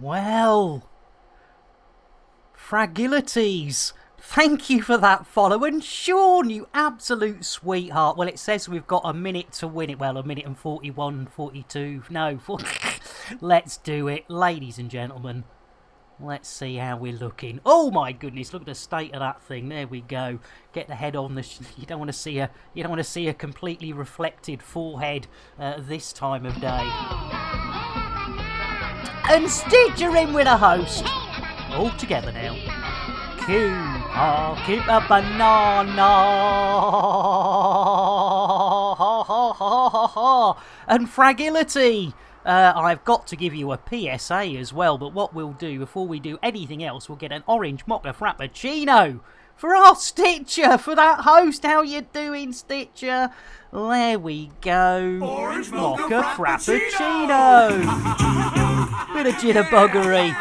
Well, Fragilities, thank you for that follow. And Sean, you absolute sweetheart. Well, it says we've got a minute to win it. Well, a minute and 41, 42. No, 40. Let's do it. Ladies and gentlemen, let's see how we're looking. Oh my goodness, look at the state of that thing. There we go. Get the head on the you don't want to see a completely reflected forehead this time of day. And Stitcher in with a host. All together now. Keep a banana. And Fragility. I've got to give you a PSA as well, but what we'll do before we do anything else, we'll get an orange mocha frappuccino for our Stitcher, for that host. How you doing, Stitcher? There we go. Orange mocha frappuccino. Bit of jitterbuggery.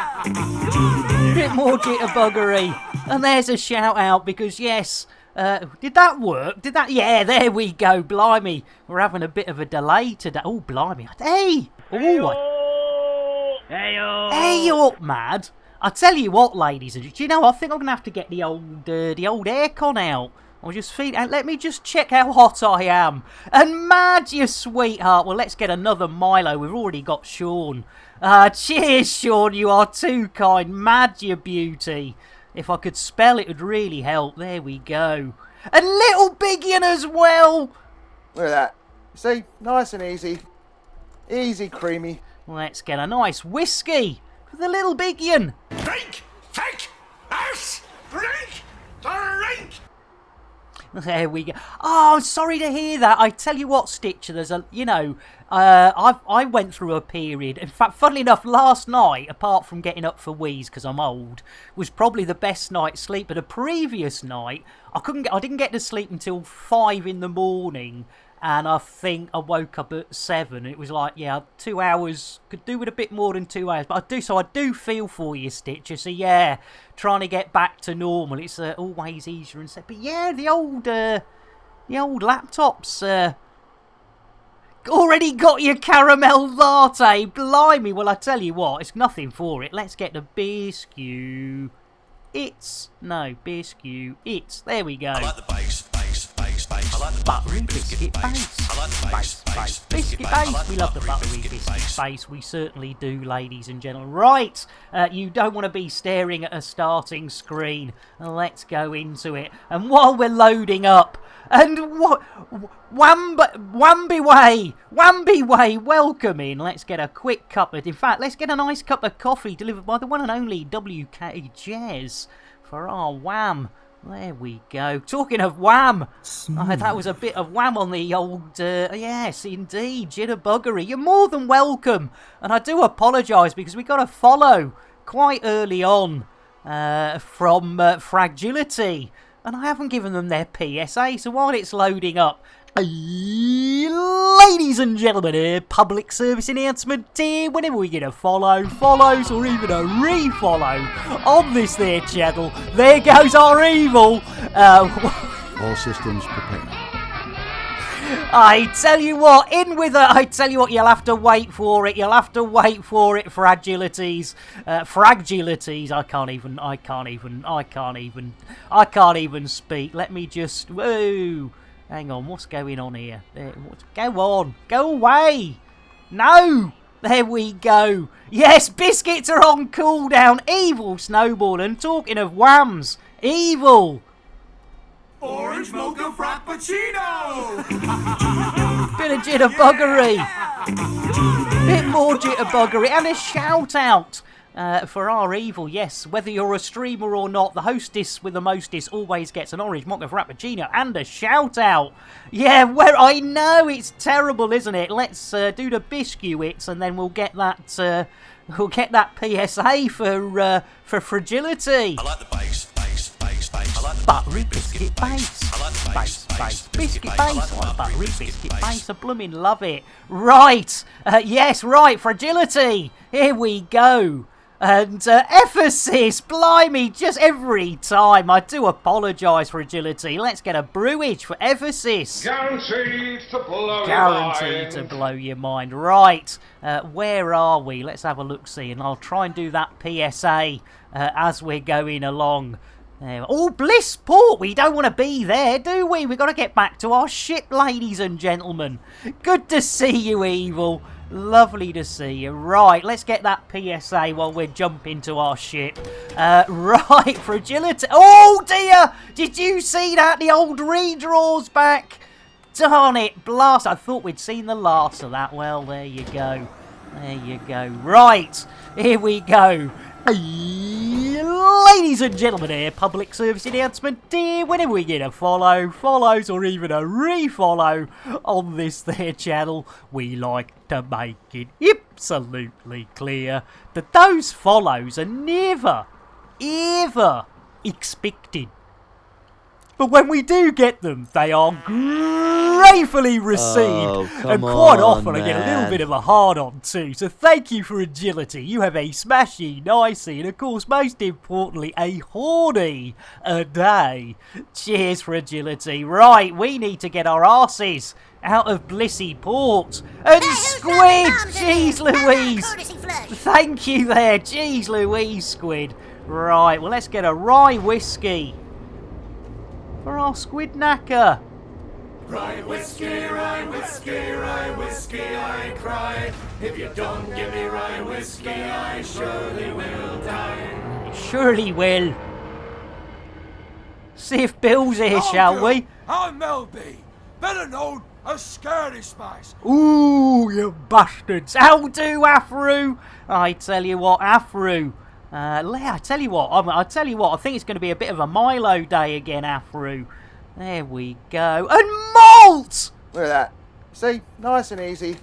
Bit more jitterbuggery. And there's a shout out because, yes, did that work? Yeah, there we go. Blimey. We're having a bit of a delay today. Oh, blimey. Hey! Oh, hey, you up, mad? I tell you what, ladies, do you know, I think I'm going to have to get the old aircon out. I was just feeling, let me just check how hot I am. And mad, you sweetheart. Well, let's get another Milo. We've already got Sean. Cheers, Sean. You are too kind. Mad, you beauty. If I could spell, it would really help. There we go. And little Biggin as well. Look at that. See? Nice and easy. Easy, creamy. Let's get a nice whiskey for the little Biggin. Drink! Take! Us! Drink! Drink! There we go. Oh, I'm sorry to hear that. I tell you what, Stitcher, there's a, I went through a period. In fact, funnily enough, last night, apart from getting up for wheeze because I'm old, was probably the best night's sleep. But the previous night, I didn't get to sleep until 5 in the morning. And I think I woke up at 7. It was like, 2 hours. Could do with a bit more than 2 hours. But I do feel for you, Stitcher. So, yeah, trying to get back to normal. It's always easier and said. But, yeah, the old laptop's already got your caramel latte. Blimey. Well, I tell you what, it's nothing for it. Let's get the biscuit. Biscuit. There we go. I like the base. I like the buttery biscuit base. I like the base. Biscuit base. We love the buttery biscuit base. We certainly do, ladies and gentlemen. Right, you don't want to be staring at a starting screen. Let's go into it. And while we're loading up, and Wambi Way, welcome in. Let's get a quick in fact, let's get a nice cup of coffee delivered by the one and only WK Jez for our Wham. There we go. Talking of Wham, that was a bit of Wham on the old, yes, indeed, jitterbuggery. You're more than welcome. And I do apologise because we got a follow quite early on from Fragility. And I haven't given them their PSA, so while it's loading up, ladies and gentlemen, public service announcement here. Whenever we get a follows or even a re-follow on this there channel, there goes our evil. All systems prepared. I tell you what, in with it. I tell you what, you'll have to wait for it. Fragilities. Fragilities. I can't even speak. Let me just. Whoa. Hang on, what's going on here? Go on. Go away. No. There we go. Yes, biscuits are on cooldown. Evil Snowball. And talking of whams, evil. Orange mocha frappuccino! Bit of jitterbuggery. Bit more jitterbuggery. And a shout out for our evil. Yes, whether you're a streamer or not, the hostess with the mostest always gets an orange mocha frappuccino and a shout out. Yeah, where I know it's terrible, isn't it? Let's do the biscuits and then we'll get that PSA for Fragility. I like the base. I like the buttery biscuit base. I like the base. Biscuit base. I like buttery biscuit base. I blooming love it. Right. Yes, right. Fragility. Here we go. And emphasis, blimey, just every time. I do apologise for agility. Let's get a brewage for emphasis. Guaranteed to blow Guaranteed your mind. to blow your mind. Right, where are we? Let's have a look-see, and I'll try and do that PSA as we're going along. Oh, Blissport! We don't want to be there, do we? We've got to get back to our ship, ladies and gentlemen. Good to see you, Evil. Lovely to see you. Right, let's get that PSA while we're jumping to our ship. Right, fragility. Oh, dear! Did you see that? The old redraw's back. Darn it, blast. I thought we'd seen the last of that. Well, there you go. There you go. Right, here we go. Ladies and gentlemen here, public service announcement here. Whenever we get a follows or even a refollow on this there channel, we like to make it absolutely clear that those follows are never, ever expected. But when we do get them, they are gratefully received. And quite often I get a little bit of a hard-on too. So thank you for agility. You have a smashy, nicey, and of course, most importantly, a horny a day. Cheers for agility. Right, we need to get our arses out of Blissy Port. And Squid! Jeez Louise! Thank you there. Jeez Louise, Squid. Right, well, let's get a rye whiskey for our squid knacker. Rye whiskey, I cry. If you don't give me rye whiskey, I surely will die. Surely will. See if Bill's here, shall we? I'm Mel B, better known as Scary Spice. Ooh, you bastards. How do, Afru? I tell you what, Afru. I tell you what, I think it's going to be a bit of a Milo day again, Afru. There we go. And malt! Look at that. See? Nice and easy.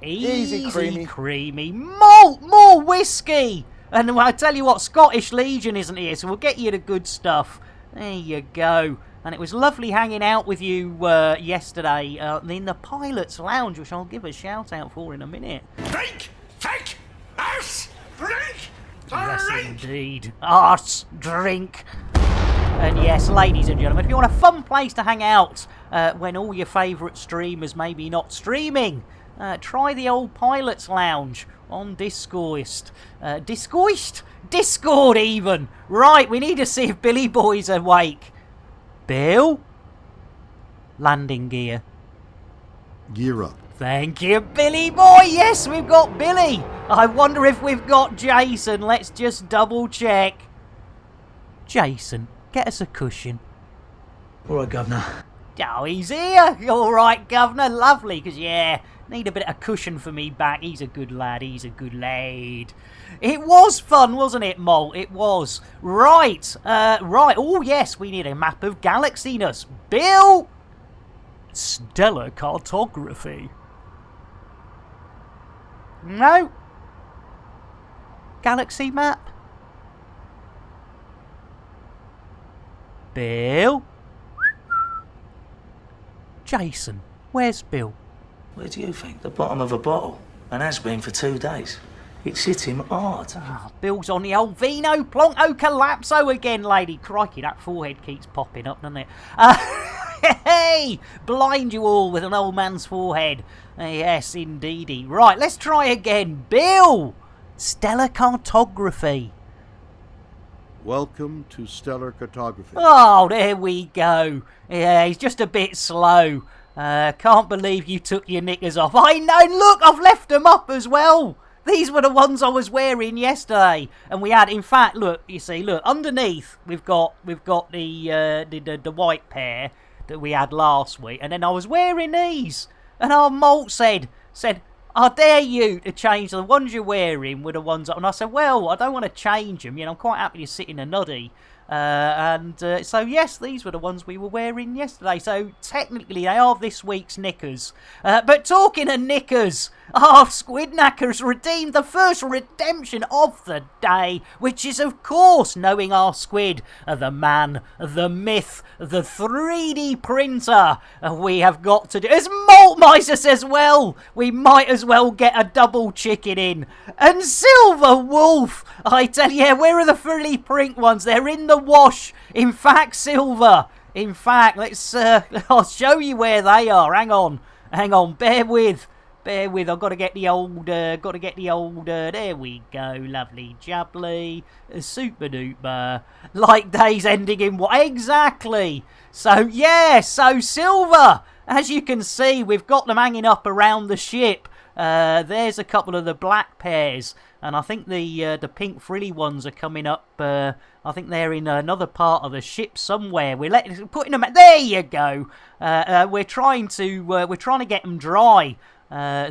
Easy, creamy. creamy. Malt! More whiskey! And I tell you what, Scottish Legion isn't here, so we'll get you the good stuff. There you go. And it was lovely hanging out with you yesterday in the Pilot's Lounge, which I'll give a shout out for in a minute. Drink! Take! Arse! Drink! Yes, indeed. Arse, drink. And yes, ladies and gentlemen, if you want a fun place to hang out when all your favourite streamers may be not streaming, try the old Pilot's Lounge on Discord even. Right, we need to see if Billy Boy's awake. Bill? Landing gear. Gear up. Thank you, Billy Boy. Yes, we've got Billy. I wonder if we've got Jason. Let's just double check. Jason, get us a cushion. All right, Governor. Oh, he's here. All right, Governor. Lovely, because, yeah, need a bit of a cushion for me back. He's a good lad. He's a good lad. It was fun, wasn't it, Mole? It was. Right. Right. Oh, yes, we need a map of galaxiness. Bill? Stellar cartography. No. Galaxy map? Bill? Jason, where's Bill? Where do you think? The bottom of a bottle. And has been for 2 days. It's hit him hard. Oh, Bill's on the old Vino Plonko Collapso again, lady. Crikey, that forehead keeps popping up, doesn't it? Hey! Blind you all with an old man's forehead. Yes, indeedy. Right, let's try again. Bill! Stellar cartography. Welcome to Stellar Cartography. Oh, there we go. Yeah, he's just a bit slow. Can't believe you took your knickers off. I know, look, I've left them up as well. These were the ones I was wearing yesterday. And we had, in fact, look, you see, look, underneath we've got the white pair that we had last week. And then I was wearing these. And our malt said, I dare you to change the ones you're wearing with the ones... And I said, well, I don't want to change them. You know, I'm quite happy to sit in a nuddy. So, yes, these were the ones we were wearing yesterday. So, technically, they are this week's knickers. But talking of knickers, Our Squid Knackers redeemed the first redemption of the day, which is, of course, knowing our squid, the man, the myth, the 3D printer. We have got to do... As Maltmiser says, well, we might as well get a double chicken in. And Silver Wolf, I tell you, where are the 3D print ones? They're in the wash. In fact, Silver... In fact, I'll show you where they are. Hang on, bear with. I've got to get the old, there we go, lovely jubbly, super duper, like days ending in what, exactly. So, yeah, so Silver, as you can see, we've got them hanging up around the ship. There's a couple of the black pairs, and I think the pink frilly ones are coming up. I think they're in another part of the ship somewhere. We're putting them. There you go. We're trying to get them dry. Oh,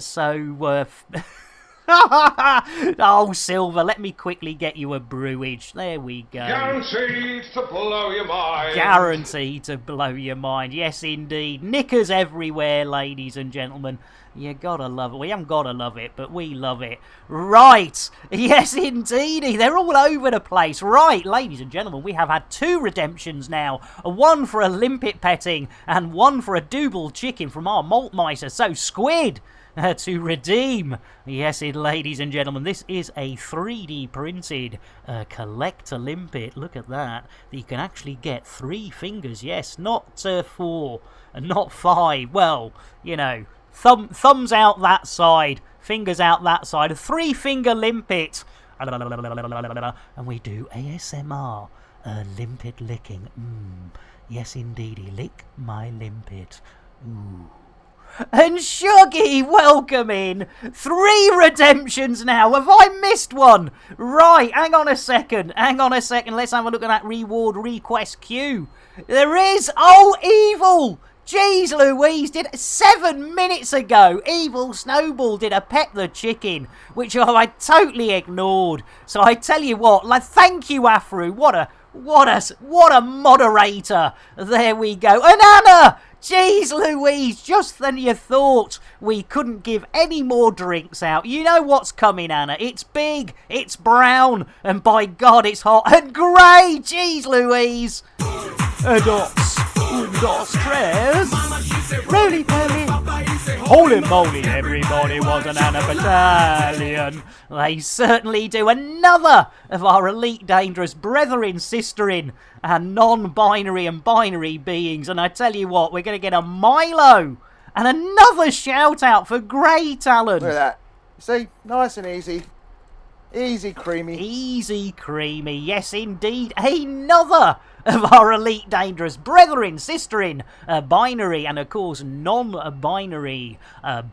Silver, let me quickly get you a brewage. There we go. Guaranteed to blow your mind. Guaranteed to blow your mind. Yes, indeed. Knickers everywhere, ladies and gentlemen. You gotta love it. We haven't gotta love it, but we love it. Right. Yes, indeedy. They're all over the place. Right, ladies and gentlemen, we have had 2 redemptions now. One for a limpet petting and one for a double chicken from our Maltmiser. So, Squid... to redeem. Yes, ladies and gentlemen, this is a 3D printed collector limpet. Look at that. You can actually get 3 fingers. Yes, not 4 and not 5. Well, you know, thumbs out that side, fingers out that side. A 3-finger limpet. And we do ASMR. Limpet licking. Yes, indeedy. Lick my limpet. Ooh. And Shuggy, welcome in. 3 redemptions now. Have I missed one? Right, hang on a second. Let's have a look at that reward request queue. There is. Oh, Evil. Jeez Louise, did 7 minutes ago, Evil Snowball did a pet the chicken, which I totally ignored. So I tell you what, like, thank you, Afro. What a moderator. There we go. And Anna! Jeez Louise, just than you thought. We couldn't give any more drinks out. You know what's coming, Anna. It's big, it's brown, and by God, it's hot. And grey, jeez Louise. Dos, tres. Roly poly. Holy moly, everybody was an Anna battalion. They certainly do. Another of our elite dangerous brethren, sisterin, and non-binary and binary beings. And I tell you what, we're going to get a Milo. And another shout out for Grey Talon. Look at that. See, nice and easy. Easy creamy. Easy creamy, yes indeed. Another of our elite dangerous brethren, sisterin, binary, and of course non-binary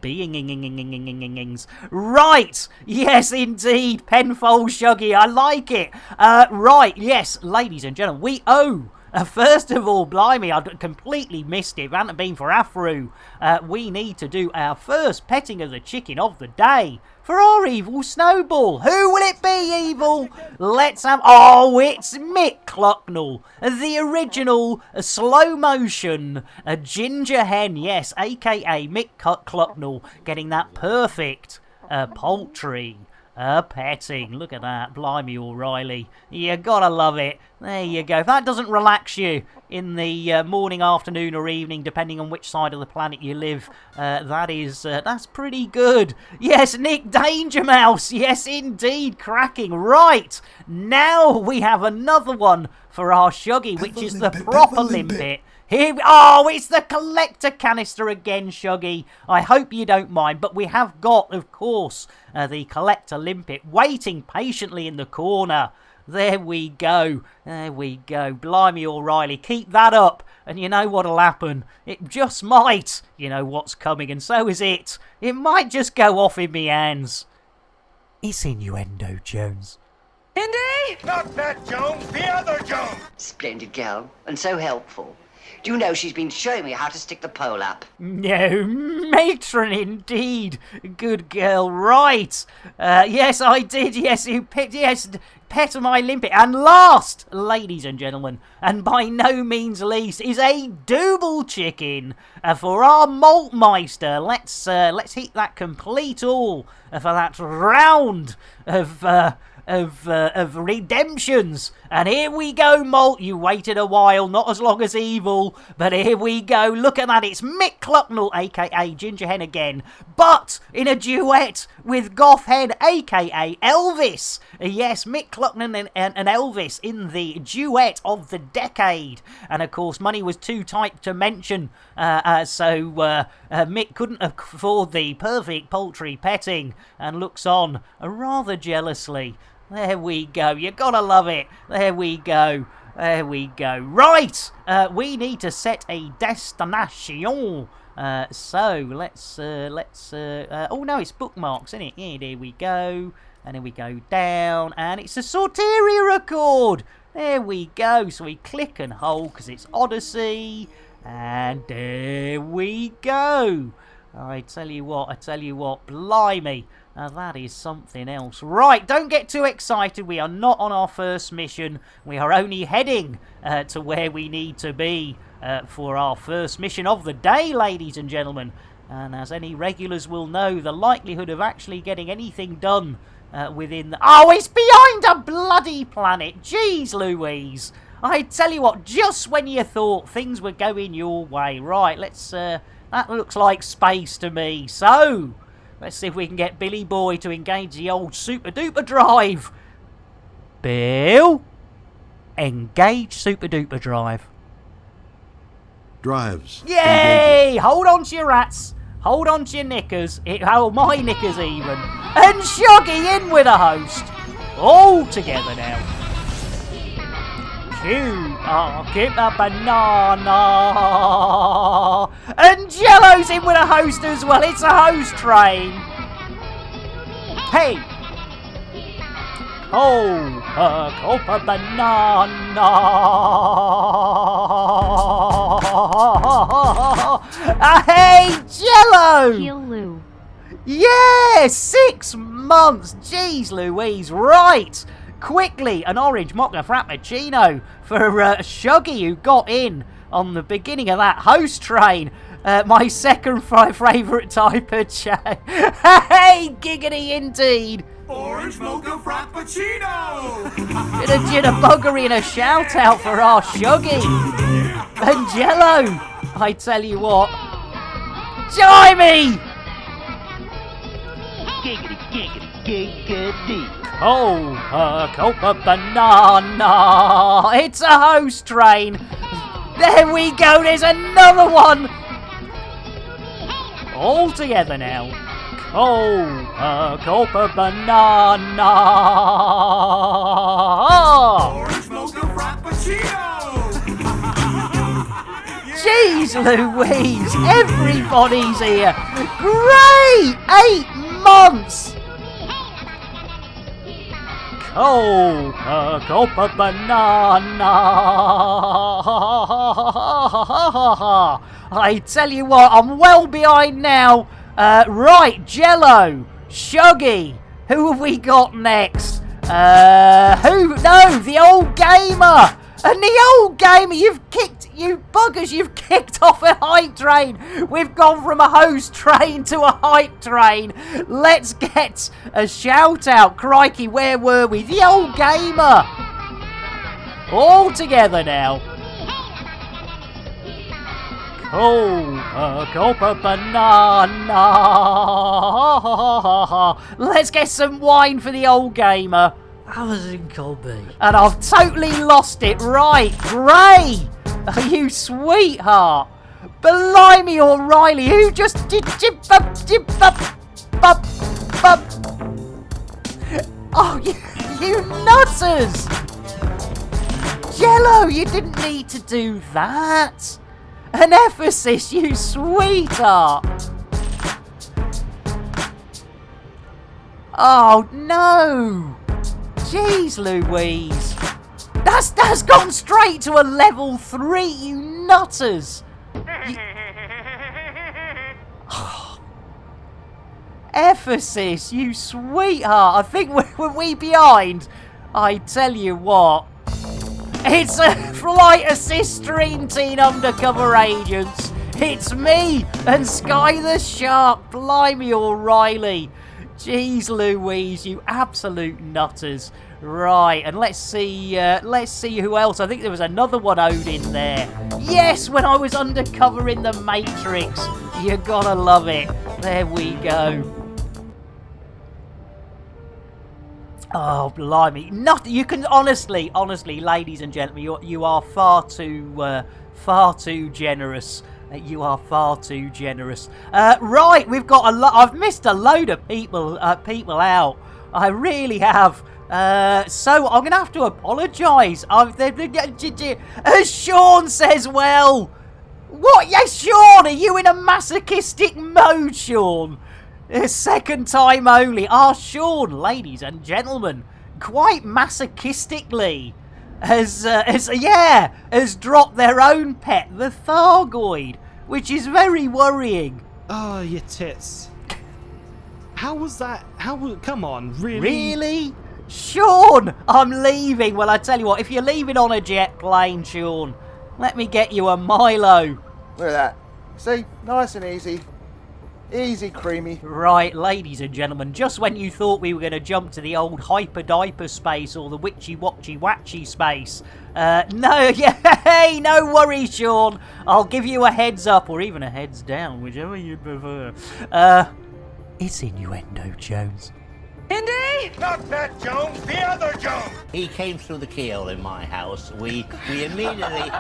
beings. Right, yes indeed, Penfold Shuggy, I like it. Right, yes, ladies and gentlemen, we owe... first of all, blimey, I'd completely missed it. If it hadn't been for Afro, we need to do our first petting of the chicken of the day for our Evil Snowball. Who will it be, Evil? Let's have... Oh, it's Mick Clucknell, the original slow motion ginger hen. Yes, a.k.a. Mick Clucknell, getting that perfect poultry petting. Look at that. Blimey, O'Reilly. You gotta love it. There you go. If that doesn't relax you in the morning, afternoon, or evening, depending on which side of the planet you live, that's pretty good. Yes, Nick Danger Mouse. Yes, indeed. Cracking. Right. Now we have another one for our Shuggy, which is the proper limpet. Here it's the collector canister again, Shuggy. I hope you don't mind, but we have got, of course, the collector limpet waiting patiently in the corner. There we go. Blimey, O'Reilly, keep that up, and you know what'll happen. It just might. You know what's coming, and so is it. It might just go off in me hands. It's innuendo, Jones. Not that Jones, the other Jones. Splendid gal, and so helpful. Do you know she's been showing me how to stick the pole up? No, matron indeed. Good girl, right. Yes, I did. Yes, you picked. Yes, pet of my limpet. And last, ladies and gentlemen, and by no means least, is a double chicken for our Maltmeister. Let's hit that complete all for that round of redemptions. And here we go, Malt. You waited a while, not as long as Evil, but here we go. Look at that. It's Mick Clucknell, aka Ginger Hen again, but in a duet with Goth Hen, aka Elvis. Yes, Mick Clucknell and Elvis in the duet of the decade. And of course, money was too tight to mention, so Mick couldn't afford the perfect poultry petting and looks on rather jealously. There we go. You gotta love it. There we go. There we go. Right. We need to set a destination. So let's. Oh no, it's bookmarks, isn't it? Yeah, there we go. And then we go down, and it's a Sorteria record. There we go. So we click and hold because it's Odyssey, and there we go. I tell you what, blimey. Now that is something else. Right, don't get too excited. We are not on our first mission. We are only heading to where we need to be for our first mission of the day, ladies and gentlemen. And as any regulars will know, the likelihood of actually getting anything done within the... Oh, it's behind a bloody planet. Jeez Louise. I tell you what, just when you thought things were going your way. Right, let's... that looks like space to me. So... let's see if we can get Billy Boy to engage the old super duper drive. Bill, engage super duper drive. Drives. Yay! Engaging. Hold on to your rats. Hold on to your knickers. My knickers even. And Shuggy in with a host. All together now. Keep a banana. And Jello's in with a host as well. It's a host train. Hey. Oh, a banana. Hey, Jello. Hello. Yeah, 6 months. Jeez Louise. Right. Quickly, an orange mocha frappuccino for Shuggy, who got in on the beginning of that host train. My second favourite type of chai. Hey, giggity indeed. Orange mocha frappuccino! Bit of jitterbuggery and a shout out for our Shuggy. And Jello, I tell you what. Jimmy! Giggity, giggity, giggity. Oh, a banana. It's a host train. There we go. There's another one. All together now. Oh, a banana. Orange mocha frappuccino! Jeez Louise. Everybody's here. Great. 8 months. Oh, a banana. I tell you what, I'm well behind now. Right, Jello, Shuggy, who have we got next? Who? No, the old gamer. And the old gamer, you buggers, you've kicked off a hype train. We've gone from a host train to a hype train. Let's get a shout out. Crikey, where were we? The old gamer. All together now. Oh, a banana. Let's get some wine for the old gamer. Amazon Colby. And I've totally lost it. Right, Gray. Are you sweetheart? Blimey, O'Reilly, who just Oh, you nutters! Jello, you didn't need to do that. An emphasis, you sweetheart. Oh no! Jeez Louise. No, That's gone straight to a level 3, you nutters! Emphasis, you sweetheart. I think were we behind? I tell you what. It's a flight assist stream team undercover agents. It's me and Sky the Shark. Blimey O'Reilly. Jeez Louise, you absolute nutters. Right, and let's see who else. I think there was another one owed in there. Yes, when I was undercover in the Matrix. You gotta love it. There we go. Oh, blimey. Nothing. You can honestly, ladies and gentlemen, you are far too generous. You are far too generous. Right, we've got a lot. I've missed a load of people out. I really have. So I'm gonna have to apologise. As Sean says, well, what? Yes, Sean. Are you in a masochistic mode, Sean? Second time only. Sean, ladies and gentlemen, quite masochistically has dropped their own pet, the Thargoid, which is very worrying. Oh, your tits. How was that? Come on, really? Really? Sean, I'm leaving. Well, I tell you what, if you're leaving on a jet plane, Sean, let me get you a Milo. Look at that. See? Nice and easy. Easy, creamy. Right, ladies and gentlemen, just when you thought we were going to jump to the old hyper-diaper space or the witchy-watchy-watchy space, hey, no worries, Sean. I'll give you a heads up, or even a heads down, whichever you prefer. It's innuendo, Jones. Indy? Not that Jones, the other Jones. He came through the keyhole in my house. We immediately...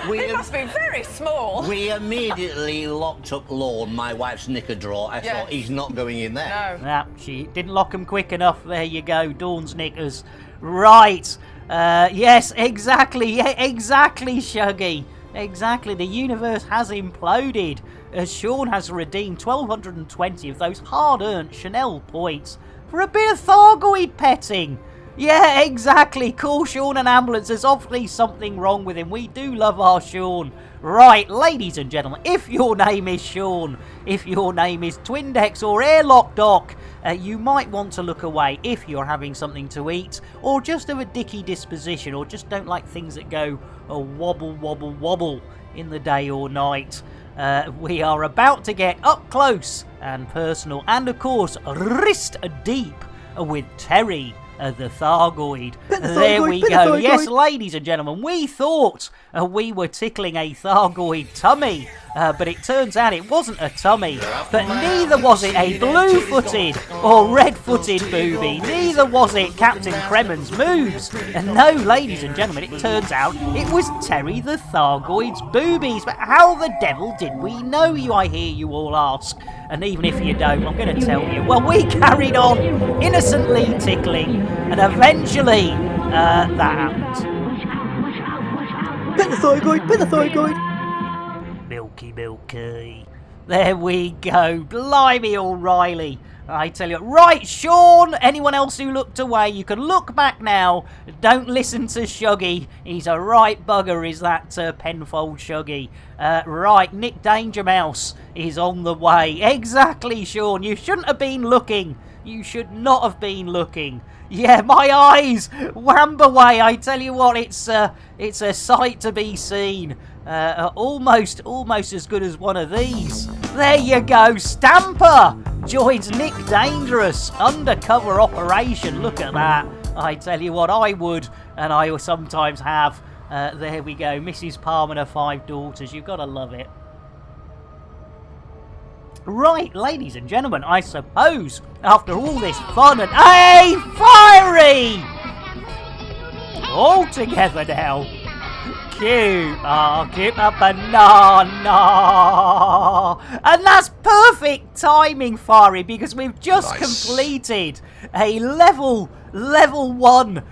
He must be very small. We immediately locked up Lorne, my wife's knicker drawer. I thought, he's not going in there. No. Nah, she didn't lock them quick enough. There you go, Dawn's knickers. Right. Yes, exactly. Yeah, exactly, Shuggy. Exactly. The universe has imploded. As Sean has redeemed 1,220 of those hard-earned Chanel points for a bit of Thargoid petting. Yeah, exactly. Call Sean an ambulance. There's obviously something wrong with him. We do love our Sean. Right, ladies and gentlemen, if your name is Sean, if your name is Twindex or Airlock Doc, you might want to look away if you're having something to eat, or just of a dicky disposition, or just don't like things that go a wobble, wobble, wobble in the day or night. We are about to get up close and personal, and of course, wrist deep with Terry the Thargoid. There we go. Yes, ladies and gentlemen, we thought we were tickling a Thargoid tummy, but it turns out it wasn't a tummy, but neither was it a blue-footed or red-footed booby, neither was it Captain Kremen's moves. And no, ladies and gentlemen, it turns out it was Terry the Thargoid's boobies. But how the devil did we know you, I hear you all ask? And even if you don't, I'm going to tell you. Well, we carried on innocently tickling, and eventually that happened. Bit the Thargoid, bit the Thargoid. Milky, milky. There we go. Blimey, O'Reilly. I tell you. Right, Sean. Anyone else who looked away, you can look back now. Don't listen to Shuggy. He's a right bugger, is that Penfold Shuggy. Right, Nick Dangermouse is on the way. Exactly, Sean. You shouldn't have been looking. You should not have been looking. Yeah, my eyes. Wham away. I tell you what, it's a sight to be seen. Almost as good as one of these. There you go. Stamper joins Nick Dangerous. Undercover operation. Look at that. I tell you what, I would, and I sometimes have. There we go. Mrs. Palmer and her 5 daughters. You've got to love it. Right, ladies and gentlemen, I suppose, after all this fun and... Hey, fiery! All together now. Cute. Oh, keep a banana. And that's perfect timing, Fiery, because we've just completed a level 1.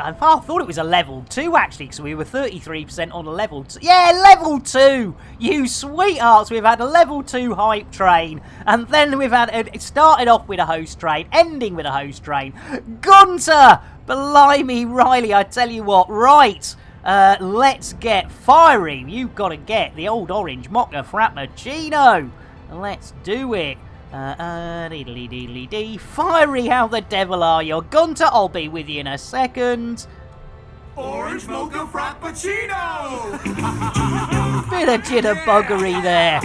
I thought it was a level 2, actually, because we were 33% on a level 2. Yeah, level 2! You sweethearts, we've had a level 2 hype train, and then we've had it started off with a host train, ending with a host train. Gunter Blimey, Riley, I tell you what. Right, let's get fiery. You've got to get the old orange mocha frappuccino. Let's do it. Deedly-deedly-dee. Fiery, how the devil are you? Gunter, I'll be with you in a second. Orange mocha frappuccino! Bit of jitterbuggery there.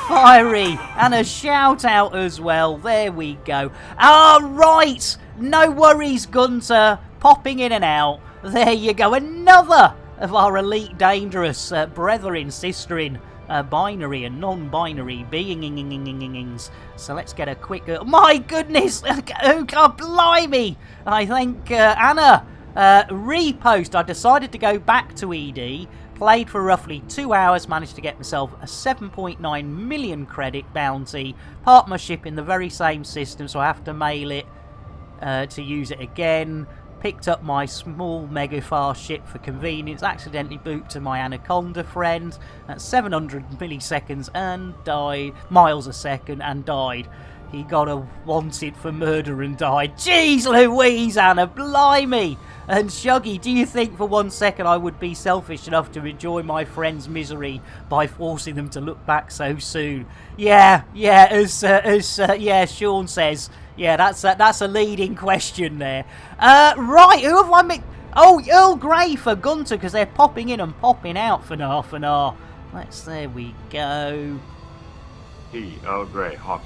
Fiery, and a shout out as well. There we go. Right, no worries, Gunter. Popping in and out. There you go. Another of our Elite Dangerous brethren, sisterin, binary and non-binary beings. So let's get a quick... my goodness! Oh, God, blimey! I think Anna... repost. I decided to go back to ED, played for roughly 2 hours, managed to get myself a 7.9 million credit bounty, parked my ship in the very same system, so I have to mail it to use it again, picked up my small megafar ship for convenience, accidentally booped to my Anaconda friend at 700 milliseconds and died, miles a second, and died. He got a wanted for murder and died. Jeez Louise, Anna, blimey! And Shuggy, do you think for 1 second I would be selfish enough to enjoy my friend's misery by forcing them to look back so soon? Yeah, as Sean says. Yeah, that's a leading question there. Right, who have I mixed? Oh, Earl Grey for Gunter, because they're popping in and popping out for half an hour. There we go. Earl Grey, hot.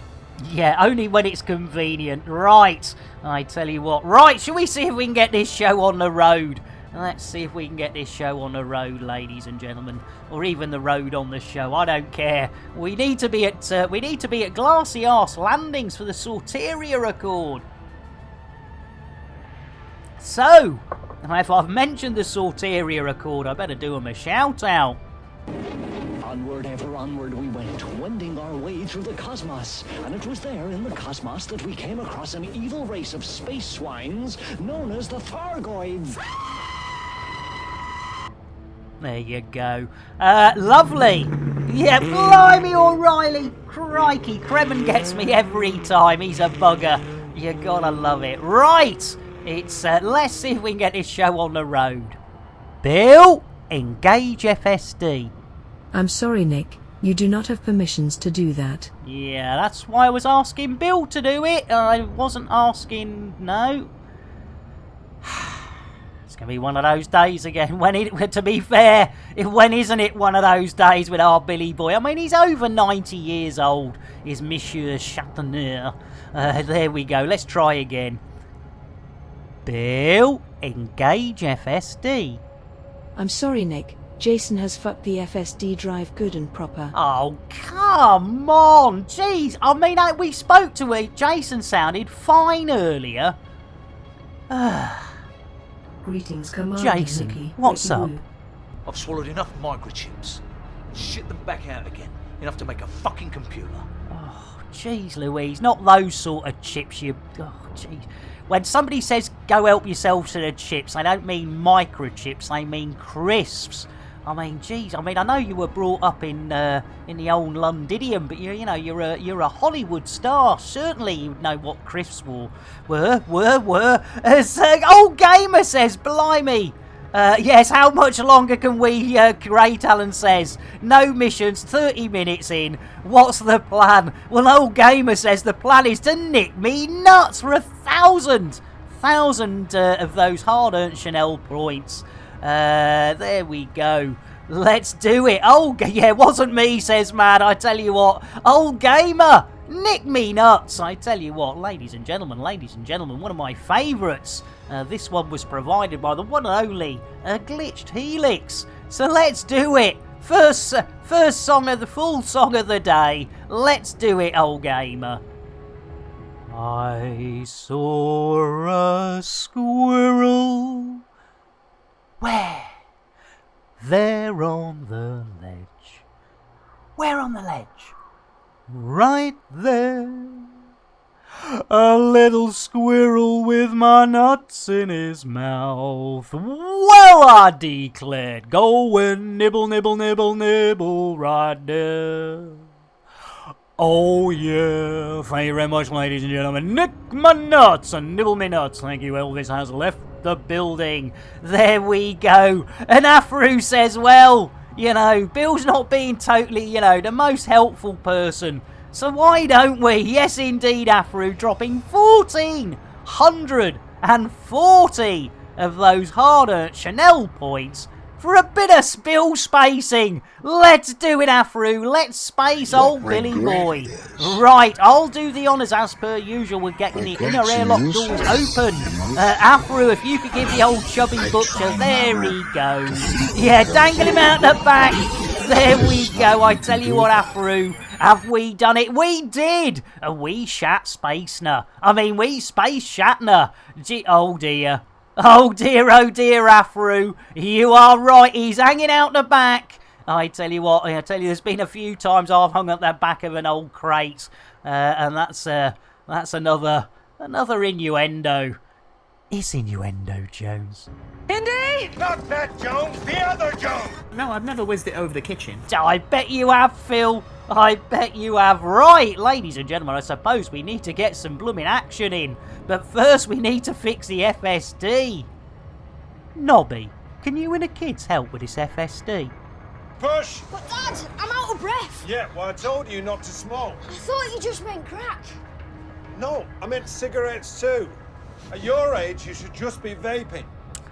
Yeah, only when it's convenient. Right, I tell you what. Right, shall we see if we can get this show on the road? Let's see if we can get this show on the road, ladies and gentlemen, or even the road on the show. I don't care. We need to be at Glassy Arse Landings for the Sorteria Accord. So, if I've mentioned the Sorteria Accord, I better do them a shout out. Onward, ever onward we went, wending our way through the cosmos. And it was there in the cosmos that we came across an evil race of space swines known as the Thargoids. There you go. Lovely. Yeah, blimey, O'Reilly. Crikey, Kremen gets me every time. He's a bugger. You gotta love it. Right. It's, let's see if we can get this show on the road. Bill, engage FSD. I'm sorry, Nick. You do not have permissions to do that. Yeah, that's why I was asking Bill to do it. I wasn't asking... No. It's going to be one of those days again. To be fair, when isn't it one of those days with our Billy boy? I mean, he's over 90 years old, is Monsieur Chateauneuf. There we go. Let's try again. Bill, engage FSD. I'm sorry, Nick. Jason has fucked the FSD drive good and proper. Oh, come on. Jeez. I mean, we spoke to it. Jason sounded fine earlier. Greetings, Commander Jason, Nicky. what's up? I've swallowed enough microchips. Shit them back out again. Enough to make a fucking computer. Oh, jeez, Louise. Not those sort of chips, you... Oh, jeez. When somebody says go help yourself to the chips, they don't mean microchips, they mean crisps. I mean, geez, I know you were brought up in the old Londinium, but you know you're a Hollywood star. Certainly, you'd know what crisps were. As old gamer says, blimey. Yes, how much longer can we? Great Alan says, no missions, 30 minutes in. What's the plan? Well, old gamer says the plan is to nick me nuts for 1,000 of those hard-earned Chanel points. There we go. Let's do it. Oh, yeah, wasn't me, says Mad. I tell you what, old gamer, nick me nuts. I tell you what, ladies and gentlemen, one of my favourites. This one was provided by the one and only Glitched Helix. So let's do it. First song of the full song of the day. Let's do it, old gamer. I saw a squirrel. Where? There on the ledge. Where on the ledge? Right there. A little squirrel with my nuts in his mouth. Well, I declared, go and nibble, nibble, nibble, nibble right there. Oh yeah, thank you very much, ladies and gentlemen. Nick my nuts and nibble me nuts. Thank you, Elvis has left the building. There we go. And Afro says, well, you know, Bill's not being totally, you know, the most helpful person. So why don't we? Yes, indeed, Afro, dropping 1,440 of those hard-earned Chanel points for a bit of spill spacing. Let's do it, Afro. Let's space old Billy Boy. Right, I'll do the honours as per usual with getting the inner airlock doors open. Afro, if you could give the old chubby butcher. There he goes. Yeah, dangle him out the back. There we go. I tell you what, Afro, have we done it? We did. We shat Spacener. I mean, we space Shatner. Oh dear. Oh dear, Afro. You are right, he's hanging out the back. I tell you what, there's been a few times I've hung up the back of an old crate. And that's another innuendo. It's innuendo, Jones. Indy? Not that Jones, the other Jones! No, I've never whizzed it over the kitchen. I bet you have, Phil. I bet you have. Right, ladies and gentlemen, I suppose we need to get some blooming action in. But first we need to fix the FSD. Nobby, can you and the kids help with this FSD? Push! But Dad, I'm out of breath. Yeah, well, I told you not to smoke. I thought you just meant crack. No, I meant cigarettes too. At your age, you should just be vaping.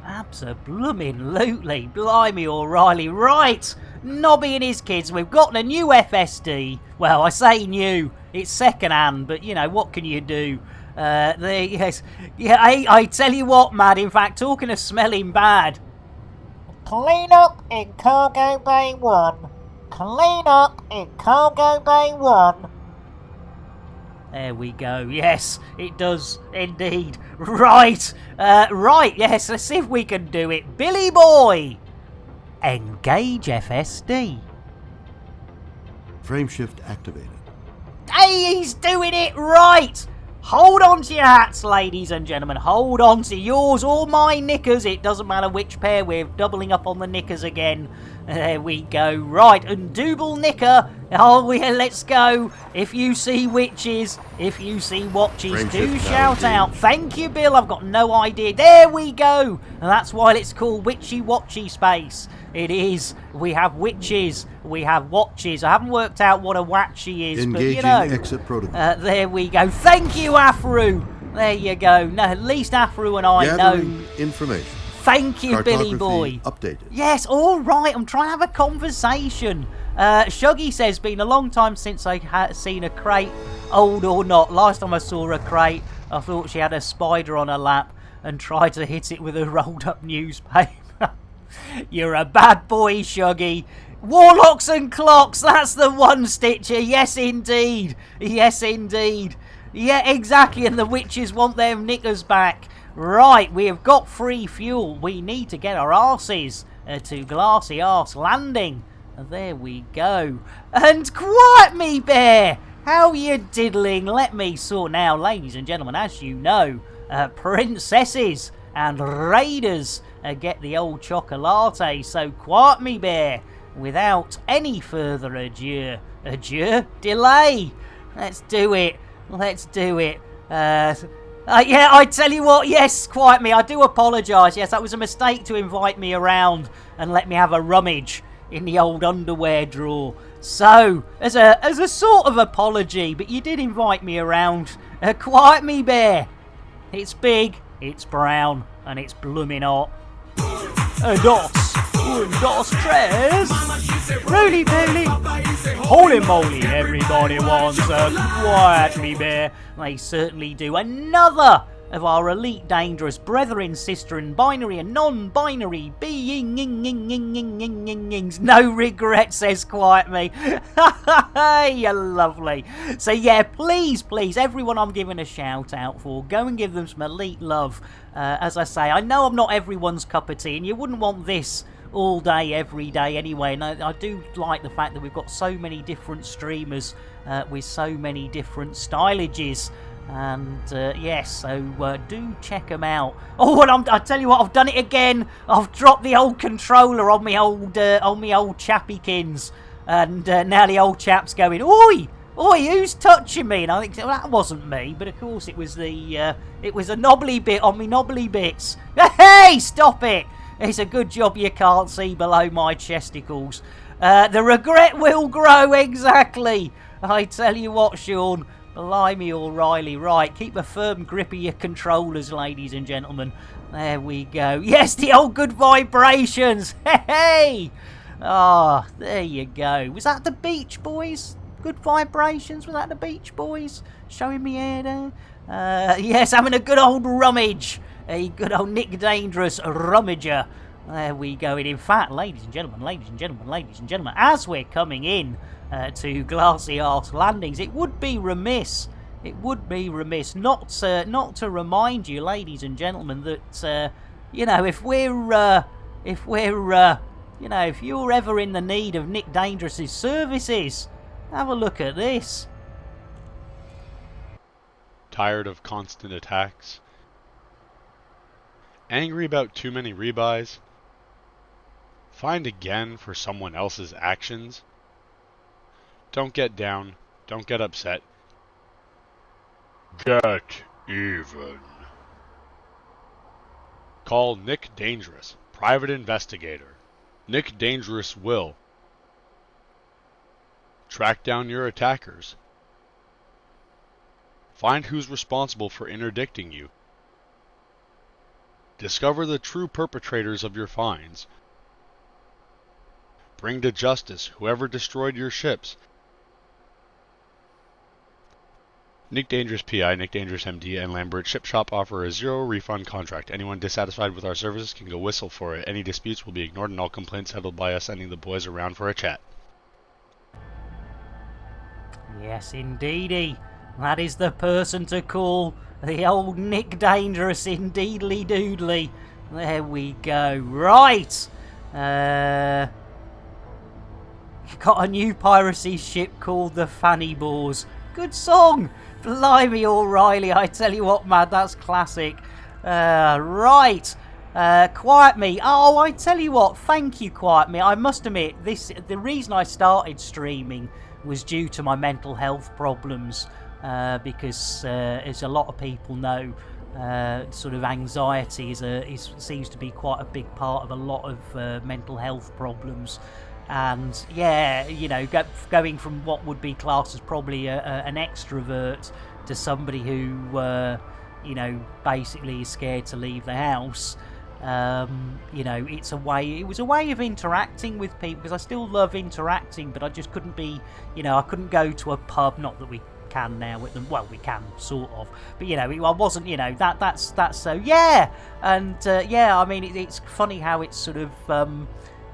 Abso-blooming-lutely. Blimey, O'Reilly. Right, Nobby and his kids, we've got a new FSD. Well, I say new, it's second-hand, but, you know, what can you do? Yes. Yeah, I tell you what, Mad, in fact, talking of smelling bad. Clean up in Cargo Bay 1. Clean up in Cargo Bay 1. There we go. Yes, it does indeed. Right. Right, yes, let's see if we can do it. Billy Boy, engage FSD. Frameshift activated. Hey, he's doing it right. Hold on to your hats, ladies and gentlemen. Hold on to yours or my knickers. It doesn't matter which pair. We're doubling up on the knickers again. There we go. Right, and double knicker. Oh, let's go. If you see witches, if you see watches, do shout out. Thank you, Bill. I've got no idea. There we go. And that's why it's called Witchy-Watchy Space. It is. We have witches. We have watches. I haven't worked out what a watchy is, Engaging but you know. exit protocol. There we go. Thank you, Afro. There you go. No, at least Afro and I Gathering know. information. Thank you, Billy Boy. Updated. Yes, all right. I'm trying to have a conversation. Shuggy says, been a long time since I had seen a crate, old or not. Last time I saw a crate, I thought she had a spider on her lap and tried to hit it with a rolled up newspaper. You're a bad boy, Shuggy. Warlocks and clocks, that's the one, Stitcher. Yes, indeed. Yes, indeed. Yeah, exactly. And the witches want their knickers back. Right, we have got free fuel. We need to get our arses to Glassy Arse Landing. There we go. And quiet me, bear. How you diddling? Let me sort now, ladies and gentlemen. As you know, princesses and raiders get the old chocolate. So quiet me, bear. Without any further ado, delay. Let's do it. Let's do it. Yeah, I tell you what, yes, quiet me. I do apologise. Yes, that was a mistake to invite me around and let me have a rummage in the old underwear drawer. So, as a sort of apology, but you did invite me around. Quiet me, bear. It's big, it's brown, and it's blooming hot. Dos, tres. Roly poly. Holy moly, everybody wants a quiet me bear. They certainly do. Another of our elite dangerous brethren, sister and binary and non-binary beings. No regret, says quiet me. You're lovely. So yeah, please, everyone I'm giving a shout out for, go and give them some elite love. As I say, I know I'm not everyone's cup of tea, and you wouldn't want this all day, every day anyway. And I do like the fact that we've got so many different streamers with so many different stylages. And yes, so do check them out. Oh, and I tell you what, I've done it again. I've dropped the old controller on me old chappykins, and now the old chap's going, "Oi, Oi, who's touching me? And I think, well, that wasn't me, but of course it was a knobbly bit on me knobbly bits. Hey, stop it! It's a good job you can't see below my chesticles. The regret will grow, exactly. I tell you what, Sean, blimey O'Reilly, right, keep a firm grip of your controllers, ladies and gentlemen. There we go. Yes, the old good vibrations. Hey! Ah, there you go. Was that the Beach Boys? Good vibrations? Was that the Beach Boys? Showing me here there? Yes, having a good old rummage. A good old Nick Dangerous rummager. There we go. And in fact, ladies and gentlemen, as we're coming in to Glassy Arse Landings, it would be remiss not to remind you, ladies and gentlemen, that you know, if you're ever in the need of Nick Dangerous's services, have a look at this. Tired of constant attacks? Angry about too many rebuys? Fined again for someone else's actions? Don't get down. Don't get upset. Get even. Call Nick Dangerous, private investigator. Nick Dangerous will track down your attackers, find who's responsible for interdicting you, discover the true perpetrators of your fines, bring to justice whoever destroyed your ships. Nick Dangerous PI, Nick Dangerous MD, and Lambert Ship Shop offer a zero refund contract. Anyone dissatisfied with our services can go whistle for it. Any disputes will be ignored and all complaints settled by us sending the boys around for a chat. Yes, indeedy. That is the person to call. The old Nick Dangerous, indeedly doodly. There we go. Right. Got a new piracy ship called the Fanny Boars. Good song. Blimey O'Reilly, I tell you what, man, that's classic. Right. Quiet Me. Oh, I tell you what, thank you, Quiet Me. I must admit, the reason I started streaming was due to my mental health problems, because as a lot of people know, sort of anxiety seems to be quite a big part of a lot of mental health problems. And yeah, you know, going from what would be classed as probably an extrovert to somebody who, you know, basically is scared to leave the house. You know, it was a way of interacting with people, because I still love interacting, but I just couldn't be, you know, I couldn't go to a pub, not that we can now with them, well, we can sort of, but you know, I wasn't, you know, that's so, yeah. And yeah, I mean, it's funny how it's sort of,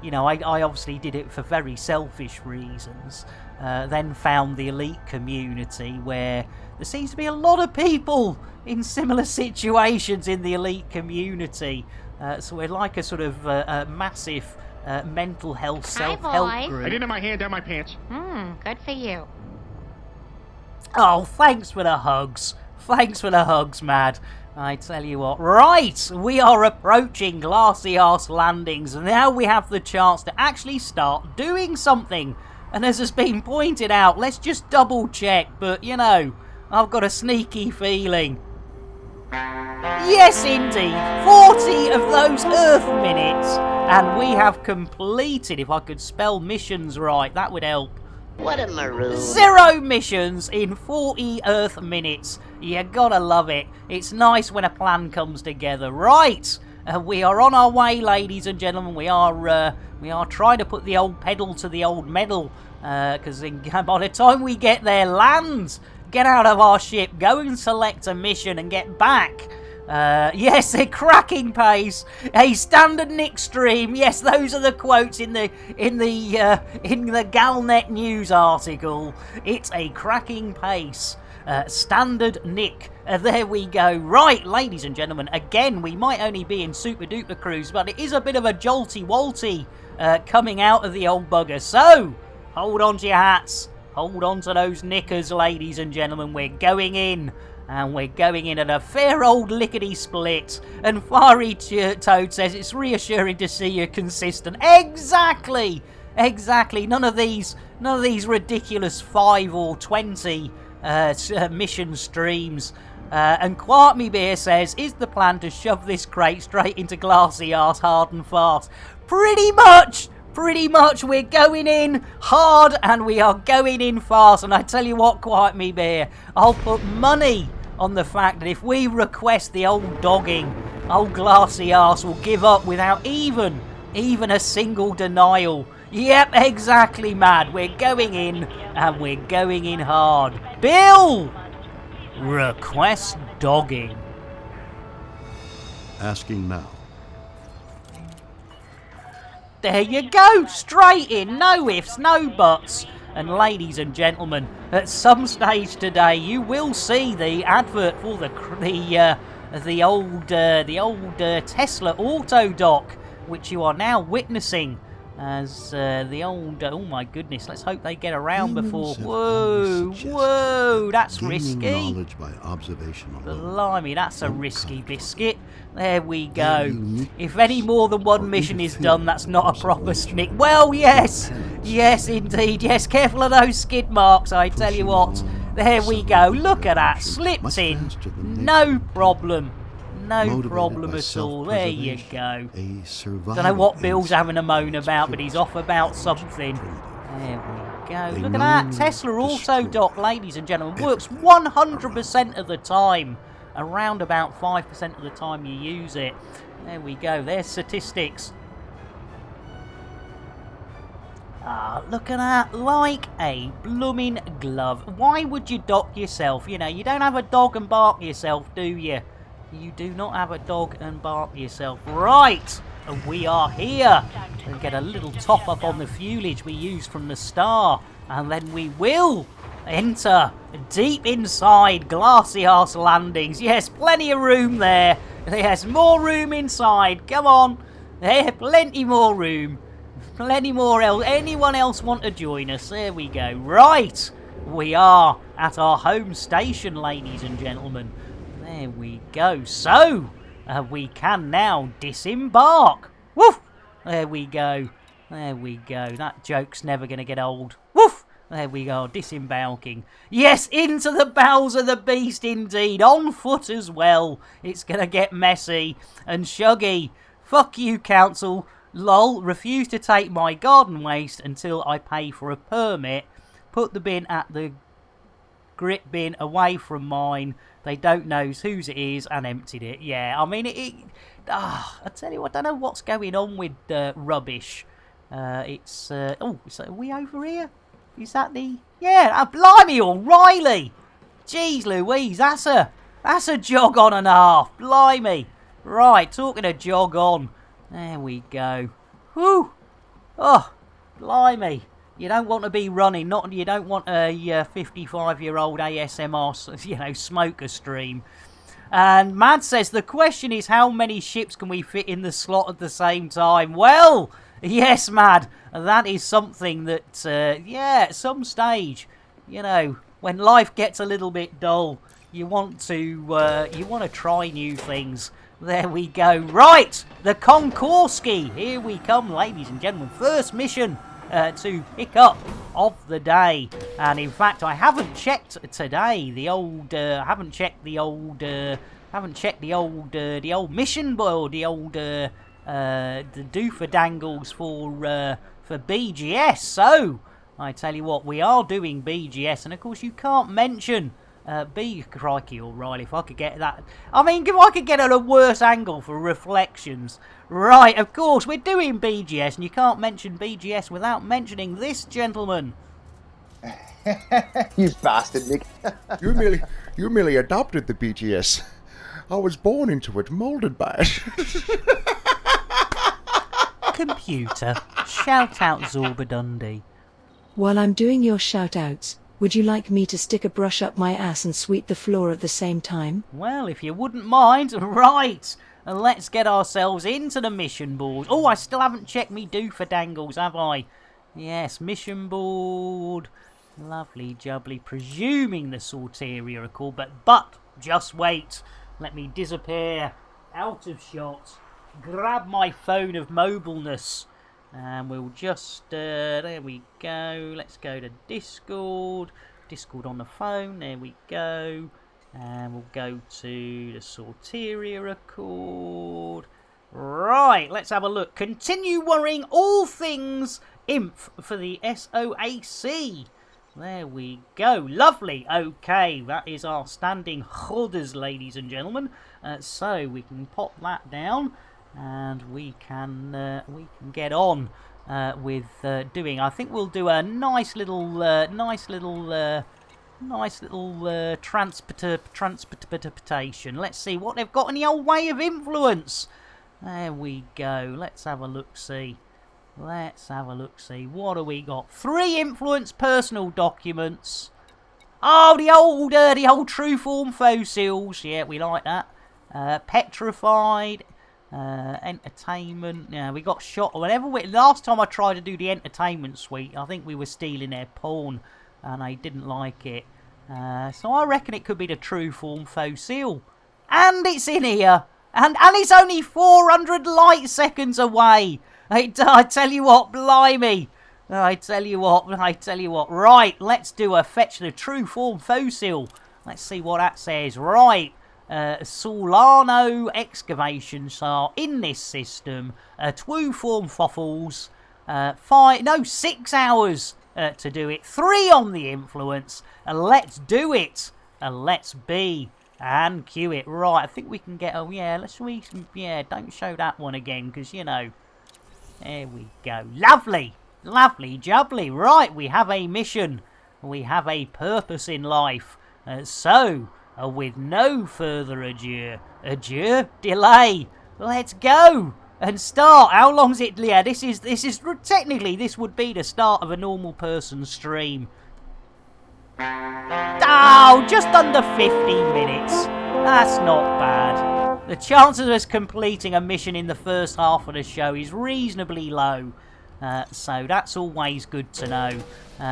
you know, I obviously did it for very selfish reasons, then found the elite community where there seems to be a lot of people in similar situations in the elite community. So we're like a sort of a massive mental health self-help group. I didn't have my hand down my pants. Good for you. Oh, thanks for the hugs. Thanks for the hugs, Mad. I tell you what. Right, we are approaching Glassy Arse Landings. Now we have the chance to actually start doing something. And as has been pointed out, let's just double check. But, you know, I've got a sneaky feeling. Yes, indeed. 40 of those Earth minutes. And we have completed, if I could spell missions right, that would help. What a maroon. 0 missions in 40 Earth minutes. You gotta love it. It's nice when a plan comes together. Right, we are on our way, ladies and gentlemen. We are trying to put the old pedal to the old metal, because by the time we get there, land, get out of our ship, go and select a mission and get back. Yes, a cracking pace, a standard Nick stream. Yes, those are the quotes in the Galnet news article. It's a cracking pace, standard Nick. There we go. Right, ladies and gentlemen. Again, we might only be in Super Duper Cruise, but it is a bit of a jolty walty coming out of the old bugger. So hold on to your hats, hold on to those knickers, ladies and gentlemen. We're going in. And we're going in at a fair old lickety-split. And Fiery Toad says, it's reassuring to see you're consistent. Exactly! exactly. None of these ridiculous 5 or 20 mission streams. And Quart Me Beer says, is the plan to shove this crate straight into Glassy Arse hard and fast? Pretty much, we're going in hard and we are going in fast. And I tell you what, Quart Me Beer, I'll put money on the fact that if we request the old dogging, old Glassy Arse will give up without even a single denial. Yep, exactly, Mad. We're going in and we're going in hard. Bill! Request dogging. Asking now. There you go, straight in, no ifs, no buts. And ladies and gentlemen, at some stage today, you will see the advert for the old Tesla Auto Dock, which you are now witnessing as the old. Oh my goodness! Let's hope they get around before. Whoa, that's risky. Knowledge by observation alone. Blimey, that's a risky biscuit. There we go. If any more than one mission is done, that's not a proper snick. Well, yes, indeed, yes. Careful of those skid marks, I tell you what. There we go. Look at that, slipped in, no problem. No problem at all. There you go. Don't know what Bill's having a moan about, but he's off about something. There we go. Look at that. Tesla Auto Dock, ladies and gentlemen, works 100% of the time. Around about 5% of the time you use it. There we go. There's statistics. Ah, look at that. Like a blooming glove. Why would you dock yourself? You know, you don't have a dog and bark yourself, do you? You do not have a dog and bark yourself. Right, and we are here. We'll get a little top up on the fuelage we used from the Star. And then we will enter deep inside Glassy Arse Landings. Yes, plenty of room there. There's more room inside. Come on. There, plenty more room. Plenty more else. Anyone else want to join us? There we go. Right, we are at our home station, ladies and gentlemen. There we go. So, we can now disembark. Woof! There we go. There we go. That joke's never going to get old. Woof! There we go. Disembarking. Yes, into the bowels of the beast indeed. On foot as well. It's going to get messy. And Shuggy, fuck you, council. Lol, refuse to take my garden waste until I pay for a permit. Put the bin at the grit bin away from mine. They don't know whose it is and emptied it. Yeah, I mean, I tell you what, I don't know what's going on with rubbish. So are we over here? Is that the... Yeah, blimey, O'Reilly! Jeez Louise, that's a jog on and a half. Blimey. Right, talking of jog on. There we go. Whew! Oh, blimey. You don't want to be running, you don't want a 55-year-old ASMR, smoker stream. And Mad says, the question is how many ships can we fit in the slot at the same time? Well, yes, Mad, that is something that, at some stage, when life gets a little bit dull, you want to try new things. There we go. Right, the Konkorski. Here we come, ladies and gentlemen. First mission to pick up of the day, and in fact I haven't checked today the old mission board, the doofer dangles for BGS. So I tell you what, we are doing BGS, and of course you can't mention crikey, O'Reilly, if I could get that. I mean, if I could get at a worse angle for reflections. Right, of course, we're doing BGS, and you can't mention BGS without mentioning this gentleman. You bastard, Nick. You merely adopted the BGS. I was born into it, molded by it. Computer, shout out Zorbadundi. While I'm doing your shout-outs, would you like me to stick a brush up my ass and sweep the floor at the same time? Well, if you wouldn't mind. Right, and let's get ourselves into the mission board. Oh, I still haven't checked me doofer dangles, have I? Yes, mission board. Lovely jubbly. Presuming the Sorteria are called, but just wait. Let me disappear out of shot. Grab my phone of mobileness. And we'll just, there we go. Let's go to Discord. Discord on the phone, there we go. And we'll go to the Sorteria Accord. Right, let's have a look. Continue worrying all things IMF for the SOAC. There we go. Lovely. Okay, that is our standing holders, ladies and gentlemen. So we can pop that down, and we can get on with doing. I think we'll do a nice little transportation. Let's see what they've got in the old way of influence. There we go. Let's have a look-see. Let's have a look-see. What do we got? 3 influence personal documents. Oh, the old true form fossils. Yeah, we like that. Petrified. Entertainment. Yeah, we got shot. Last time I tried to do the entertainment suite, I think we were stealing their porn, and I didn't like it. So I reckon it could be the true form fossil. And it's in here. And it's only 400 light seconds away. I tell you what, blimey. I tell you what. Right, let's do a fetch the true form fossil. Let's see what that says. Right, Solano excavations are in this system. True form fossils. 6 hours to do it. 3 on the influence. Let's do it. Let's be. And cue it. Right, I think we can get... Oh, yeah, don't show that one again, because, you know... There we go. Lovely. Lovely jubbly. Right, we have a mission. We have a purpose in life. With no further delay, let's go and start. How long's it? Yeah, this is technically, this would be the start of a normal person's stream. Oh, just under 15 minutes. That's not bad. The chances of us completing a mission in the first half of the show is reasonably low. So that's always good to know.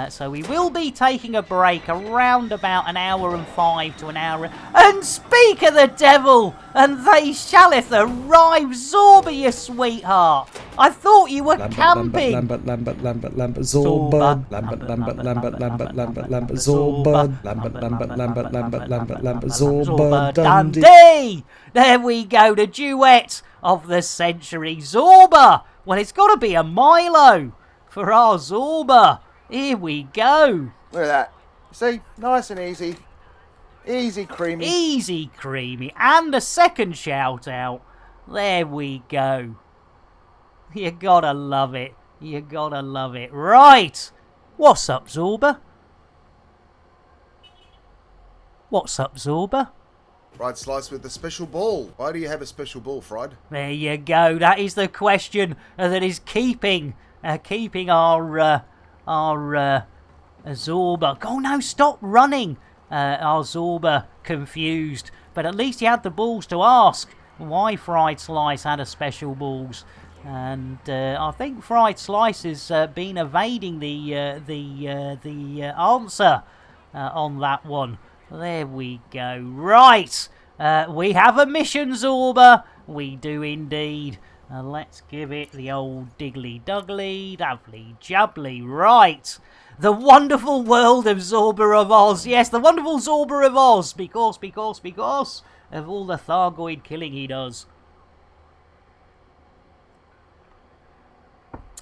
So we will be taking a break around about 1 hour and 5 to an hour. And speak of the devil, and they shalleth arrive, Zorba, you sweetheart. I thought you were camping. Lambert, Zorba. Lambert, Zorba. Zorba, Dundee. There we go, the duet of the century. Zorba. Well, it's got to be a Milo for our Zorba. Here we go. Look at that. See? Nice and easy. Easy creamy. Easy creamy. And a second shout out. There we go. You gotta love it. You gotta love it. Right. What's up, Zorba? What's up, Zorba? Fried slice with the special ball. Why do you have a special ball, Fried? There you go. That is the question that is keeping our Zorba. Oh no! Stop running. Our Zorba confused, but at least he had the balls to ask why Fried Slice had a special balls. And I think Fried Slice has been evading the answer on that one. There we go. Right. We have a mission, Zorba. We do indeed. Let's give it the old diggly-duggly, lovely jubbly. Right. The wonderful world of Zorba of Oz. Yes, the wonderful Zorba of Oz. Because of all the Thargoid killing he does.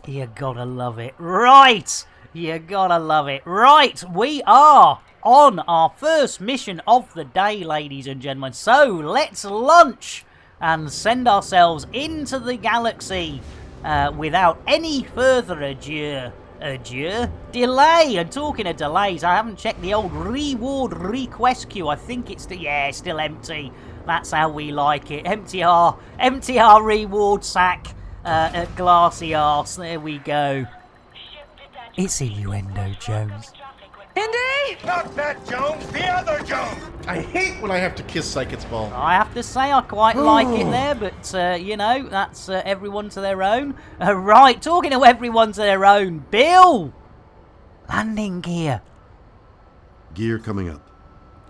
You gotta love it. Right. You gotta love it. Right. We are on our first mission of the day, ladies and gentlemen. So let's lunch and send ourselves into the galaxy without any further delay. And talking of delays, I haven't checked the old reward request queue. I think it's still empty. That's how we like it. Empty our reward sack at Glassy Arse. There we go. It's innuendo, Jones. Indy! Not that Jones, the other Jones! I hate when I have to kiss Psychic's ball. I have to say I quite like it there, but, you know, that's everyone to their own. Right, talking to everyone to their own, Bill! Landing gear. Gear coming up.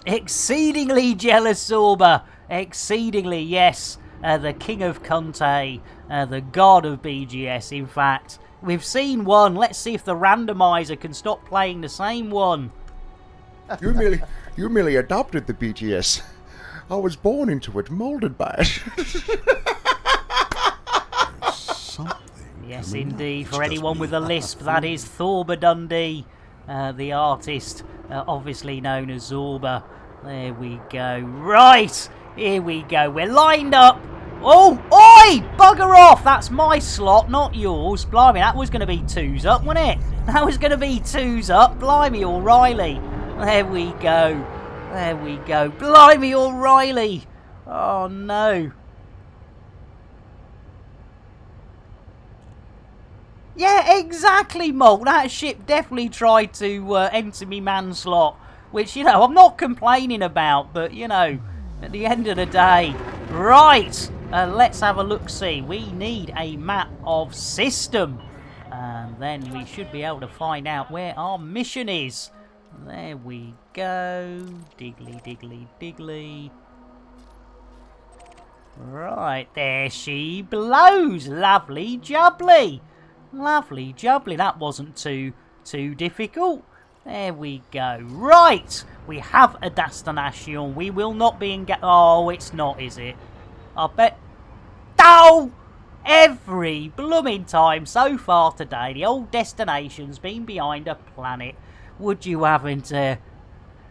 Exceedingly jealous, Zorba. Exceedingly, yes. The king of Conte, the god of BGS, in fact. We've seen one. Let's see if the randomizer can stop playing the same one. You merely adopted the BGS. I was born into it, molded by it. Yes, indeed. For anyone with a lisp, that is Thorba Dundee, the artist, obviously known as Zorba. There we go. Right, here we go. We're lined up. Oh, oi! Bugger off! That's my slot, not yours. Blimey, that was going to be 2s up, wasn't it? That was going to be 2s up. Blimey, O'Reilly. There we go. There we go. Blimey, O'Reilly. Oh, no. Yeah, exactly, Molt. That ship definitely tried to enter me man slot, which, you know, I'm not complaining about, but, you know, at the end of the day. Right, let's have a look-see. We need a map of system, and then we should be able to find out where our mission is. There we go. Diggly, diggly, diggly. Right, there she blows. Lovely jubbly. Lovely jubbly. That wasn't too difficult. There we go. Right, we have a destination. We will not be in... Oh, it's not, is it? I bet... Oh! Every blooming time so far today, the old destination's been behind a planet. Would you haven't...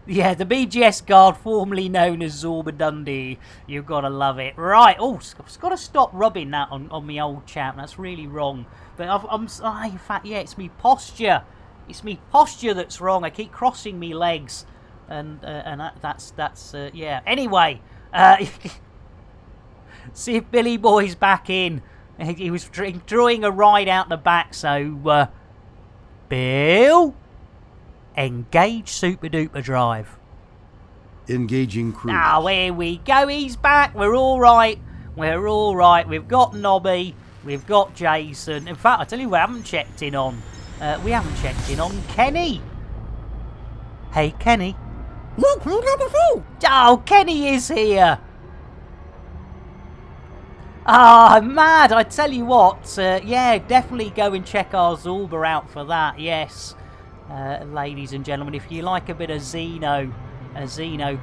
Yeah, the BGS guard, formerly known as Zorba Dundee. You've got to love it. Right. Oh, I've got to stop rubbing that on my old chap. That's really wrong. But in fact, yeah, it's me posture. It's me posture that's wrong. I keep crossing me legs. And that's yeah. Anyway, see if Billy Boy's back in. He was drawing a ride out the back, so... Bill? Engage Super Duper Drive. Engaging crew. Now, here we go. He's back. We're all right. We're all right. We've got Nobby. We've got Jason. In fact, I tell you, we haven't checked in on. We haven't checked in on Kenny. Hey, Kenny. Look, who got the phone? Oh, Kenny is here. Ah, I'm mad. I tell you what. Yeah, definitely go and check our Zorba out for that. Yes. Ladies and gentlemen, if you like a bit of Xeno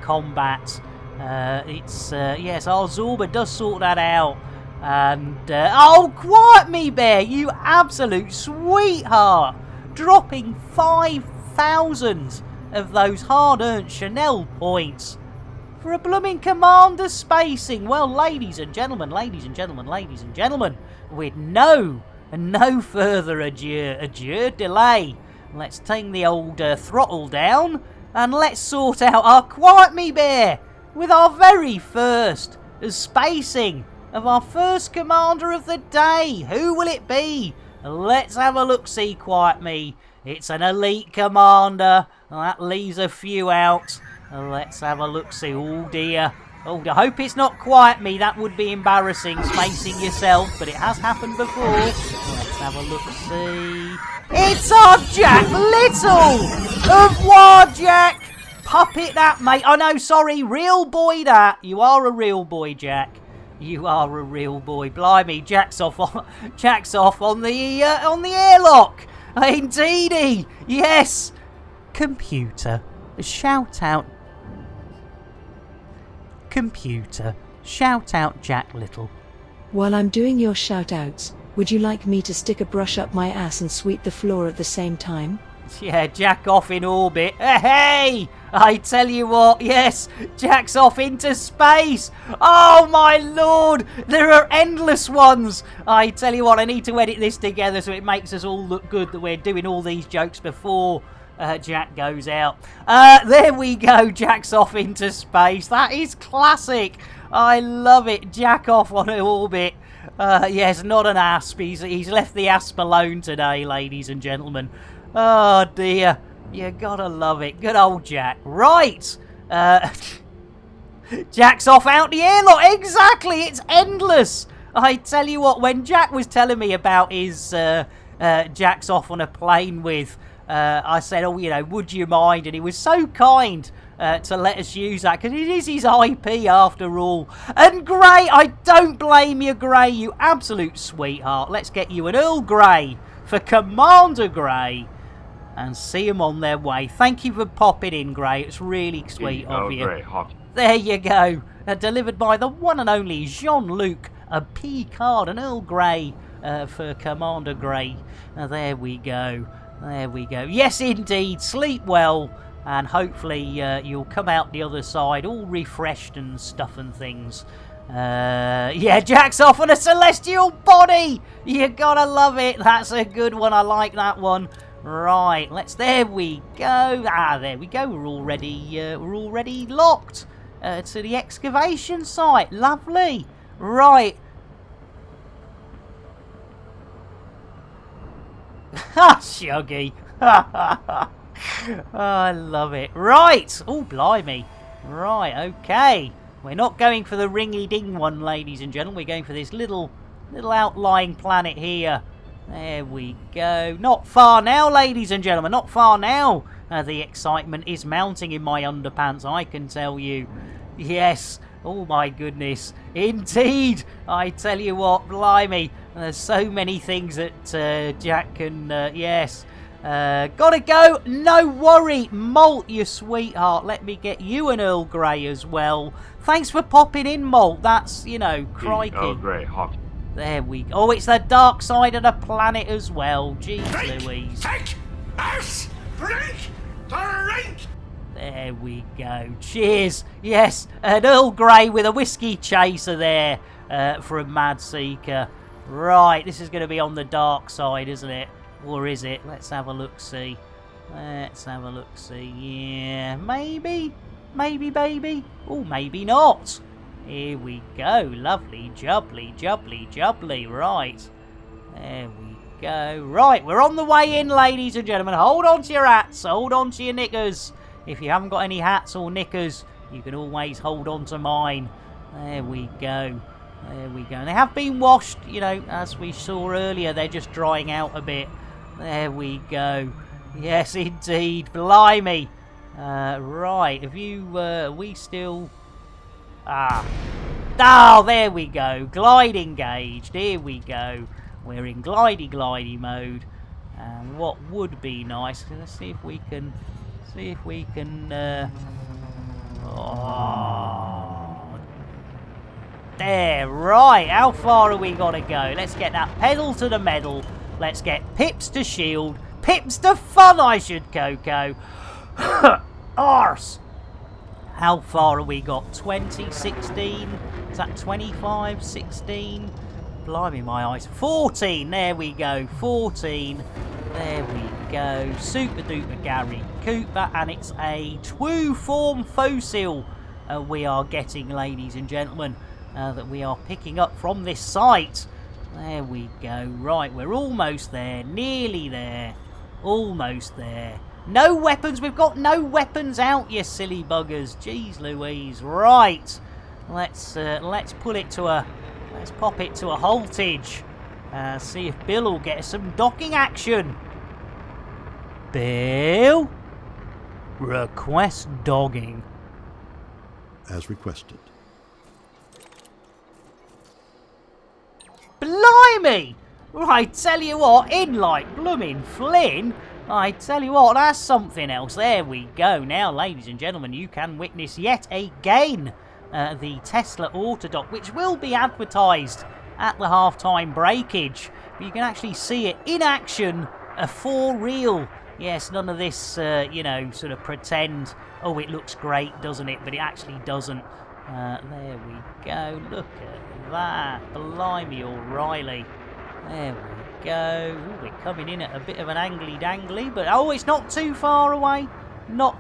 combat, yes, our Zorba does sort that out. And oh, quiet me, Bear, you absolute sweetheart, dropping 5,000 of those hard-earned Chanel points for a blooming commander spacing. Well, ladies and gentlemen, with no further ado delay. Let's take the old throttle down and let's sort out our Quiet Me Bear with our very first spacing of our first commander of the day. Who will it be? Let's have a look-see, Quiet Me. It's an elite commander. That leaves a few out. Let's have a look-see. Oh dear. Oh, I hope it's not Quiet Me. That would be embarrassing, spacing yourself, but it has happened before. Let's have a look-see. It's our Jack Little! Au revoir, Jack! Puppet that, mate. Oh, no, sorry. Real boy that. You are a real boy, Jack. You are a real boy. Blimey, Jack's off on the airlock. Indeedy. Yes. Computer, shout out. Computer, shout out Jack Little. While I'm doing your shout-outs, would you like me to stick a brush up my ass and sweep the floor at the same time? Yeah, Jack off in orbit. Hey! I tell you what, yes, Jack's off into space. Oh, my lord, there are endless ones. I tell you what, I need to edit this together so it makes us all look good that we're doing all these jokes before Jack goes out. There we go, Jack's off into space. That is classic. I love it. Jack off on an orbit. Yes, not an asp. He's left the asp alone today, ladies and gentlemen. Oh, dear. You gotta love it. Good old Jack. Right. Jack's off out the airlock. Exactly. It's endless. I tell you what, when Jack was telling me about his Jack's off on a plane with, I said, oh, you know, would you mind? And he was so kind to let us use that, because it is his IP after all. And Gray, I don't blame you, Gray, you absolute sweetheart. Let's get you an Earl Grey for Commander Grey and see them on their way. Thank you for popping in, Grey. It's really sweet of you. Grey Hockey. There you go. Delivered by the one and only Jean-Luc Picard and Earl Grey for Commander Grey. There we go. There we go. Yes, indeed. Sleep well. And hopefully you'll come out the other side all refreshed and stuff and things. Yeah, Jack's off on a celestial body. You gotta love it. That's a good one. I like that one. Right, there we go. There we go. We're already locked to the excavation site. Lovely. Right. Ha, Shuggy. I love it. Right. Oh, blimey. Right, okay. We're not going for the ringy-ding one, ladies and gentlemen. We're going for this little outlying planet here. There we go. Not far now, ladies and gentlemen. Not far now. The excitement is mounting in my underpants, I can tell you. Yes. Oh, my goodness. Indeed. I tell you what, blimey. There's so many things that Jack can... yes. Gotta go. No worry. Molt, you sweetheart. Let me get you an Earl Grey as well. Thanks for popping in, Molt. That's, crikey. Earl Grey Hockey. There we go. Oh, it's the dark side of the planet as well. Jeez Louise. Drink! There we go. Cheers. Yes, an Earl Grey with a whiskey chaser there from Mad Seeker. Right, this is going to be on the dark side, isn't it? Or is it? Let's have a look-see. Let's have a look-see. Yeah, maybe. Maybe, baby. Oh, maybe not. Here we go. Lovely, jubbly, jubbly, jubbly. Right. There we go. Right, we're on the way in, ladies and gentlemen. Hold on to your hats. Hold on to your knickers. If you haven't got any hats or knickers, you can always hold on to mine. There we go. There we go. And they have been washed, as we saw earlier. They're just drying out a bit. There we go. Yes, indeed. Blimey. Right. Have you... we still... Oh, there we go. Glide engaged. Here we go. We're in glidey mode. And what would be nice... Let's see if we can... There. Right. How far are we got to go? Let's get that pedal to the metal. Let's get pips to shield. Pips to fun, I should, Coco. Arse. How far have we got? 20, 16? Is that 25, 16? Blimey, my eyes. 14. There we go. 14. There we go. Super duper Gary Cooper. And it's a true form fossil we are getting, ladies and gentlemen. That we are picking up from this site. There we go. Right, we're almost there. Nearly there. Almost there. No weapons. We've got no weapons out, you silly buggers. Jeez Louise. Right. Let's pull it to a... Let's pop it to a haltage. See if Bill will get some docking action. Bill? Request dogging. As requested. Blimey! I tell you what, in like bloomin' Flynn, I tell you what, that's something else. There we go. Now, ladies and gentlemen, you can witness yet again the Tesla Autodock, which will be advertised at the halftime breakage. But you can actually see it in action for real. Yes, none of this, sort of pretend, oh, it looks great, doesn't it? But it actually doesn't. There we go. Look at that. Blimey, O'Reilly. There we go. Ooh, we're coming in at a bit of an angly-dangly, but oh, it's not too far away.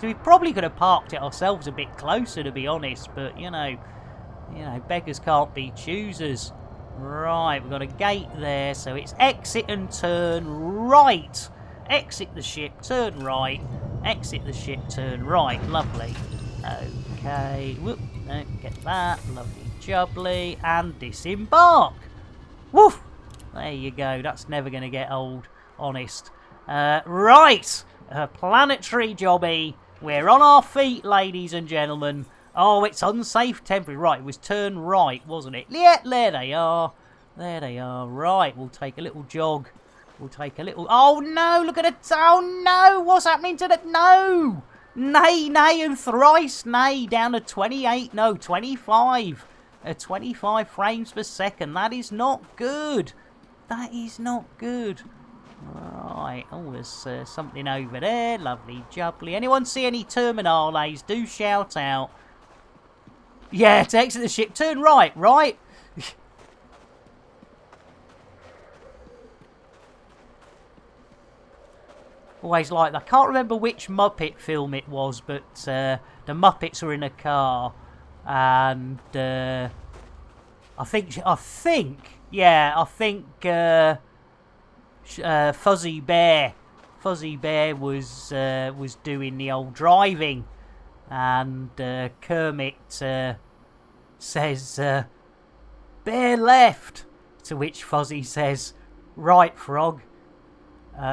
We probably could have parked it ourselves a bit closer, to be honest, but beggars can't be choosers. Right, we've got a gate there, so it's exit and turn right. Exit the ship, turn right. Exit the ship, turn right. Lovely. Okay. Whoop. No, get that. Lovely jubbly. And disembark. Woof. There you go. That's never going to get old. Honest. Right. A planetary jobby. We're on our feet, ladies and gentlemen. Oh, it's unsafe temporary. Right, it was turn right, wasn't it? Yeah, there they are. There they are. Right, we'll take a little jog. We'll take a little... Oh, no, look at it. Oh, no, what's happening to the... No. Nay, nay, and thrice nay. Down to 28, no, 25. 25 frames per second. That is not good. That is not good. Right. Oh, there's something over there. Lovely jubbly. Anyone see any terminales? Do shout out. Yeah, to exit the ship. Turn right, right? Always like that. I can't remember which Muppet film it was, but the Muppets were in a car. And I think Fuzzy Bear was doing the old driving, and Kermit says, "Bear left," to which Fuzzy says, "Right, Frog."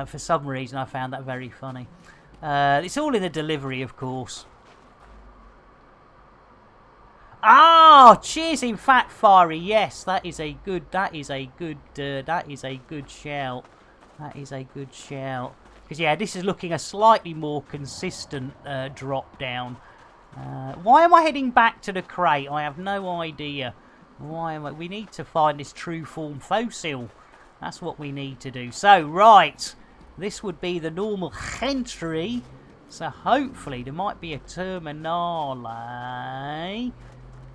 For some reason, I found that very funny. It's all in the delivery, of course. Ah, cheers! In fact, Fiery, yes, that is a good shout. That is a good shout. Because yeah, this is looking a slightly more consistent drop down. Why am I heading back to the crate? I have no idea. Why am I? We need to find this true form fossil. That's what we need to do. So, right. This would be the normal entry. So, hopefully, there might be a terminale.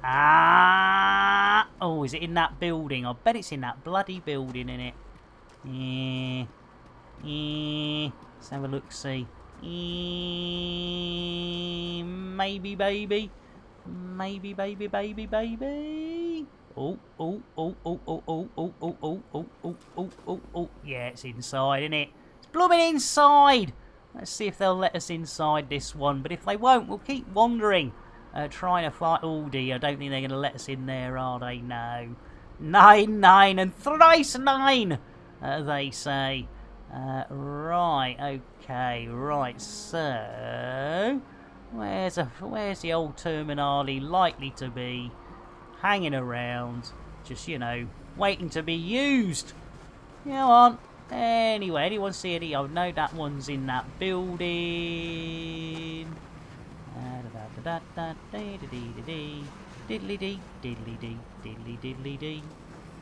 Ah! Oh, is it in that building? I bet it's in that bloody building, innit? Yeah. Yeah. Let's have a look-see. Maybe, baby. Maybe, baby, baby, baby. Oh, oh, oh, oh, oh, oh, oh, oh, oh, oh, oh, oh, oh, oh. Yeah, it's inside, isn't it? It's blooming inside! Let's see if they'll let us inside this one. But if they won't, we'll keep wandering. Trying to fight... Oh, dear, I don't think they're going to let us in there, are they? No. 9, 9, and thrice 9, they say. Right, okay, right, so... Where's the old terminale likely to be? Hanging around, just, you know, waiting to be used. Come on. Anyway, anyone see any? Oh, no, that one's in that building. Diddly-dee, diddly-dee, diddly-dee, diddly-diddly-dee,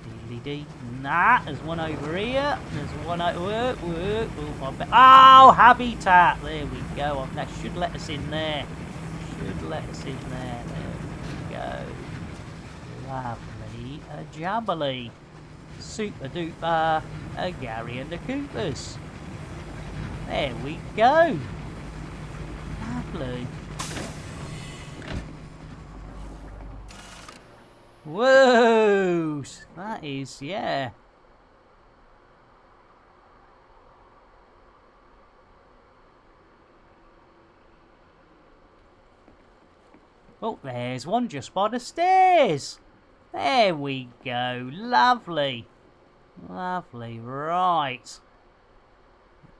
diddly-dee. Nah, there's one over here. There's one over... Oh, habitat. There we go. That should let us in there. Should let us in there. There we go. Lovely, a jabbly, super duper, a Gary and the Coopers. There we go. Lovely. Whoa, that is, yeah. Oh, there's one just by the stairs. There we go. Lovely. Lovely. Right.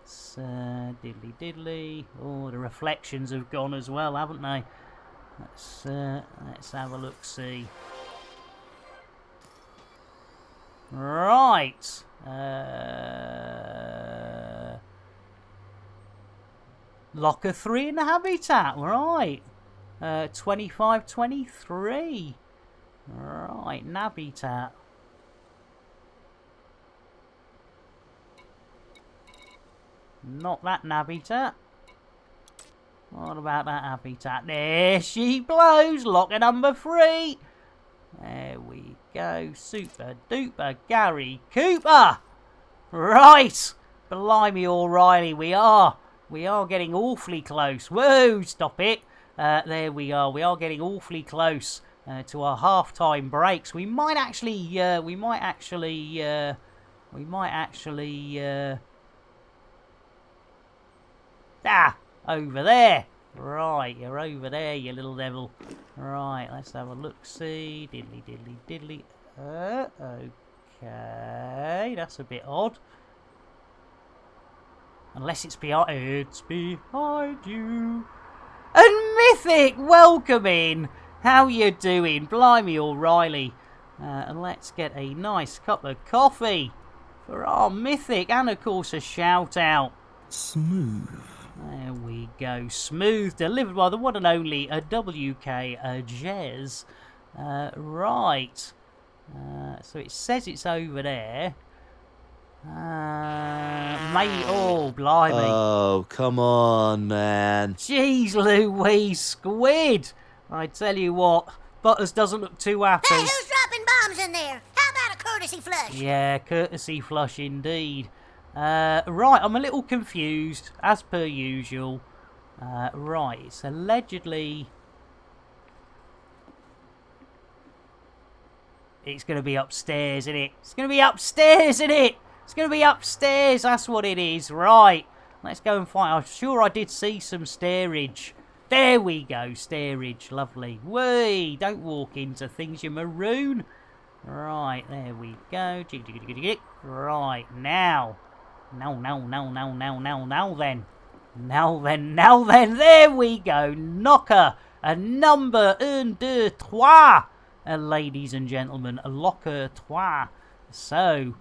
Let's diddly diddly. Oh, the reflections have gone as well, haven't they? Let's have a look see. Right. Locker 3 in the habitat. Right. 25-23. Right, Nabitat. Not that Nabitat. What about that Habitat? There she blows. Locker number 3. There we go. Super duper Gary Cooper. Right. Blimey O'Reilly, we are getting awfully close. Whoa, stop it. There we are. We are getting awfully close to our half-time breaks. We might actually over there. Right, you're over there, you little devil. Right, let's have a look-see. Diddly, diddly, diddly. Okay, that's a bit odd. Unless it's behind... It's behind you. And Mythic, welcome in. How you doing? Blimey O'Reilly. And let's get a nice cup of coffee. for our mythic, and of course a shout out. Smooth. There we go. Smooth, delivered by the one and only WK Jez. Right. So it says it's over there. Mate, oh, blimey. Oh, come on, man. Jeez Louise, squid. I tell you what, Butters doesn't look too happy. Hey, who's dropping bombs in there? How about a courtesy flush? Yeah, courtesy flush indeed. Right, I'm a little confused, as per usual. Right, it's allegedly... It's going to be upstairs, isn't it? It's going to be upstairs, isn't it? It's going to be upstairs, that's what it is. Right, let's go and find... I'm sure I did see some stairage. There we go, stairage, lovely. Whee, don't walk into things, you maroon. Right, there we go. Right, now then, there we go. Knocker, a number 1, 2, 3. Ladies and gentlemen, a locker 3. So,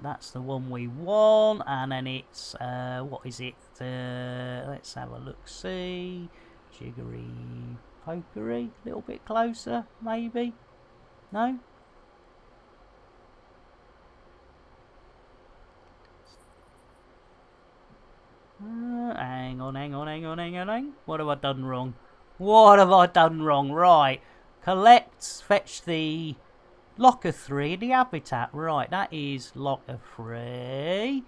that's the one we want, and then it's, what is it? Let's have a look-see. Jiggery pokery, a little bit closer, maybe? No? Hang on. What have I done wrong? Right. Collect, fetch the locker 3 in the habitat. Right, that is locker 3.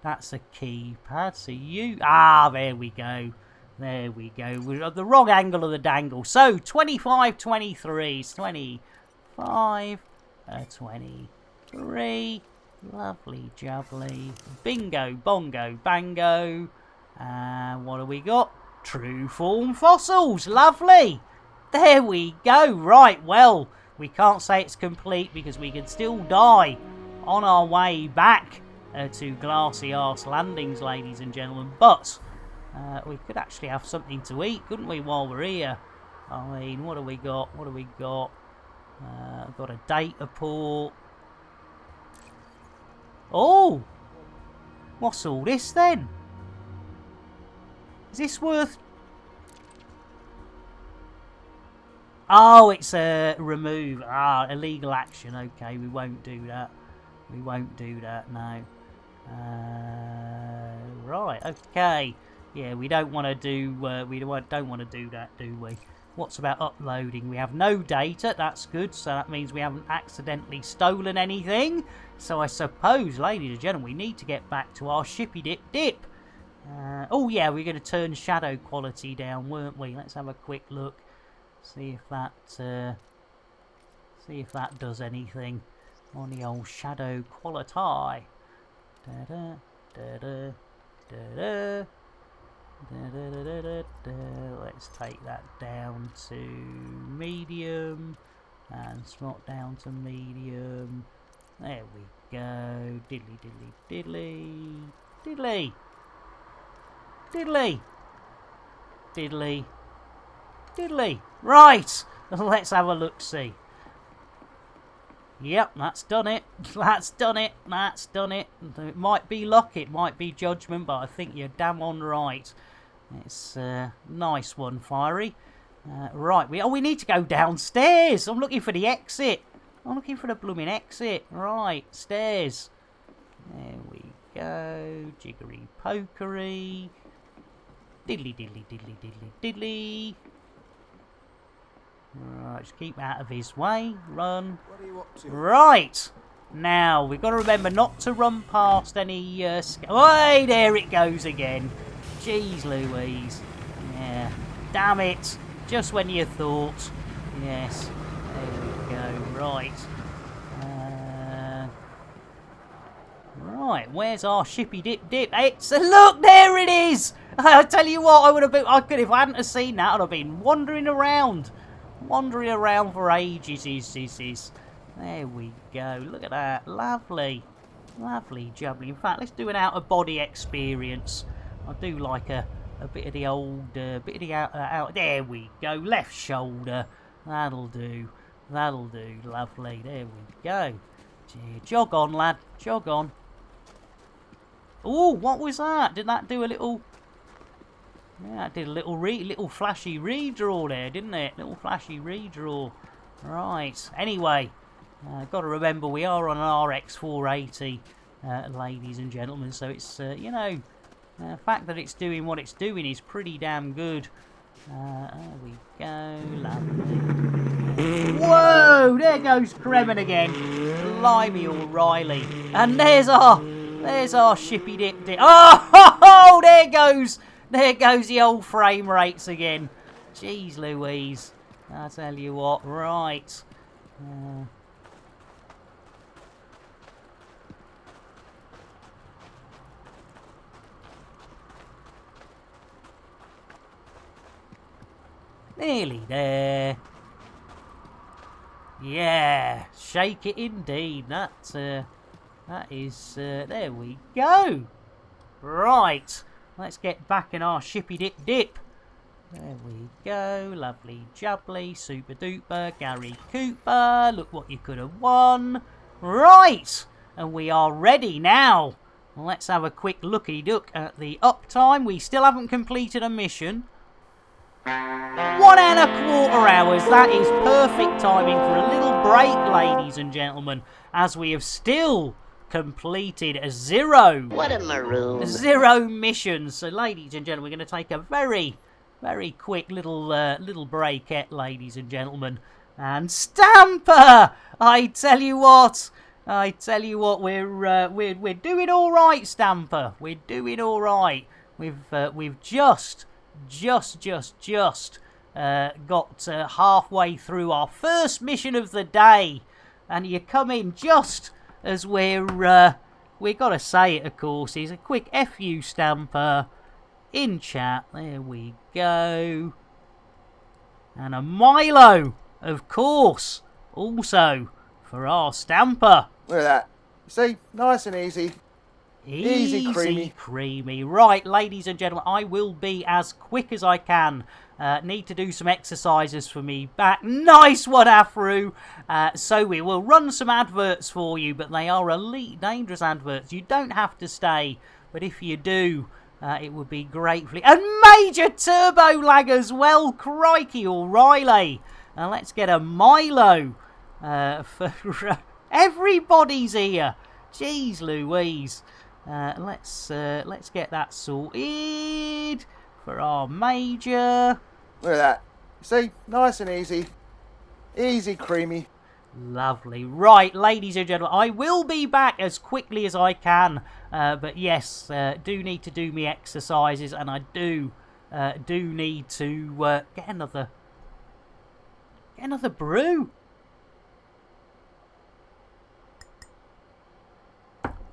That's a keypad. So you... there we go. There we go. We're at the wrong angle of the dangle. So, 25, 23. 25, 23. Lovely jubbly. Bingo, bongo, bango. What have we got? True form fossils. Lovely. There we go. Right, well, we can't say it's complete because we can still die on our way back to Glassy Arse Landings, ladies and gentlemen. But we could actually have something to eat, couldn't we, while we're here? I mean, what have we got? Got a data port. Oh! What's all this then? Is this worth... Oh, it's a remove. Illegal action. Okay, we won't do that. No. Right, okay. Yeah, we don't want to do... don't want to do that, do we? What's about uploading? We have no data. That's good. So that means we haven't accidentally stolen anything. So I suppose, ladies and gentlemen, we need to get back to our shippy dip. Oh yeah, we're going to turn shadow quality down, weren't we? Let's have a quick look. See if that does anything on the old shadow quality. Let's take that down to medium and swap down to medium. There we go. Diddly diddly diddly diddly diddly diddly diddly. Right, let's have a look-see. Yep, that's done it. It might be luck, it might be judgment, but I think you're damn on right. It's a nice one, Fiery. Right, we need to go downstairs. I'm looking for the exit. I'm looking for the blooming exit. Right, stairs. There we go. Jiggery pokery. Diddly diddly diddly diddly diddly. Right, just keep out of his way. Run. What are you up to? Right. Now, we've got to remember not to run past any... Hey, there it goes again. Jeez Louise. Yeah. Damn it. Just when you thought. Yes. There we go. Right. Right. Where's our shippy dip? It's... Look, there it is. I tell you what, I would have been... if I hadn't have seen that, I'd have been wandering around for ages. There we go. Look at that. Lovely jubbly. In fact, let's do an out-of-body experience. I do like a bit of the old out. There we go. Left shoulder. That'll do. Lovely. There we go. Jog on, lad. Jog on. Oh, what was that? Did that do a little... Yeah, that did a little flashy redraw there, didn't it? Little flashy redraw. Right. Anyway, got to remember we are on an RX 480, ladies and gentlemen. So it's, you know, the fact that it's doing what it's doing is pretty damn good. There we go. Lovely. Whoa! There goes Kremen again. Blimey O'Reilly. And there's our shippy dip dip. Oh, there goes the old frame rates again. Jeez Louise. I tell you what. Right. Nearly there. Yeah, shake it indeed. That is, there we go. Right, let's get back in our shippy dip dip. There we go, lovely jubbly, super duper, Gary Cooper, look what you could have won. Right, and we are ready now. Let's have a quick looky-look at the uptime. We still haven't completed a mission. 1 1/4 hours, that is perfect timing for a little break, ladies and gentlemen, as we have still completed a 0. What a maroon. 0 missions. So, ladies and gentlemen, we're going to take a very, very quick little breakette, ladies and gentlemen. And Stamper! I tell you what, we're doing all right, Stamper. We're doing all right. We've just got halfway through our first mission of the day, and you come in just as we gotta say it, of course, is a quick FU Stamper in chat. There we go. And a Milo, of course, also for our Stamper. Look at that. See, nice and easy. Easy creamy. Right, ladies and gentlemen, I will be as quick as I can. Need to do some exercises for me back. Nice one, Afru. So we will run some adverts for you, but they are elite dangerous adverts. You don't have to stay, but if you do, it would be gratefully. And Major Turbo Lag as well. Crikey, O'Reilly. Let's get a Milo. For everybody's here. Jeez Louise. Let's get that sorted for our Major. Look at that. See, nice and easy. Easy creamy. Lovely. Right, ladies and gentlemen, I will be back as quickly as I can. But yes, do need to do me exercises, and I do need to get another brew.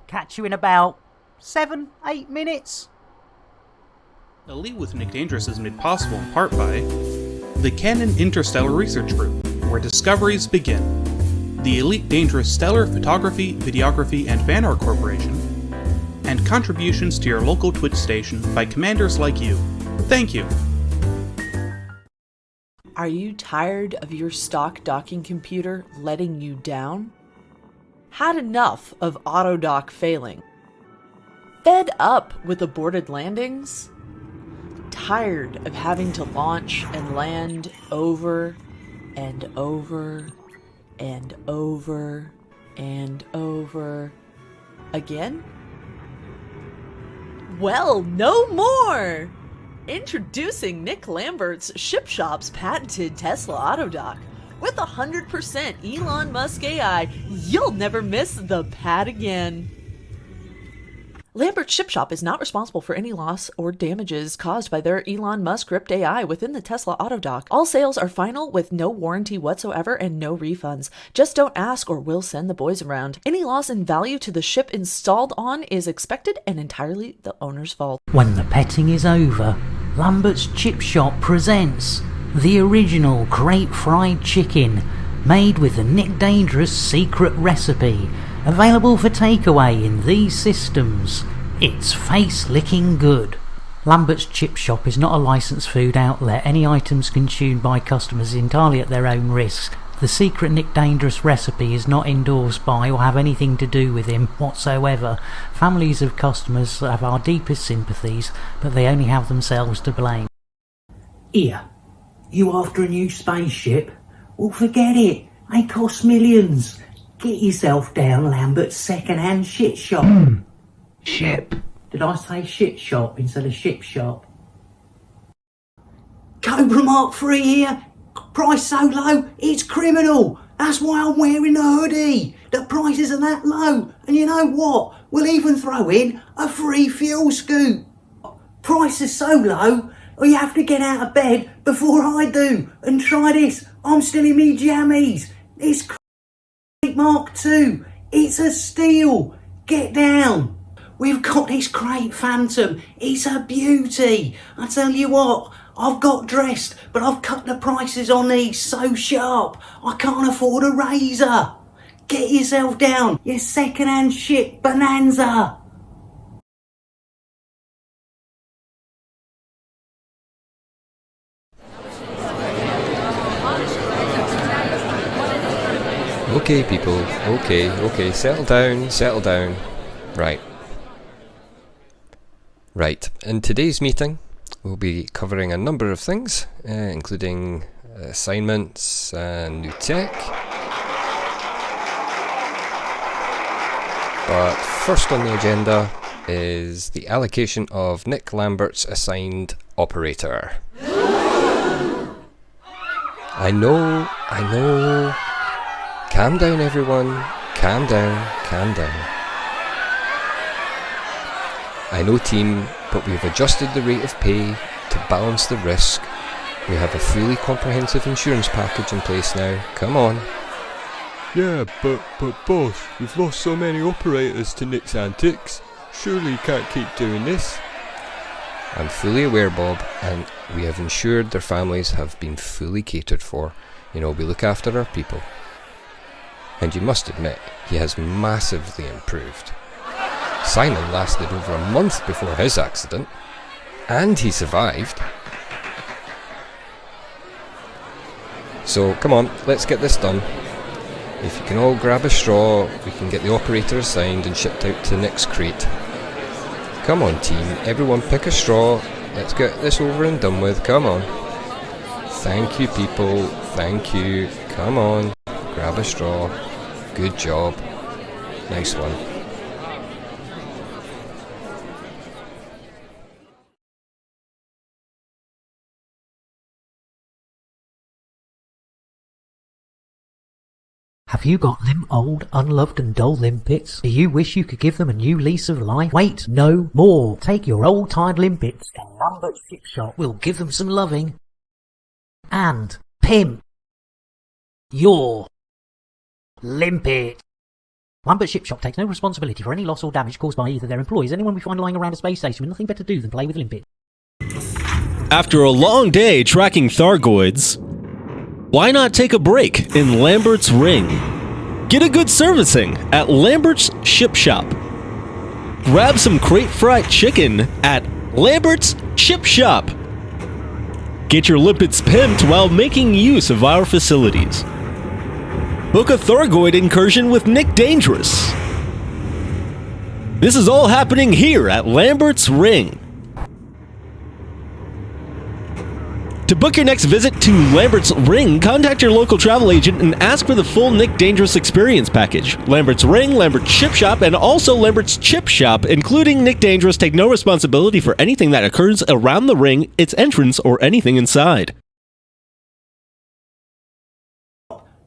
Catch you in about 7-8 minutes. Elite with Nick Dangerous is made possible in part by the Canon Interstellar Research Group, where discoveries begin, the Elite Dangerous Stellar Photography, Videography, and Fan Art Corporation, and contributions to your local Twitch station by commanders like you. Thank you. Are you tired of your stock docking computer letting you down? Had enough of autodock failing? Fed up with aborted landings? Tired of having to launch and land over and over and over and over again? Well, no more! Introducing Nick Lambert's Ship Shop's patented Tesla Autodock. With 100% Elon Musk AI, you'll never miss the pad again. Lambert's Ship Shop is not responsible for any loss or damages caused by their Elon Musk script AI within the Tesla Autodock. All sales are final with no warranty whatsoever and no refunds. Just don't ask or we'll send the boys around. Any loss in value to the ship installed on is expected and entirely the owner's fault. When the petting is over, Lambert's Chip Shop presents the original crate fried chicken, made with the Nick Dangerous secret recipe, available for takeaway in these systems. It's face-licking good. Lambert's Chip Shop is not a licensed food outlet. Any items consumed by customers is entirely at their own risk. The secret Nick Dangerous recipe is not endorsed by or have anything to do with him whatsoever. Families of customers have our deepest sympathies, but they only have themselves to blame. Here, you after a new spaceship? Well, forget it. They cost millions. Get yourself down Lambert's second-hand shit shop. Ship. Did I say shit shop instead of ship shop? Cobra Mark III here. Price so low, it's criminal. That's why I'm wearing the hoodie. The prices are that low. And you know what? We'll even throw in a free fuel scoop. Price is so low, you have to get out of bed before I do. And try this. I'm still in me jammies. It's Mark II. It's a steal. Get down. We've got this Crate Phantom. It's a beauty. I tell you what, I've got dressed, but I've cut the prices on these so sharp, I can't afford a razor. Get yourself down, you second-hand shit bonanza. Okay, people. Okay. Settle down. Right. In today's meeting, we'll be covering a number of things, including assignments and new tech. But first on the agenda is the allocation of Nick Lambert's assigned operator. I know. Calm down, everyone. Calm down. I know, team, but we've adjusted the rate of pay to balance the risk. We have a fully comprehensive insurance package in place now. Come on. Yeah, but boss, we've lost so many operators to Nick's antics. Surely you can't keep doing this. I'm fully aware, Bob, and we have ensured their families have been fully catered for. We look after our people. And you must admit, he has massively improved. Simon lasted over a month before his accident, and he survived. So, come on, let's get this done. If you can all grab a straw, we can get the operator assigned and shipped out to Nick's crate. Come on, team, everyone pick a straw. Let's get this over and done with, come on. Thank you, people, thank you. Come on, grab a straw. Good job. Nice one. Have you got them old, unloved and dull limpets? Do you wish you could give them a new lease of life? Wait no more. Take your old tired limpets to Lambert's Ship Shop. We'll give them some loving. And pimp your limpet. Lambert Ship Shop takes no responsibility for any loss or damage caused by either their employees or anyone we find lying around a space station with nothing better to do than play with limpet. After a long day tracking Thargoids, why not take a break in Lambert's Ring? Get a good servicing at Lambert's Ship Shop. Grab some crate fried chicken at Lambert's Ship Shop. Get your limpets pimped while making use of our facilities. Book a Thargoid incursion with Nick Dangerous. This is all happening here at Lambert's Ring. To book your next visit to Lambert's Ring, contact your local travel agent and ask for the full Nick Dangerous experience package. Lambert's Ring, Lambert's Ship Shop, and also Lambert's Chip Shop, including Nick Dangerous, take no responsibility for anything that occurs around the ring, its entrance, or anything inside.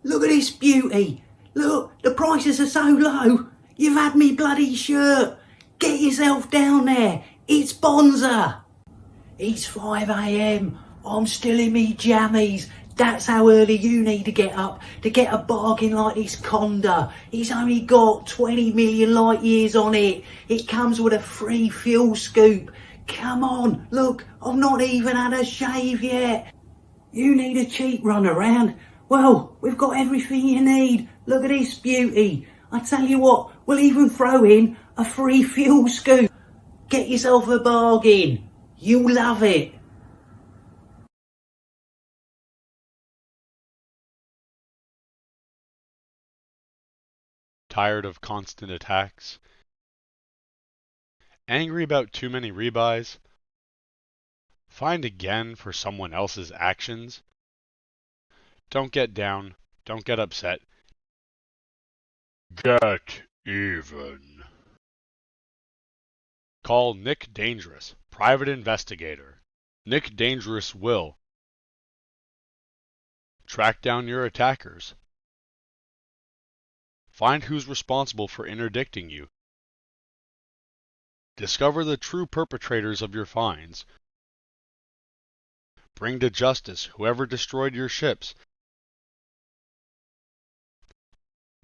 Look at this beauty. Look, the prices are so low. You've had me bloody shirt. Get yourself down there. It's Bonza. It's 5 a.m. I'm still in me jammies. That's how early you need to get up to get a bargain like this Conda. It's only got 20 million light years on it. It comes with a free fuel scoop. Come on, look, I've not even had a shave yet. You need a cheap run around? Well, we've got everything you need. Look at this beauty. I tell you what, we'll even throw in a free fuel scoop. Get yourself a bargain. You'll love it. Tired of constant attacks? Angry about too many rebuys? Fined again for someone else's actions? Don't get down. Don't get upset. Get even. Call Nick Dangerous, private investigator. Nick Dangerous will track down your attackers, find who's responsible for interdicting you, discover the true perpetrators of your fines, bring to justice whoever destroyed your ships.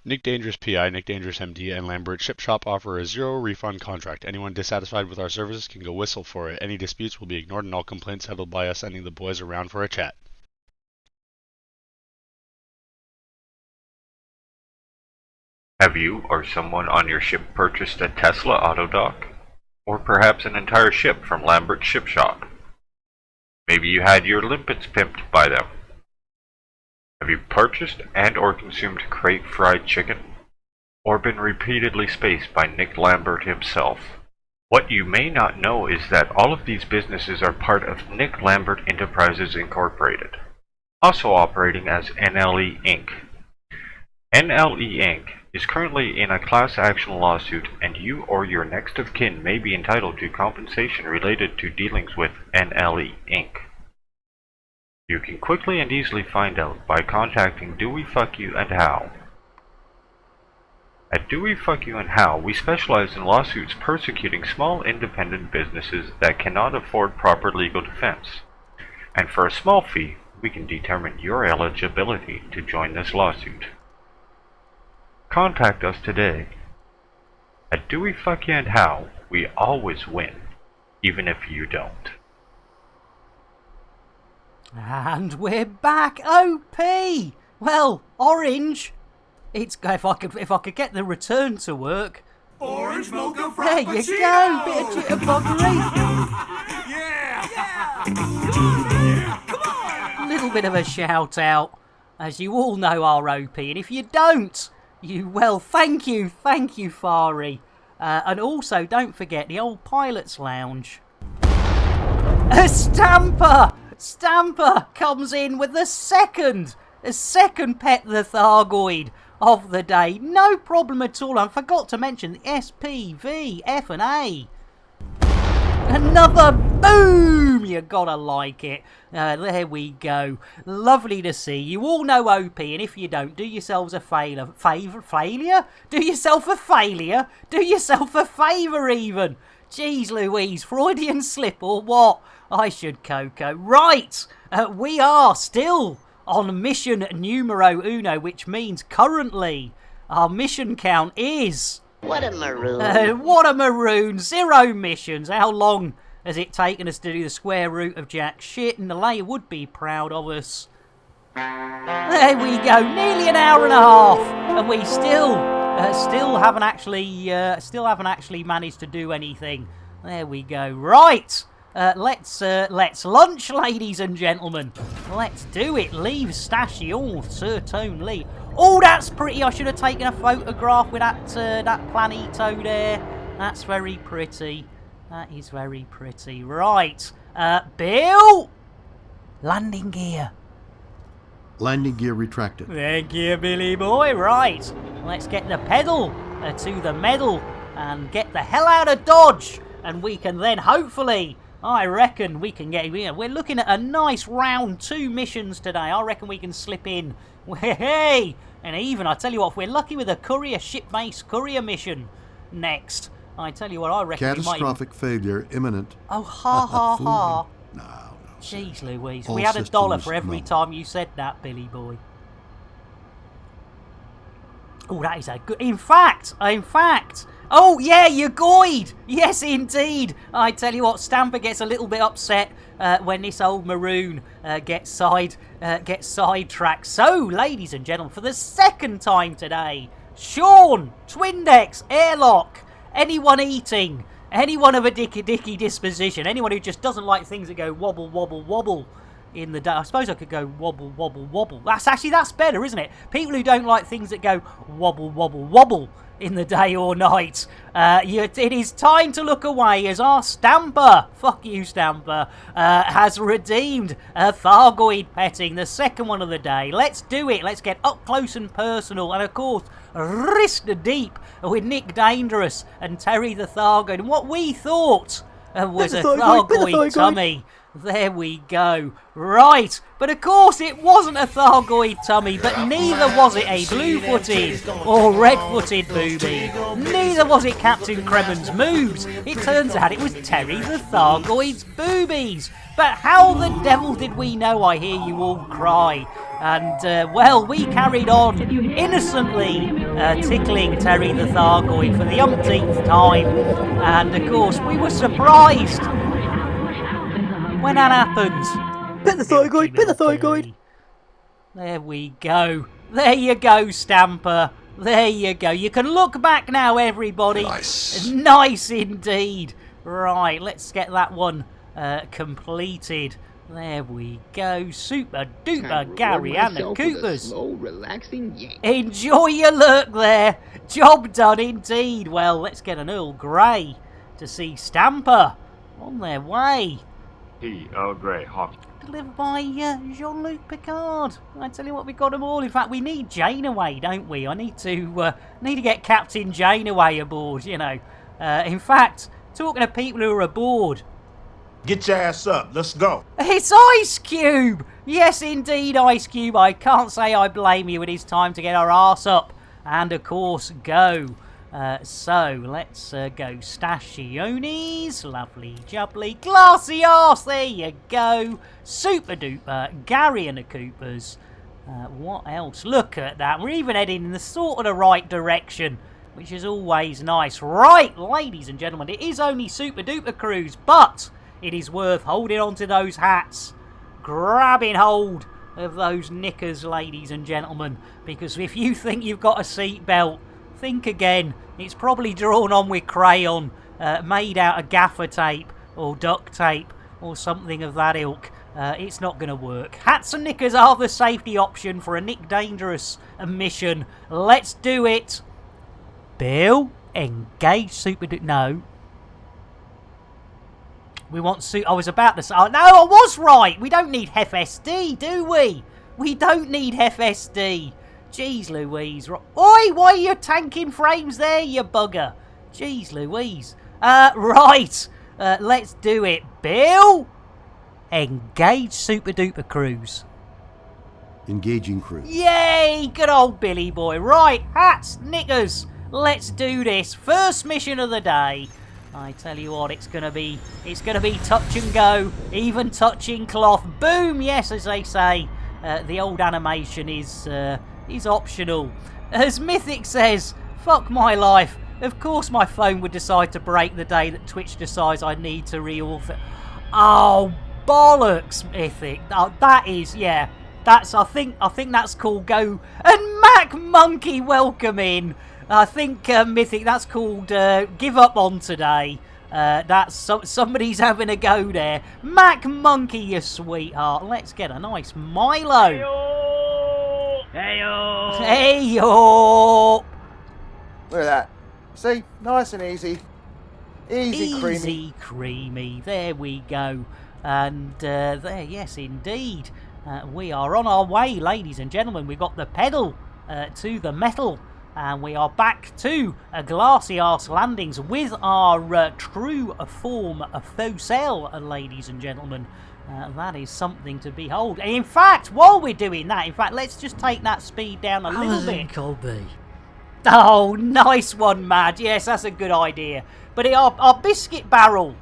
Nick Dangerous PI, Nick Dangerous MD, and Lambert Ship Shop offer a zero refund contract. Anyone dissatisfied with our services can go whistle for it. Any disputes will be ignored and all complaints settled by us sending the boys around for a chat. Have you or someone on your ship purchased a Tesla auto dock? Or perhaps an entire ship from Lambert's Ship Shop? Maybe you had your limpets pimped by them. Have you purchased and or consumed crate fried chicken? Or been repeatedly spaced by Nick Lambert himself? What you may not know is that all of these businesses are part of Nick Lambert Enterprises Incorporated, also operating as NLE Inc. NLE Inc. is currently in a class action lawsuit, and you or your next of kin may be entitled to compensation related to dealings with NLE Inc. You can quickly and easily find out by contacting Do We Fuck You and How. At Do We Fuck You and How, we specialize in lawsuits persecuting small independent businesses that cannot afford proper legal defense. And for a small fee, we can determine your eligibility to join this lawsuit. Contact us today. At Do We Fuck You and How, we always win, even if you don't. And we're back, OP! Well, Orange. It's if I could get the return to work. Orange mocha There frappuccino! you go, bit of jitterbuggery. Yeah! Little bit of a shout out, as you all know our OP, and if you don't, thank you, Fari. And also, don't forget the old Pilot's Lounge. A Stamper comes in with the second pet the Thargoid of the day. No problem at all. I forgot to mention the SPV, F and A. Another boom! You gotta like it. There we go. Lovely to see. You all know OP, and if you don't, do yourselves a failure? Do yourself a failure? Do yourself a favour even? Jeez Louise, Freudian slip or what? I should Coco. Right, we are still on mission numero uno, which means currently our mission count is... What a maroon. What a maroon. 0 missions. How long has it taken us to do the square root of jack shit? And the layer would be proud of us. There we go. Nearly an hour and a half. And we still haven't actually managed to do anything. There we go. Right. Let's lunch, ladies and gentlemen. Let's do it. Leave Station, certainly. Oh, that's pretty. I should have taken a photograph with that planito there. That's very pretty. That is very pretty. Right. Bill? Landing gear. Landing gear retracted. Thank you, Billy boy. Right. Let's get the pedal to the metal and get the hell out of Dodge. And we can then hopefully... I reckon we can get... We're looking at a nice round 2 missions today. I reckon we can slip in. Hey! And even, I tell you what, if we're lucky with a courier, ship-based courier mission next, I tell you what, I reckon Catastrophic failure imminent. Oh, ha. No. Jeez Louise. All We had $1 systems for every time you said that, Billy boy. Oh, that is a good... In fact... Oh, yeah, you're goid! Yes, indeed! I tell you what, Stamper gets a little bit upset when this old maroon gets sidetracked. So, ladies and gentlemen, for the second time today, Sean, Twindex, Airlock, anyone eating, anyone of a dicky disposition, anyone who just doesn't like things that go wobble, wobble, wobble, in the day. I suppose I could go wobble, wobble, wobble. That's better, isn't it? People who don't like things that go wobble, wobble, wobble in the day or night. It is time to look away as our Stamper, fuck you Stamper, has redeemed a Thargoid petting, the second one of the day. Let's do it. Let's get up close and personal, and of course, wrist deep with Nick Dangerous and Terry the Thargoid. And what we thought was a Thargoid tummy. There we go. Right, but of course it wasn't a Thargoid tummy, but neither was it a blue-footed or red-footed booby. Neither was it Captain Kremen's moves. It turns out it was Terry the Thargoid's boobies. But how the devil did we know, I hear you all cry? And, well, we carried on innocently tickling Terry the Thargoid for the umpteenth time. And, of course, we were surprised when that happens. Pet the Thargoid, pet the Thargoid. There we go. There you go, Stamper. There you go. You can look back now, everybody. Nice. Nice indeed. Right, let's get that one completed. There we go. Super duper Gary and the Coopers. Slow, relaxing yank. Enjoy your look there. Job done indeed. Well, let's get an Earl Grey to see Stamper on their way. Earl Grey, hot. Delivered by Jean-Luc Picard. I tell you what, we got them all. In fact, we need Janeway, don't we? I need to get Captain Janeway aboard. You know. In fact, talking to people who are aboard. Get your ass up. Let's go. It's Ice Cube. Yes, indeed, Ice Cube. I can't say I blame you. It is time to get our arse up and, of course, go. So, let's go Stashionis, lovely jubbly, glassy arse, there you go, super duper, Gary and the Coopers, what else, look at that, we're even heading in the sort of the right direction, which is always nice. Right, ladies and gentlemen, it is only super duper cruise, but it is worth holding on to those hats, grabbing hold of those knickers, ladies and gentlemen, because if you think you've got a seatbelt, think again. It's probably drawn on with crayon, made out of gaffer tape or duct tape or something of that ilk. It's not going to work. Hats and knickers are the safety option for a Nick Dangerous mission. Let's do it. Bill, engage no. We want I was about to say, oh no, I was right. We don't need FSD, do we? We don't need FSD. Jeez Louise. Oi, why are you tanking frames there, you bugger? Jeez Louise. Right. Let's do it. Bill, engage Super Duper Cruise. Engaging crew. Yay, good old Billy boy. Right, hats, knickers. Let's do this. First mission of the day. I tell you what, it's gonna be touch and go, even touching cloth. Boom, yes, as they say. The old animation is optional. As Mythic says, fuck my life. Of course my phone would decide to break the day that Twitch decides I need to re-author. Oh, bollocks, Mythic. Oh, that is, yeah. That's, I think that's called go. And Mac Monkey, welcome in. I think, Mythic, that's called give up on today. That's somebody's having a go there. Mac Monkey, you sweetheart. Let's get a nice Milo. Hey-yo! Hey-yo! Look at that. See? Nice and easy. Easy creamy. Easy creamy. There we go. And there, yes, indeed. We are on our way, ladies and gentlemen. We've got the pedal to the metal. And we are back to Glassy Arse Landings with our true form of Focel, ladies and gentlemen. That is something to behold. In fact, while we're doing that, let's just take that speed down a little bit. Colby. Oh, nice one, Mad. Yes, that's a good idea. But our biscuit barrel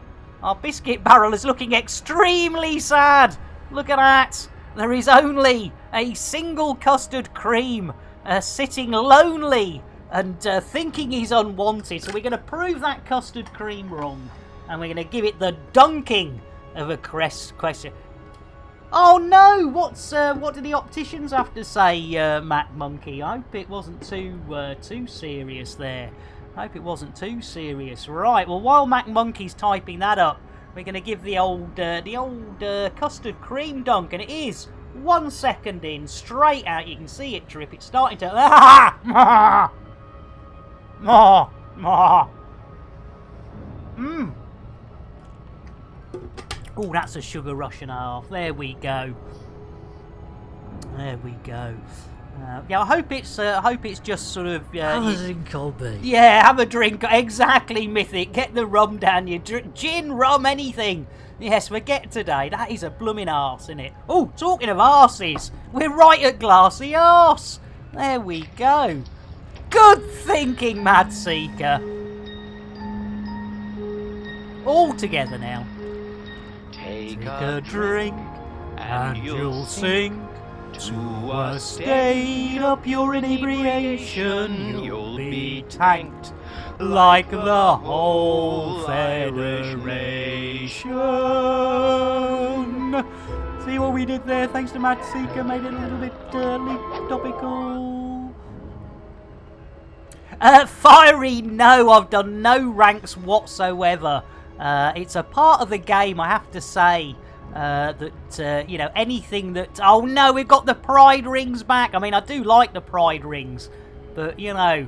is looking extremely sad. Look at that. There is only a single custard cream sitting lonely and thinking he's unwanted. So we're going to prove that custard cream wrong. And we're going to give it the dunking of a question. Oh no! What did the opticians have to say, Mac Monkey? I hope it wasn't too serious there. I hope it wasn't too serious. Right, well, while Mac Monkey's typing that up, We're going to give the old custard cream dunk, and it is 1 second in, straight out. You can see it drip. It's starting to... Oh, that's a sugar rush and a half. There we go. There we go. Yeah, I hope it's just sort of... have a drink, Colby. Yeah, have a drink. Exactly, Mythic. Get the rum down you. Gin, rum, anything. Yes, we get today. That is a blooming arse, isn't it? Oh, talking of arses, we're right at Glassy Arse. There we go. Good thinking, Mad Seeker. All together now. Take a drink and you'll sink to a state of pure inebriation. You'll be tanked like the whole Federation. See what we did there? Thanks to Matt Seeker, made it a little bit topical. Fiery, no, I've done no ranks whatsoever. It's a part of the game, I have to say. That, you know, anything that... Oh, no, we've got the Pride rings back. I mean, I do like the Pride rings. But, you know,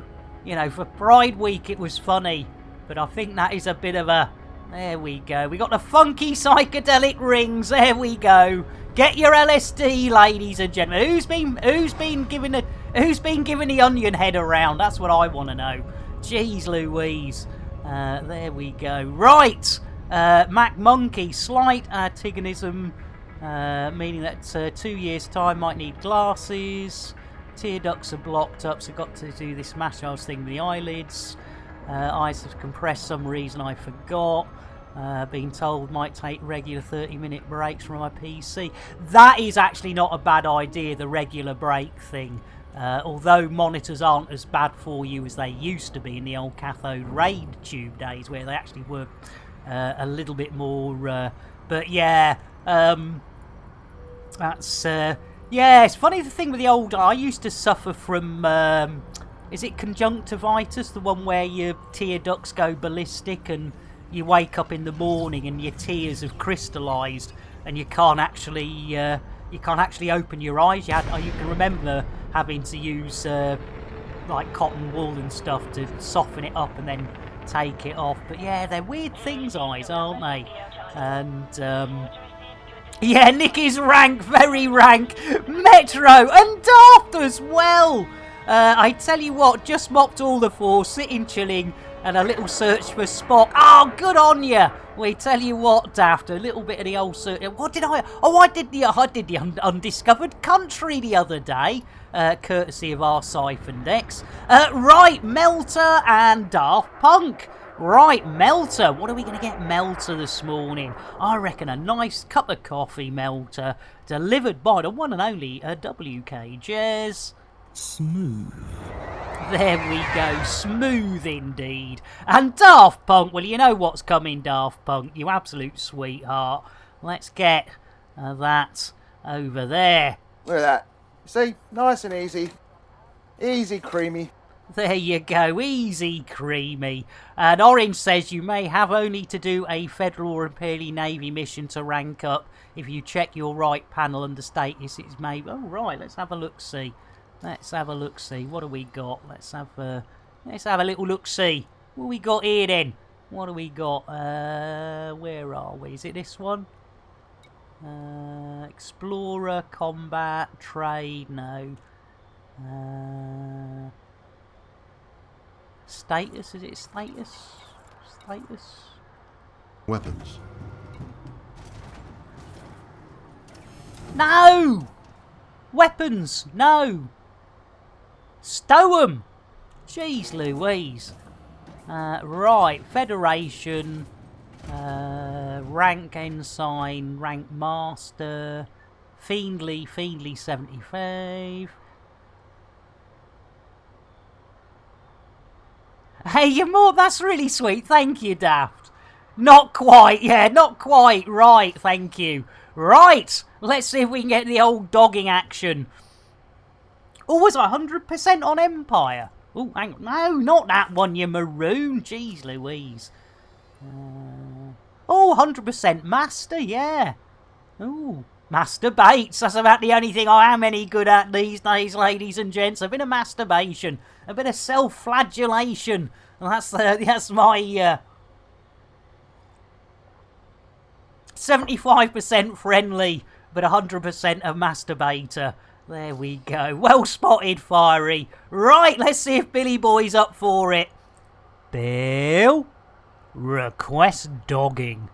for Pride Week, it was funny. But I think that is a bit of a... There we go. We got the funky psychedelic rings. There we go. Get your LSD, ladies and gentlemen. Who's been giving the onion head around? That's what I want to know. Jeez Louise. There we go. Right. Mac Monkey, slight antagonism, meaning that 2 years' time might need glasses. Tear ducts are blocked up, so got to do this massage thing with the eyelids. Eyes have compressed, some reason I forgot. Being told might take regular 30-minute breaks from my PC. That is actually not a bad idea, the regular break thing. Although monitors aren't as bad for you as they used to be in the old cathode raid tube days, where they actually were a little bit more, but yeah, that's, yeah, it's funny the thing with the old, I used to suffer from, is it conjunctivitis, the one where your tear ducts go ballistic and you wake up in the morning and your tears have crystallised and you can't actually open your eyes. You can remember having to use, like cotton wool and stuff to soften it up and then take it off. But yeah, they're weird things, eyes, aren't they? And yeah, Nick is rank, very rank. Metro and Daft as well. I tell you what, just mopped all the floor, sitting chilling, and a little search for Spock. Oh, good on ya. We tell you what, Daft, a little bit of the old search. What did I? Oh, I did the undiscovered country the other day. Courtesy of our Siphon decks. Right, Melter and Daft Punk. Right, Melter. What are we going to get Melter this morning? I reckon a nice cup of coffee, Melter, delivered by the one and only WK Jez. Smooth. There we go, smooth indeed. And Daft Punk, well, you know what's coming, Daft Punk, you absolute sweetheart. Let's get that over there. Look at that. See, nice and easy. Easy, creamy. There you go, easy, creamy. And Orange says you may have only to do a Federal or Imperial Navy mission to rank up. If you check your right panel under status, it's maybe... Oh, right, let's have a look-see. Let's have a look-see. What do we got? Let's have a little look-see. What we got here then? What do we got? Where are we? Is it this one? Explorer, combat, trade, no. Status, is it status? Status? Weapons. No! Weapons, no! Stow 'em! Jeez Louise. Right, Federation, rank Ensign, rank Master, Fiendly 75. Hey, you're more, that's really sweet, thank you, Daft. Not quite, yeah, not quite, right, thank you. Right, let's see if we can get the old dogging action. Oh, was I 100% on Empire? Oh, hang on. No, not that one, you maroon. Jeez Louise. Oh, 100% master, yeah. Ooh, masturbates. That's about the only thing I am any good at these days, ladies and gents. A bit of masturbation, a bit of self-flagellation. And that's my 75% friendly, but 100% a masturbator. There we go. Well spotted, Fiery. Right, let's see if Billy Boy's up for it. Bill, request dogging.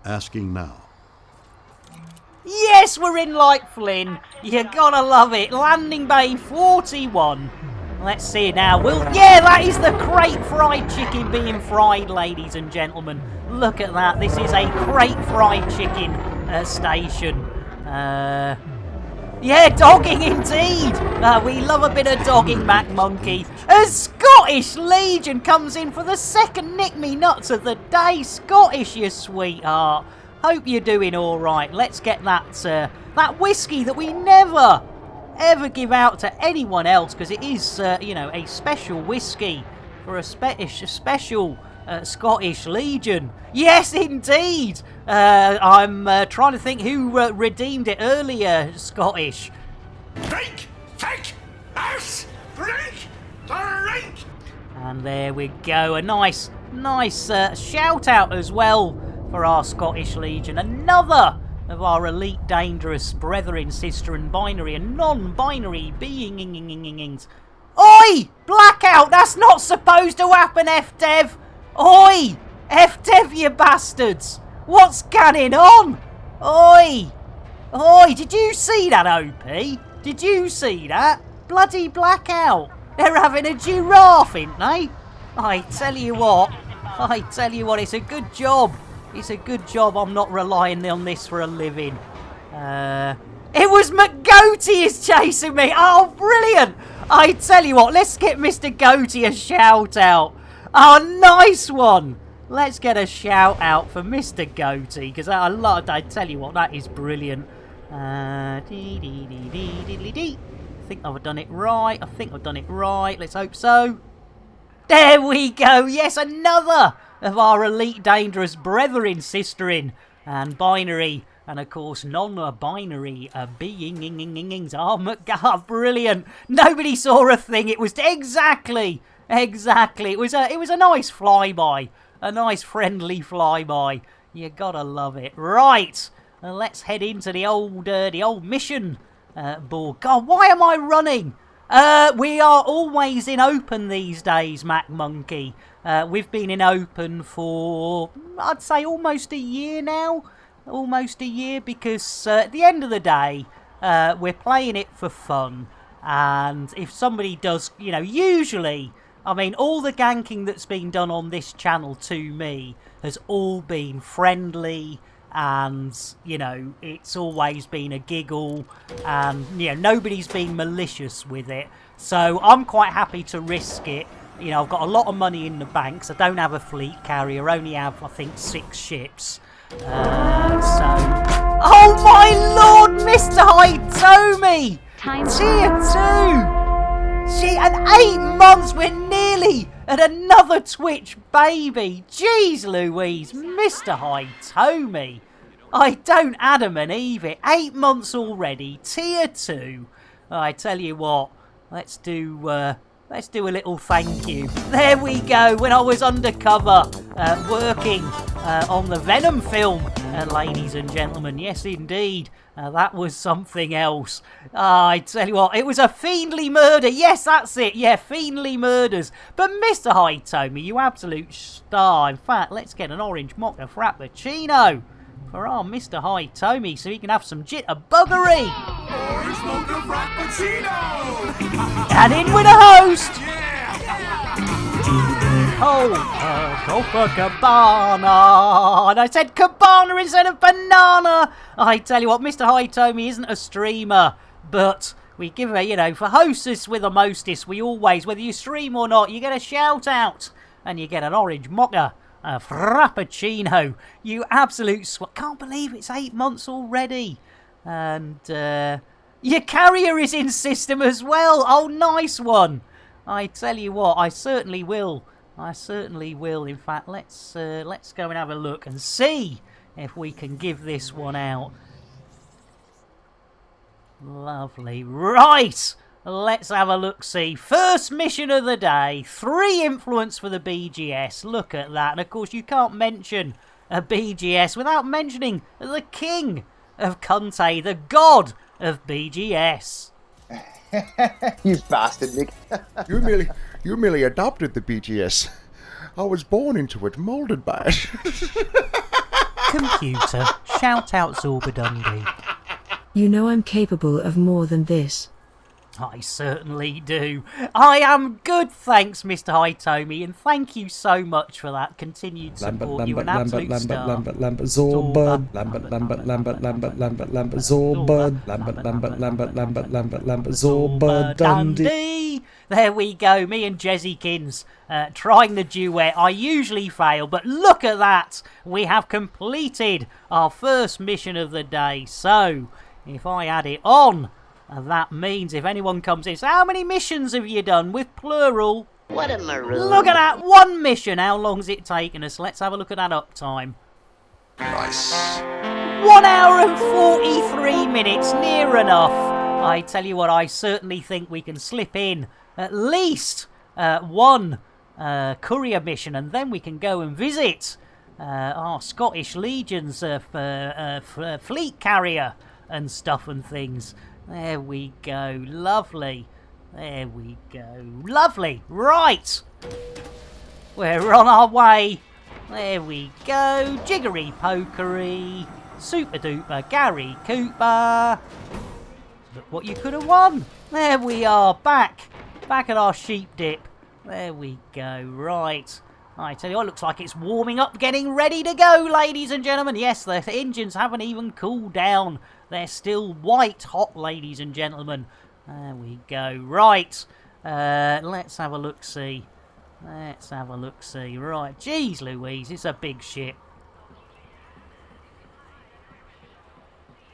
Asking now. Yes, we're in like Flynn. You gotta love it. Landing Bay 41. Let's see now. Yeah, that is the crate fried chicken being fried, ladies and gentlemen. Look at that. This is a crate fried chicken station. Yeah, dogging indeed. We love a bit of dogging, Mac Monkey. A Scottish Legion comes in for the second Nick Me Nuts of the day. Scottish, you sweetheart. Hope you're doing all right. Let's get that whiskey that we never ever give out to anyone else, because it is, a special whiskey for a special Scottish Legion. Yes, indeed. I'm trying to think who redeemed it earlier. Scottish. Drink, take, us, drink, drink. And there we go. A nice shout out as well for our Scottish Legion. Another of our elite dangerous brethren, sister and binary and non-binary beings. Oi! Blackout! That's not supposed to happen, F-Dev! Oi! F-Dev, you bastards! What's going on? Oi! Oi! Did you see that, OP? Did you see that? Bloody Blackout! They're having a giraffe, ain't they? I tell you what, it's a good job. It's a good job I'm not relying on this for a living. It was McGoatee is chasing me. Oh, brilliant. I tell you what, let's get Mr. Goatee a shout out. Oh, nice one. Let's get a shout out for Mr. Goatee, because I tell you what, that is brilliant. I think I've done it right. Let's hope so. There we go. Yes, another of our elite dangerous brethren, sisterin, and binary, and of course non-binary beings. Oh my God, brilliant! Nobody saw a thing. It was exactly. It was a nice flyby, a nice friendly flyby. You gotta love it. Right, let's head into the old mission board. God, why am I running? We are always in open these days, Mac Monkey. We've been in open for, I'd say, almost a year now. Almost a year, because at the end of the day, we're playing it for fun. And if somebody does, usually, I mean, all the ganking that's been done on this channel to me has all been friendly. And, it's always been a giggle, and, nobody's been malicious with it. So I'm quite happy to risk it. I've got a lot of money in the bank, so I don't have a fleet carrier, only have, I think, 6 ships. Oh my lord, Mr. Hitomi! Tier 2! Gee, at 8 months, we're nearly at another Twitch baby. Jeez Louise, Mr. Hitomi. I don't Adam and Eve it. 8 months already, tier 2. I tell you what, let's do a little thank you. There we go. When I was undercover, working on the Venom film, ladies and gentlemen. Yes, indeed. That was something else. I tell you what, it was a fiendly murder. Yes, that's it. Yeah, fiendly murders. But Mr. Hitomi, you absolute star. In fact, let's get an orange mocha frappuccino for our Mr. Hitomi so he can have some jitterbuggery. Orange mocha frappuccino. And in with a host. Oh, Copacabana. And I said cabana instead of banana. I tell you what, Mr. Hitomi isn't a streamer, but we give a, for hostess with a mostess, we always, whether you stream or not, you get a shout out and you get an orange mocha frappuccino. You absolute can't believe it's 8 months already. And your carrier is in system as well. Oh, nice one. I tell you what, I certainly will I certainly will. In fact, let's go and have a look and see if we can give this one out. Lovely. Right! Let's have a look-see. First mission of the day. 3 influence for the BGS. Look at that. And of course, you can't mention a BGS without mentioning the king of Conte, the god of BGS. You bastard, Nick. You merely adopted the BGS. I was born into it, molded by it. Computer, shout out Zorbadundi. You know I'm capable of more than this. I certainly do. I am good, thanks, Mr. Hitomi, and thank you so much for that continued support. You're an absolute star. Lambert, Zorbud, Lambert, Zorbud, Zorbud, Dundee. There we go, me and Jezzykins trying the duet. I usually fail, but look at that. We have completed our first mission of the day. So, if I add it on, that means if anyone comes in, so how many missions have you done with plural? What a maroon. Look at that, 1 mission. How long's it taken us? Let's have a look at that uptime. Nice. 1 hour and 43 minutes, near enough. I tell you what, I certainly think we can slip in at least 1 courier mission, and then we can go and visit our Scottish Legion's fleet carrier and stuff and things. There we go. Lovely. There we go. Lovely. Right. We're on our way. There we go. Jiggery pokery. Super duper Gary Cooper. Look what you could have won. There we are. Back at our sheep dip. There we go. Right. I tell you what, looks like it's warming up, getting ready to go, ladies and gentlemen. Yes, the engines haven't even cooled down. They're still white hot, ladies and gentlemen. There we go. Right. Let's have a look-see. Let's have a look-see. Right. Jeez Louise, it's a big ship.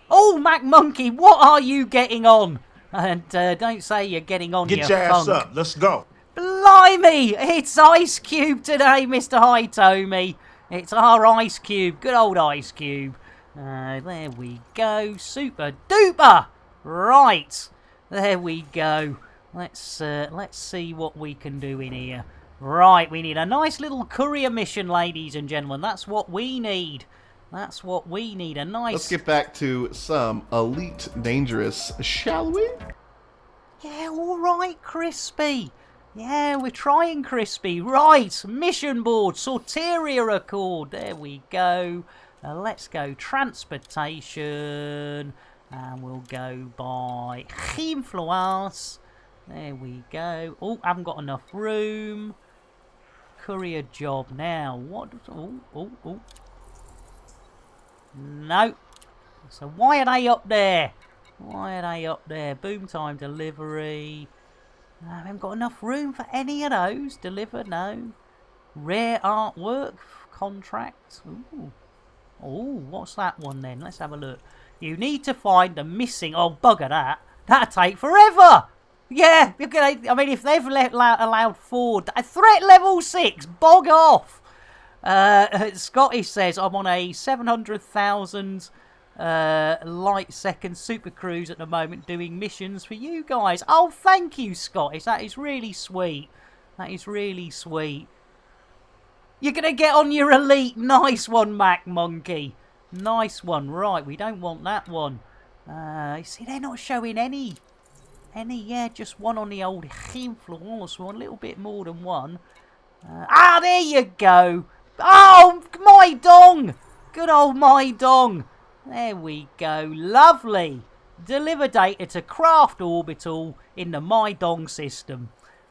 Oh, Mac Monkey, what are you getting on? And don't say you're getting on Get your ass up. Let's go. Blimey! It's Ice Cube today, Mr. Hitomi. It's our Ice Cube. Good old Ice Cube. There we go. Super duper. Right. There we go. Let's see what we can do in here. Right, we need a nice little courier mission, ladies and gentlemen. That's what we need. That's what we need. A nice... Let's get back to some Elite Dangerous, shall we? Yeah, all right, Crispy. Yeah, we're trying, Crispy. Right, mission board, Sorteria Accord. There we go. Let's go transportation. And we'll go by influence. There we go. Oh, haven't got enough room. Courier job now. What? Oh. No. So why are they up there? Why are they up there? Boom time delivery. I haven't got enough room for any of those. Deliver, no. Rare artwork contract. Ooh. Oh, what's that one then? Let's have a look. You need to find the missing... Oh, bugger that. That'll take forever. Yeah, I mean, if they've allowed 4... Threat level 6. Bog off. Scottish says, I'm on a 700,000 light second super cruise at the moment doing missions for you guys. Oh, thank you, Scottish. That is really sweet. That is really sweet. You're going to get on your elite. Nice one, Mac Monkey. Nice one. Right, we don't want that one. You see, they're not showing any, yeah, just one on the old influence one. A little bit more than one. There you go. Oh, my dong. Good old my dong. There we go. Lovely. Deliver data to Craft Orbital in the My Dong system.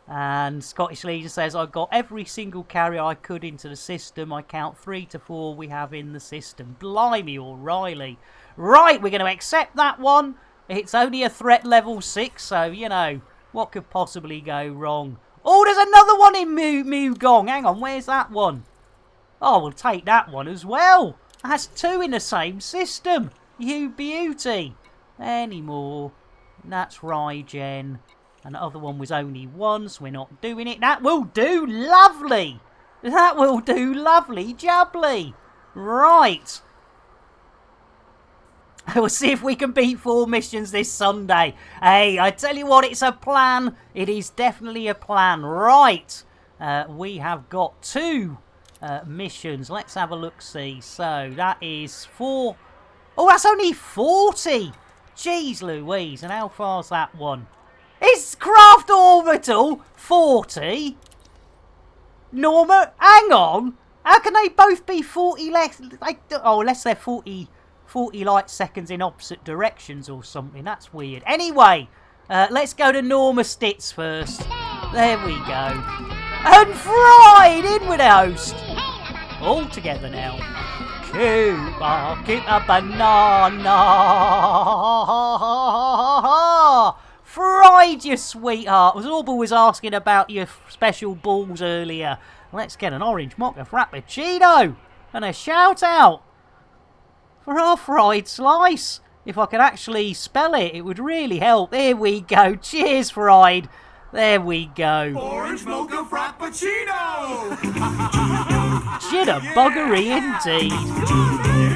And Scottish Legion says, I got every single carrier I could into the system. I count 3 to 4 we have in the system. Blimey, O'Reilly. Right, we're going to accept that one. It's only a threat level 6, so, you know, what could possibly go wrong? Oh, there's another one in Mugong. Hang on, where's that one? Oh, we'll take that one as well. That's 2 in the same system. You beauty. Any more? That's Rygen. And the other one was only 1, so we're not doing it. That will do lovely. That will do lovely jubbly. Right. We'll see if we can beat 4 missions this Sunday. Hey, I tell you what, it's a plan. It is definitely a plan. Right. We have got 2 missions. Let's have a look-see. So, that is 4. Oh, that's only 40. Jeez Louise. And how far's that one? Is Craft Orbital 40? Norma, hang on. How can they both be 40 less? Unless they're 40 light seconds in opposite directions or something. That's weird. Anyway, let's go to Norma Stitz first. There we go. And Fried in with a host. All together now. Keep a banana. Fried, you sweetheart. Zorba was asking about your special balls earlier. Let's get an orange mocha frappuccino and a shout out for our fried slice. If I could actually spell it, it would really help. There we go. Cheers, Fried. There we go. Orange mocha frappuccino! Jitterbuggery indeed.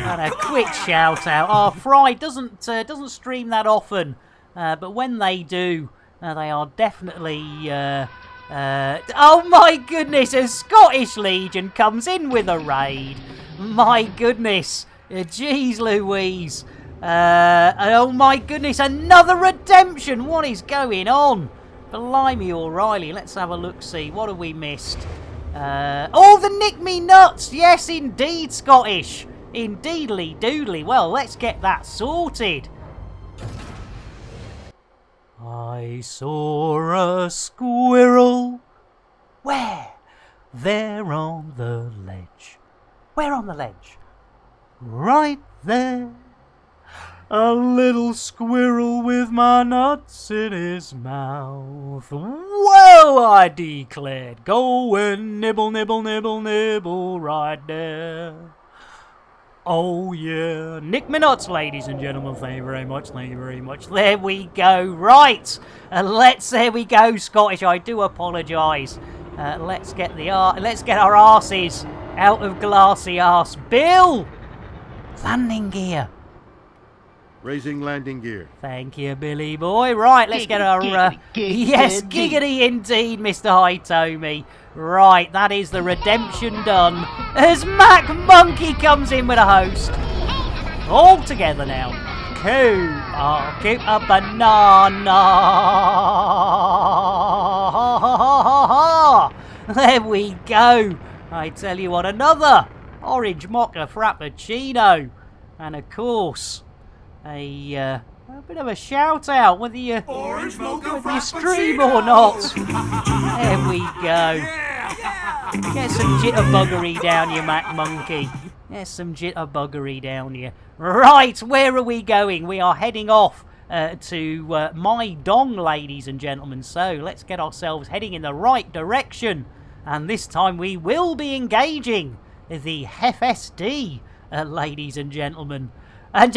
And a quick shout out. Our Fried doesn't stream that often. But when they do, they are definitely... oh my goodness, a Scottish Legion comes in with a raid. My goodness. Jeez Louise. Oh my goodness, another redemption. What is going on? Blimey O'Reilly. Let's have a look-see. What have we missed? Oh, the Nick Me Nuts. Yes, indeed, Scottish. Indeedly doodly. Well, let's get that sorted. I saw a squirrel. Where? There on the ledge. Where on the ledge? Right there. A little squirrel with my nuts in his mouth. Well, I declared, go and nibble, nibble, nibble, nibble right there. Oh yeah, Nick Me Nuts, ladies and gentlemen. Thank you very much. Thank you very much. There we go. Right, there we go. Scottish. I do apologise. Let's get our arses out of glassy arse. Bill, landing gear. Raising landing gear. Thank you, Billy boy. Right, let's get our... yes, giggity indeed, Mr. Hitomi. Right, that is the redemption done. As Mac Monkey comes in with a host. All together now. Keep a banana. There we go. I tell you what, another orange mocha frappuccino. And of course... a bit of a shout out whether you stream or not. There we go. Get some jitterbuggery down you, Mac Monkey. Get some jitterbuggery down you. Right, where are we going? We are heading off to My Dong, ladies and gentlemen. So let's get ourselves heading in the right direction. And this time we will be engaging the FSD, ladies and gentlemen. And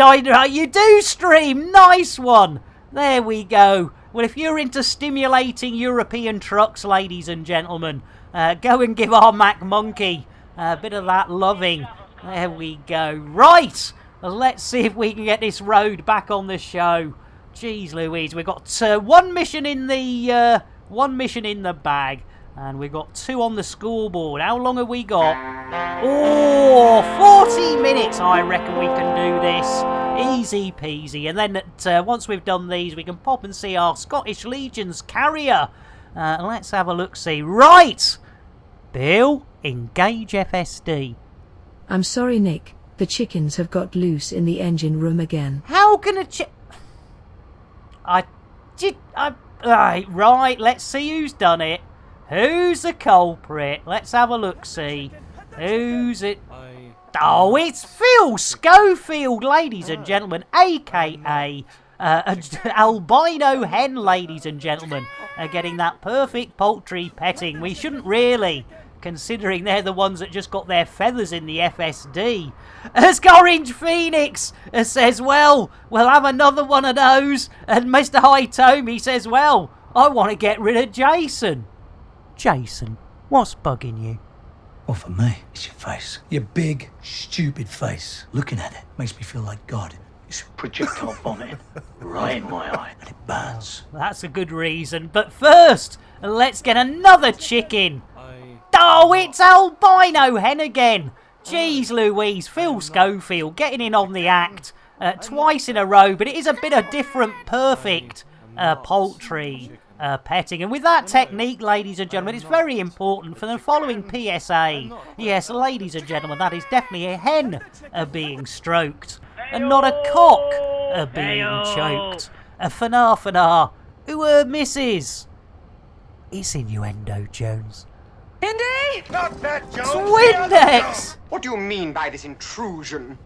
you do stream! Nice one! There we go. Well, if you're into stimulating European trucks, ladies and gentlemen, go and give our Mac Monkey a bit of that loving. There we go. Right! Let's see if we can get this road back on the show. Jeez Louise, we've got one mission in the bag. And we've got 2 on the scoreboard. How long have we got? Oh, 40 minutes. I reckon we can do this. Easy peasy. And then once we've done these, we can pop and see our Scottish Legion's carrier. Let's have a look-see. Right. Bill, engage FSD. I'm sorry, Nick. The chickens have got loose in the engine room again. How can a right, let's see who's done it. Who's the culprit? Let's have a look-see. Who's it? Oh, it's Phil Schofield, ladies and gentlemen, a.k.a. albino hen, ladies and gentlemen, getting that perfect poultry petting. We shouldn't really, considering they're the ones that just got their feathers in the FSD. As Orange Phoenix says, well, we'll have another one of those. And Mr. Hitomi says, well, I want to get rid of Jason. Jason, what's bugging you? Well, for me, it's your face. Your big, stupid face. Looking at it makes me feel like God. It's projectile vomit right in my eye, and it burns. That's a good reason. But first, let's get another chicken. Oh, it's albino hen again. Jeez Louise, Phil Schofield getting in on the act twice in a row, but it is a bit of different, perfect poultry petting. And with that technique, ladies and gentlemen, it's very important for the following PSA. Yes, ladies and gentlemen, that is definitely a hen being stroked, and not a cock being choked. A fanar, who misses. It's innuendo, Jones. Indy? Not that, Jones. Twindex! What do you mean by this intrusion?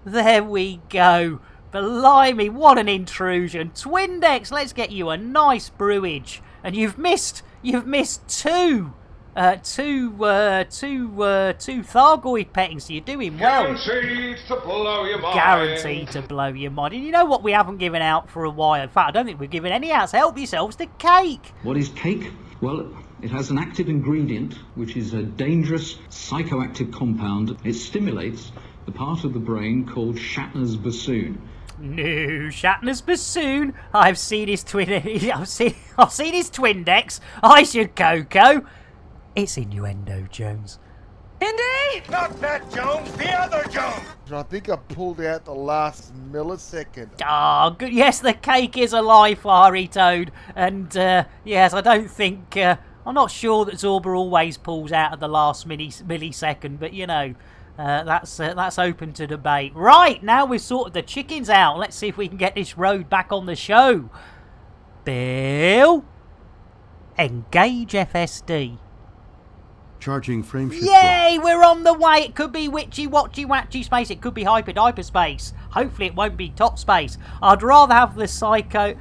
There we go. Blimey, what an intrusion. Twindex, let's get you a nice brewage. And you've missed two Thargoid pettings, so you're doing well. Guaranteed to blow your mind. Guaranteed to blow your mind. And you know what we haven't given out for a while? In fact, I don't think we've given any out, so help yourselves to cake. What is cake? Well, it has an active ingredient, which is a dangerous psychoactive compound. It stimulates the part of the brain called Shatner's bassoon. No, Shatner's bassoon. I've seen his I've seen his Twindex. I should Coco. It's innuendo, Jones. Indy? Not that Jones, the other Jones. I think I pulled out the last millisecond. Ah, good. Yes, the cake is a live fiery toad, and yes, I don't think. I'm not sure that Zorba always pulls out at the last millisecond, but you know. That's open to debate. Right, now we've sorted the chickens out. Let's see if we can get this road back on the show. Bill, engage FSD. Charging frame shift. Yay, we're on the way. It could be witchy, watchy, watchy space. It could be hyperspace. Hopefully it won't be top space. I'd rather have the psycho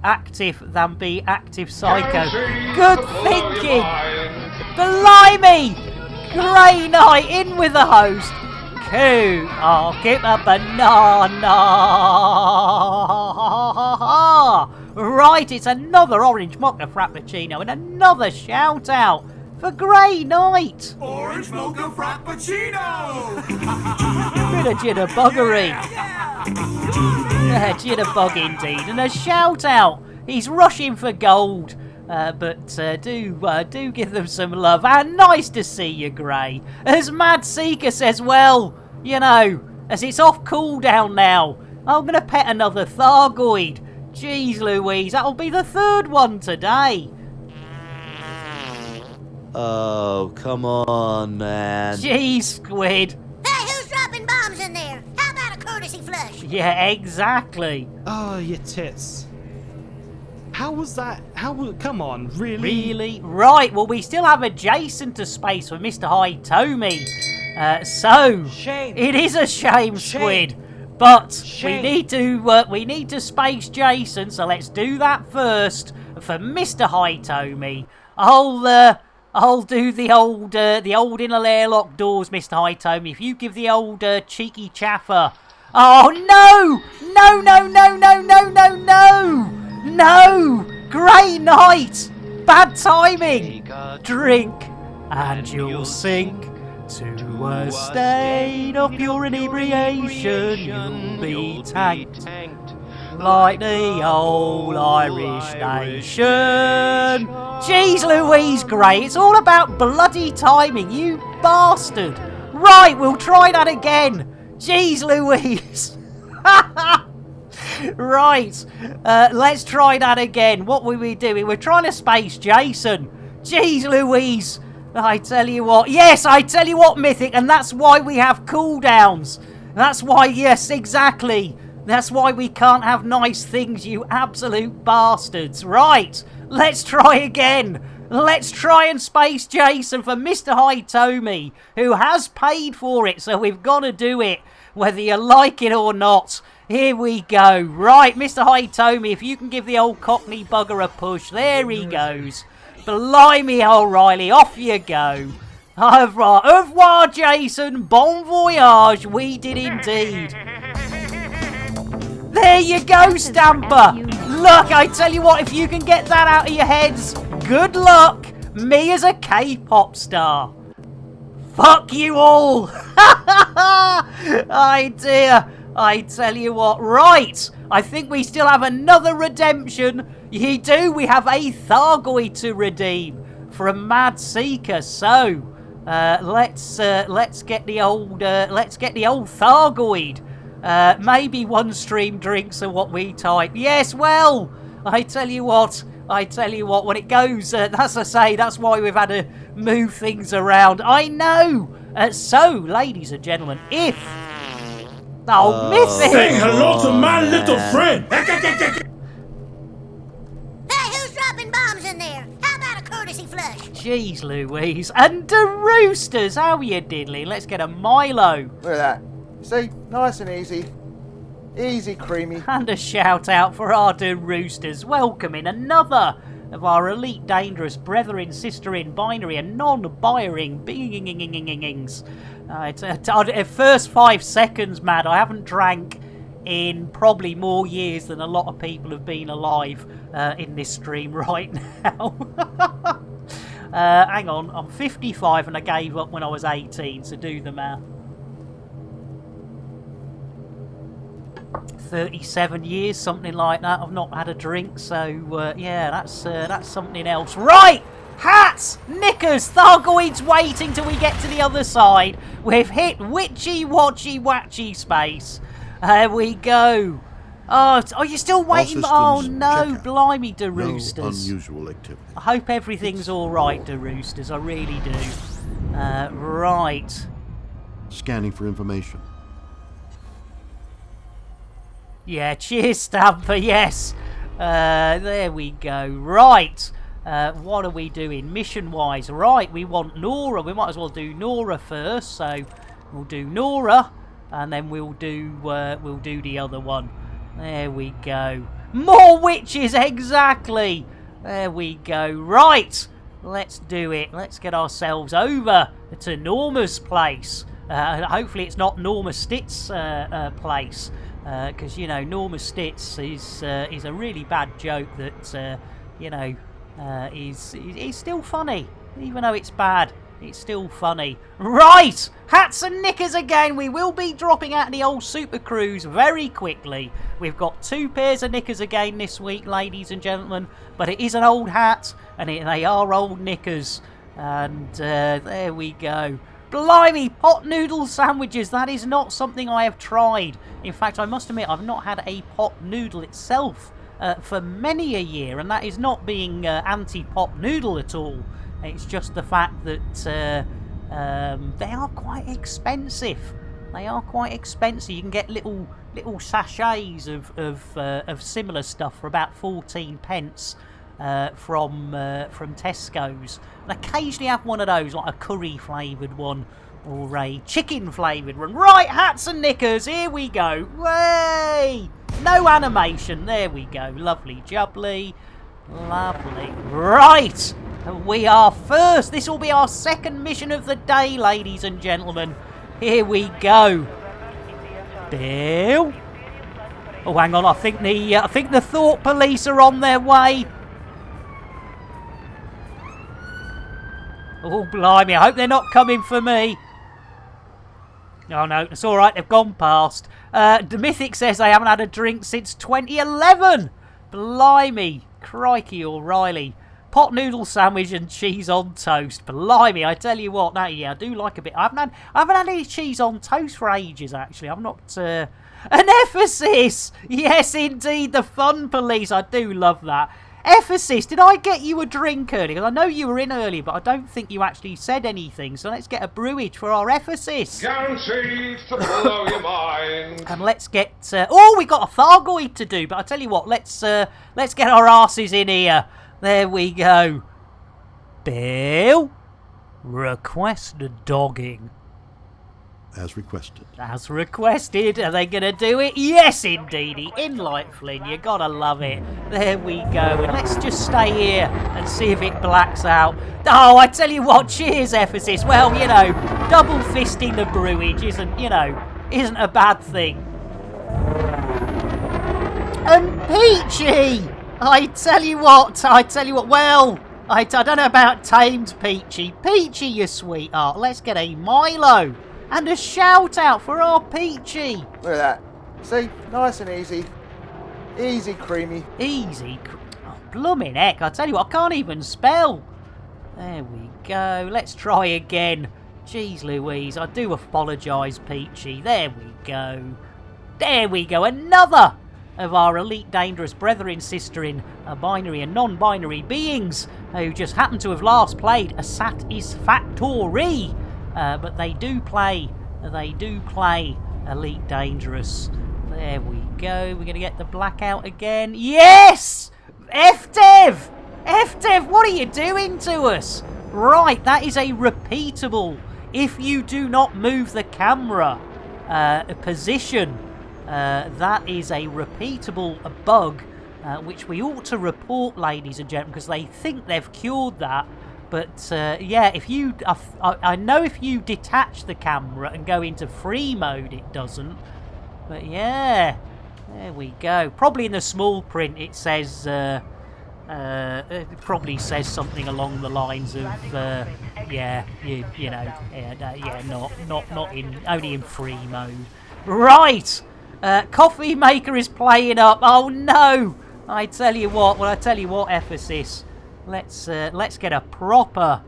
active than be active psycho. Good thinking. Blimey. Grey Knight in with the host. Cool. I'll give a banana. Right, it's another orange mocha frappuccino and another shout out for Grey Knight. Orange mocha frappuccino. Bit of jitterbuggery. Jitterbug indeed, and a shout out. He's rushing for gold. But do give them some love. And nice to see you, Grey. As Mad Seeker says, well, you know, as it's off cooldown now, I'm going to pet another Thargoid. Jeez Louise, that'll be the third one today. Oh, come on, man. Jeez, Squid. Hey, who's dropping bombs in there? How about a courtesy flush? Yeah, exactly. Oh, your tits. How was that? Come on, really? Really? Right, well, we still have a Jason to space for Mr. Hitomi. So, shame. It is a shame, Squid. But we need to space Jason, so let's do that first. For Mr. Hitomi, I'll do the old inner airlock doors, Mr. Hitomi. If you give the old cheeky chaffer. Oh no! No! No! Grey Knight! Bad timing! Drink and you'll sink to a state of pure inebriation. You'll be tanked like the old Irish nation. Jeez Louise, Grey, it's all about bloody timing, you bastard. Right, we'll try that again. Jeez Louise. Right, let's try that again. What were we doing? We're trying to space Jason. Jeez Louise. I tell you what. Yes, I tell you what, Mythic. And that's why we have cooldowns. That's why, yes, exactly. That's why we can't have nice things, you absolute bastards. Right, let's try again. Let's try and space Jason for Mr. Hitomi, who has paid for it, so we've got to do it, whether you like it or not. Here we go. Right, Mr. Hitomi, if you can give the old Cockney bugger a push. There he goes. Blimey, O'Reilly, off you go. Au revoir, Jason. Bon voyage. We did indeed. There you go, Stamper. Look, I tell you what, if you can get that out of your heads, good luck. Me as a K-pop star. Fuck you all. Oh dear. I tell you what, right. I think we still have another redemption. You do. We have a Thargoid to redeem from Mad Seeker. So, let's get the old Thargoid. Maybe one stream drinks are what we type. Yes, well, I tell you what, when it goes, as I say, that's why we've had to move things around. I know. So, ladies and gentlemen, if... Oh, Mythic! Say hello to my little friend! Hey, who's dropping bombs in there? How about a courtesy flush? Jeez Louise. And the Roosters, how are you diddly? Let's get a Milo. Look at that. See, nice and easy. Easy, creamy. And a shout out for our dear Roosters, welcoming another of our elite dangerous brethren, sister-in, binary and non-biring beings. First 5 seconds, Mad, I haven't drank in probably more years than a lot of people have been alive in this stream right now. Hang on, I'm 55 and I gave up when I was 18, so do the math. 37 years, something like that. I've not had a drink, so yeah, that's something else. Right, hats, knickers, Thargoids waiting till we get to the other side. We've hit witchy, watchy, watchy space. There we go. Oh, are you still waiting? Oh no, blimey, the Roosters. No unusual activity. I hope everything's all right, the Roosters. I really do. Right. Scanning for information. Yeah, cheers, Stamper, yes. There we go. Right. What are we doing mission-wise? Right, we want Nora. We might as well do Nora first. So we'll do Nora, and then we'll do the other one. There we go. More witches, exactly. There we go. Right. Let's do it. Let's get ourselves over to Norma's place. Hopefully it's not Norma Stitt's place. Because, you know, Norma Stitz is a really bad joke that, you know, is still funny. Even though it's bad, it's still funny. Right! Hats and knickers again. We will be dropping out of the old Super Cruise very quickly. We've got 2 pairs of knickers again this week, ladies and gentlemen. But it is an old hat, and they are old knickers. And there we go. Blimey, pot noodle sandwiches. That is not something I have tried. In fact, I must admit, I've not had a pot noodle itself for many a year, and that is not being anti-pot noodle at all. It's just the fact that they are quite expensive. They are quite expensive. You can get little sachets of similar stuff for about 14 pence. From Tesco's, and occasionally have one of those, like a curry flavoured one or a chicken flavoured one. Right, hats and knickers, here we go. Way! No animation, there we go. Lovely jubbly, lovely. Right, we are first. This will be our second mission of the day, ladies and gentlemen. Here we go. Bill. Oh, hang on. I think the Thought Police are on their way. Oh, blimey, I hope they're not coming for me. Oh, no, it's all right, they've gone past. The Mythic says they haven't had a drink since 2011. Blimey, crikey, O'Reilly. Pot noodle sandwich and cheese on toast. Blimey, I tell you what, yeah, I do like a bit. I haven't had any cheese on toast for ages, actually. I'm not... An Ephesus! Yes, indeed, the Fun Police. I do love that. Ephesus, did I get you a drink earlier? Because I know you were in earlier, but I don't think you actually said anything. So let's get a brewage for our Ephesus. Guaranteed to blow your mind. And let's get... oh, we got a Thargoid to do. But I tell you what, let's get our asses in here. There we go. Bill, request dogging. As requested. As requested. Are they going to do it? Yes, indeedy. In like Flynn. You got to love it. There we go. And let's just stay here and see if it blacks out. Oh, I tell you what. Cheers, Ephesus. Well, you know, double fisting the brewage isn't a bad thing. and Peachy! I tell you what, well, I don't know about tamed Peachy. Peachy, you sweetheart, let's get a Milo and a shout out for our Peachy. Look at that. See? Nice and easy. Easy, creamy. Easy? Oh, blooming heck, I tell you what, I can't even spell. There we go, let's try again. Jeez Louise, I do apologise, Peachy. There we go. There we go, another of our Elite Dangerous brethren, sisterin, binary and non-binary beings who just happen to have last played a Satisfactory. But they do play Elite Dangerous. There we go, we're going to get the blackout again. Yes! F-Dev! F-Dev, what are you doing to us? Right, that is a repeatable, if you do not move the camera position, that is a repeatable bug, which we ought to report, ladies and gentlemen, because they think they've cured that. But yeah, if you, I know if you detach the camera and go into free mode, it doesn't. But yeah, there we go. Probably in the small print it says, it probably says something along the lines of, yeah, you know, yeah, not in, only in free mode. Right, coffee maker is playing up. Oh no! I tell you what. Well, I tell you what, Ephesus. Let's get a proper.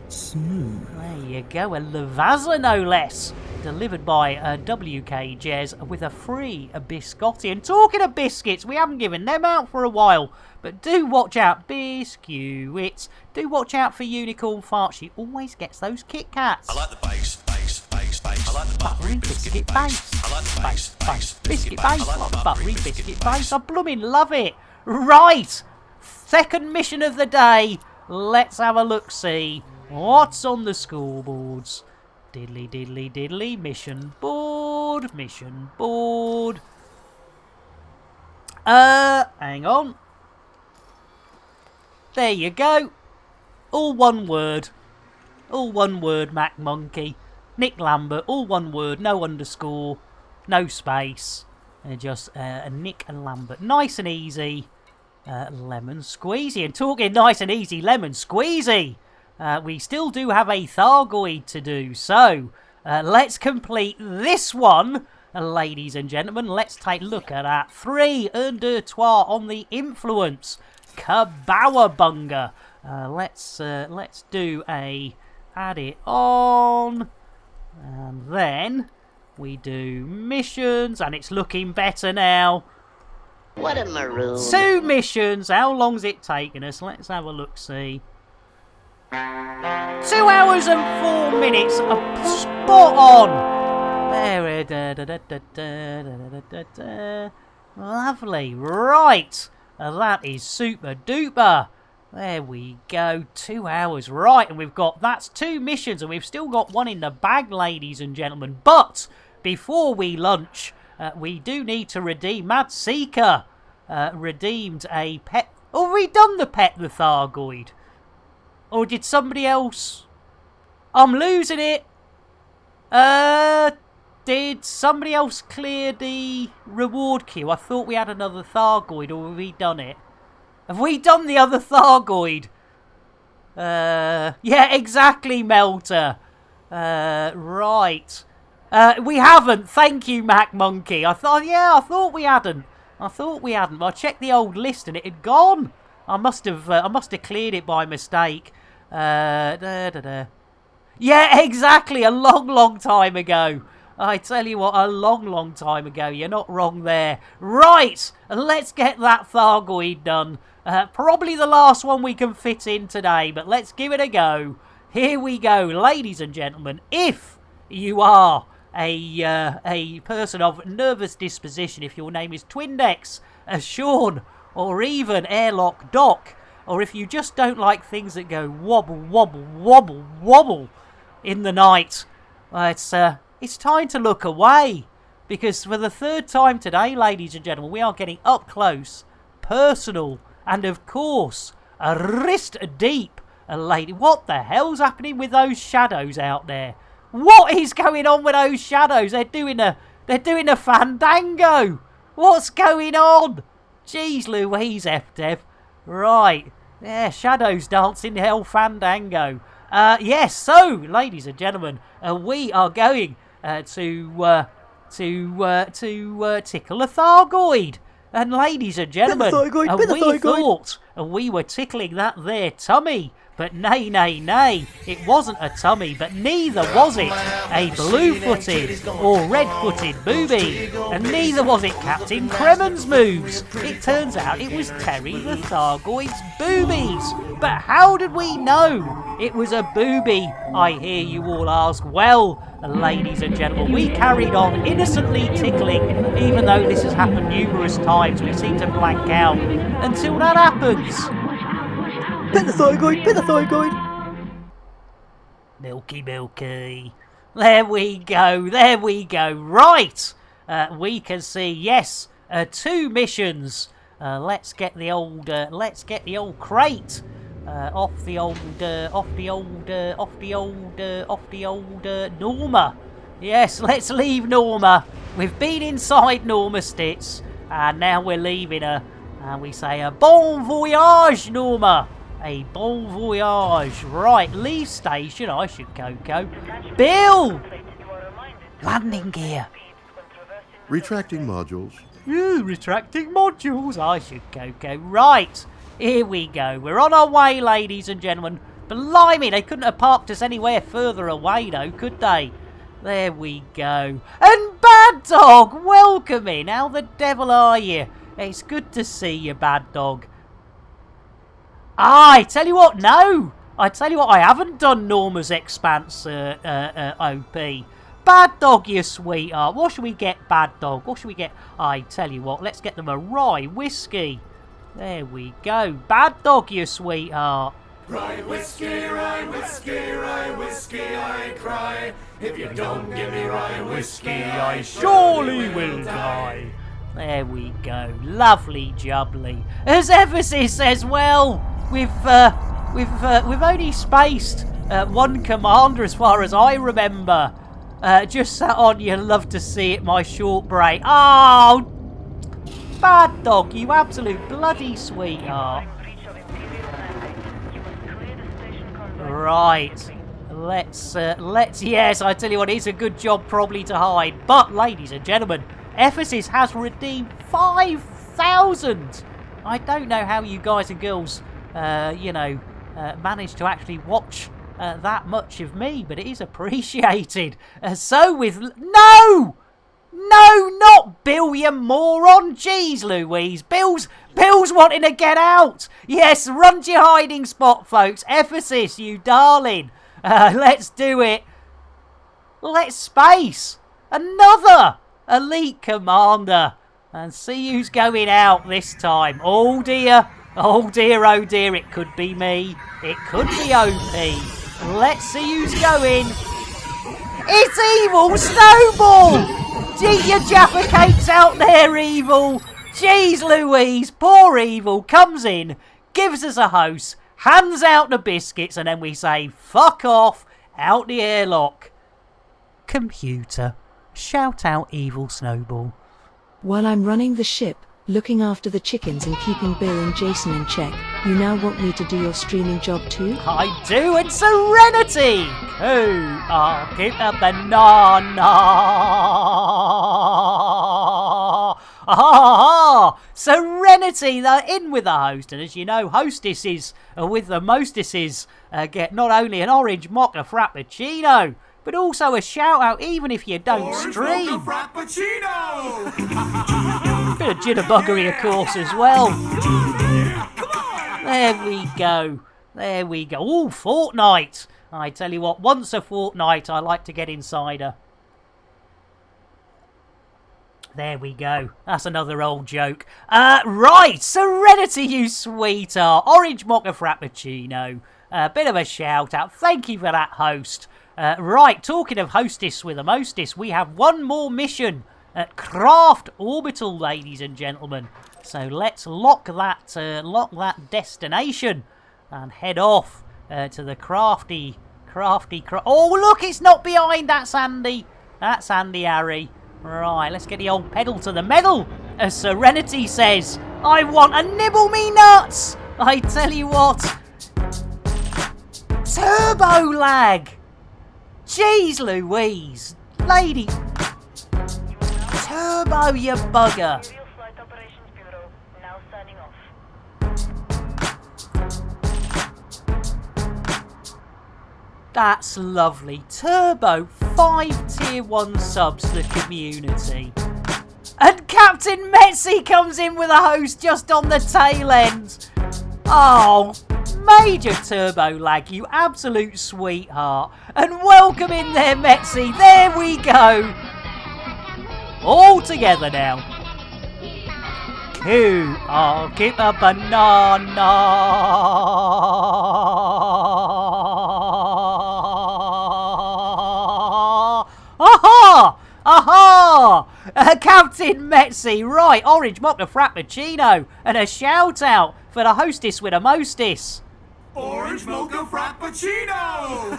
Smooth. There you go, a Lavazza no less. Delivered by WK Jez with a free biscotti. And talking of biscuits, we haven't given them out for a while. But do watch out, biscuits. Do watch out for Unicorn Fart. She always gets those Kit Kats. I like the bass. I like the buttery biscuit base. I like the bass. Biscuit base. I like the buttery biscuit base. I blooming love it. Right. Second mission of the day. Let's have a look-see. What's on the scoreboards? Diddly, diddly, diddly. Mission board. Mission board. Hang on. There you go. All one word. All one word, Mac Monkey. Nick Lambert, all one word, no underscore, no space. Just Nick and Lambert. Nice and easy. Lemon squeezy. And talking nice and easy, lemon squeezy. We still do have a Thargoid to do. So, let's complete this one, ladies and gentlemen. Let's take a look at that. 3 deux trois on the influence. Kabawabunga. Let's do a add it on. And then we do missions, and it's looking better now. What a maroon. 2 missions. How long's it taken us? Let's have a look-see. 2 hours and 4 minutes. Spot on. There. Lovely. Right. That is super duper. There we go, 2 hours, right, and we've got, that's 2 missions, and we've still got 1 in the bag, ladies and gentlemen, but before we lunch, we do need to redeem, Mad Seeker redeemed a pet, oh, have we done the pet the Thargoid? Or did somebody else, I'm losing it, did somebody else clear the reward queue? I thought we had another Thargoid, or have we done it? Have we done the other Thargoid? Yeah, exactly, Melter. Right. We haven't. Thank you, Mac Monkey. I thought we hadn't. But I checked the old list and it had gone. I must have cleared it by mistake. Yeah, exactly. A long time ago. I tell you what, a long time ago. You're not wrong there. Right, let's get that Thargoid done. Probably the last one we can fit in today, but let's give it a go. Here we go, ladies and gentlemen. If you are a person of nervous disposition, if your name is Twindex, Sean, or even Airlock Doc, or if you just don't like things that go wobble in the night, it's time to look away, because for the 3rd time today, ladies and gentlemen, we are getting up close, personal, and of course, a wrist deep, a lady. What the hell's happening with those shadows out there? What is going on with those shadows? They're doing a fandango. What's going on? Jeez Louise, F-Dev. Right. Yeah, shadows dancing hell fandango. Yes, so, ladies and gentlemen, we are going to tickle a Thargoid. And ladies and gentlemen, we thought we were tickling that there tummy. But nay, nay, nay, it wasn't a tummy, but neither was it a blue-footed or red-footed booby, and neither was it Captain Kremen's moves. It turns out it was Terry the Thargoid's boobies. But how did we know it was a booby, I hear you all ask? Well, ladies and gentlemen, we carried on innocently tickling, even though this has happened numerous times. We seem to blank out until that happens. Pet the Thargoid, pet the Thargoid. Milky, milky. There we go, there we go. Right, we can see, yes, 2 missions. Let's get the old crate off the old Norma. Yes, let's leave Norma. We've been inside Norma Stitz, and now we're leaving her. And we say a bon voyage, Norma. A bon voyage. Right, leave station. I should go. Bill! Landing gear. Retracting modules. Retracting modules. I should go. Right, here we go. We're on our way, ladies and gentlemen. Blimey, they couldn't have parked us anywhere further away, though, could they? There we go. And Bad Dog, welcome in. How the devil are you? It's good to see you, Bad Dog. I tell you what, no. I tell you what, I haven't done Norma's Expanse OP. Bad Dog, you sweetheart. What should we get, Bad Dog? What should we get? I tell you what, let's get them a rye whiskey. There we go. Bad Dog, you sweetheart. Rye whiskey, rye whiskey, rye whiskey, I cry. If you don't give me rye whiskey, I surely will die. There we go. Lovely jubbly. As emphasis as well. We've only spaced one commander as far as I remember. Just sat on you, love to see it, my short break. Oh, Bad Dog, you absolute bloody sweetheart. Right. Let's, yes, I tell you what, it's a good job probably to hide. But, ladies and gentlemen, Ephesus has redeemed 5,000. I don't know how you guys and girls, managed to actually watch that much of me, but it is appreciated. So with... No! No, not Bill, you moron! Jeez Louise, Bill's wanting to get out! Yes, run to your hiding spot, folks. Ephesus, you darling. Let's do it. Let's space. Another elite commander. And see who's going out this time. Oh dear, oh dear, oh dear. It could be me. It could be OP. Let's see who's going. It's Evil Snowball! Gee, your Jaffa Cake's out there, Evil. Jeez Louise, poor Evil comes in, gives us a host, hands out the biscuits, and then we say, fuck off, out the airlock. Computer, shout out Evil Snowball. While I'm running the ship, looking after the chickens and keeping Bill and Jason in check, you now want me to do your streaming job too? I do, and Serenity! Keep the banana! Serenity, they're in with the host, and as you know, hostesses with the mostesses get not only an orange mocha frappuccino, but also a shout out even if you don't stream. Orange mocha frappuccino! Bit of jitterbuggery, of course, as well. There we go. There we go. Ooh, Fortnite. I tell you what, once a fortnight, I like to get inside her. There we go. That's another old joke. Right, Serenity, you sweetheart. Orange mocha frappuccino. Bit of a shout out. Thank you for that, host. Right, talking of hostess with a mostess, we have one more mission at Craft Orbital, ladies and gentlemen. So let's lock that destination and head off to the crafty Crafty. Oh, look, it's not behind. That's Andy. That's Andy, Harry. Right, let's get the old pedal to the metal. As Serenity says, I want a nibble me nuts. I tell you what. Turbo lag. Jeez Louise. Lady. Turbo, you bugger. That's lovely. Turbo, 5 tier 1 subs to the community. And Captain Metzi comes in with a host just on the tail end. Oh, major turbo lag, you absolute sweetheart. And welcome in there, Metzi. There we go. All together now. I'll keep a banana. Aha! Aha! Captain Metzi, right, Orange Mocha Frappuccino, and a shout out for the hostess with a mostess. Orange Mocha Frappuccino!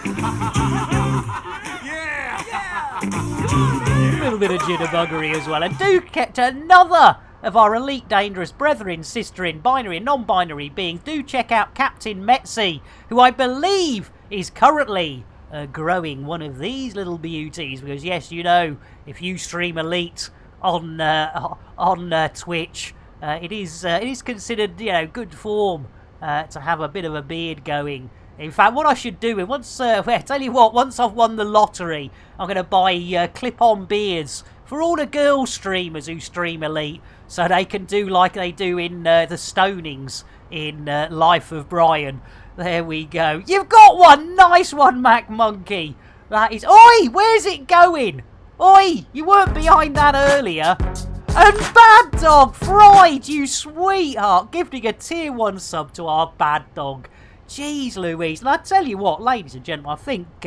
Yeah! A little bit of jitterbuggery as well, and Duke kept another of our elite dangerous brethren, sister in binary and non-binary being. Do check out Captain Metzi, who I believe is currently growing one of these little beauties, because yes, you know, if you stream elite on Twitch, it is considered, you know, good form to have a bit of a beard going. In fact, what I should do is once I tell you what, once I've won the lottery, I'm going to buy clip-on beards for all the girl streamers who stream elite, so they can do like they do in the Stonings in Life of Brian. There we go. You've got one! Nice one, Mac Monkey. That is... Oi! Where's it going? Oi! You weren't behind that earlier. And Bad Dog Fried, you sweetheart. Gifting a tier 1 sub to our Bad Dog. Jeez Louise. And I tell you what, ladies and gentlemen, I think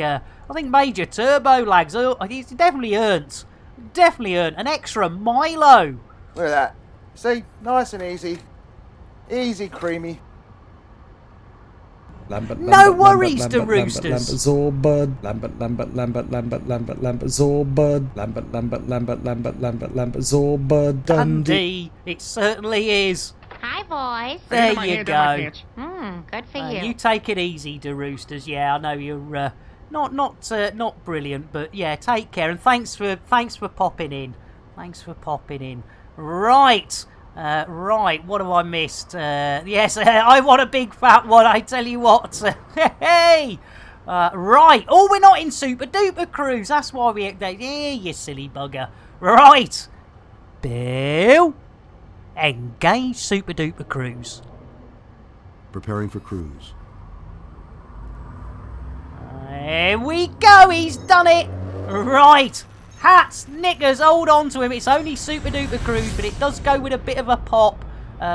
Major Turbo Lags, he's definitely earned an extra Milo. Look at that. See? Nice and easy. Easy, creamy. No worries, the Roosters. Zorbud. Lambert, Zorbud. Lambert, Zorbud. Dundee. It certainly is. Hi, boys. There you go. Good for you. You take it easy, the Roosters. Yeah, I know you're not brilliant, but yeah, take care and thanks for popping in. Thanks for popping in. Right. Right, what have I missed? Yes, I want a big fat one, I tell you what. Hey! Right. Oh, we're not in Super Duper Cruise. That's why we... Yeah, you silly bugger. Right. Bill. Engage Super Duper Cruise. Preparing for cruise. There we go. He's done it. Right. Hats, Knickers, hold on to him. It's only Super Duper Cruise, but it does go with a bit of a pop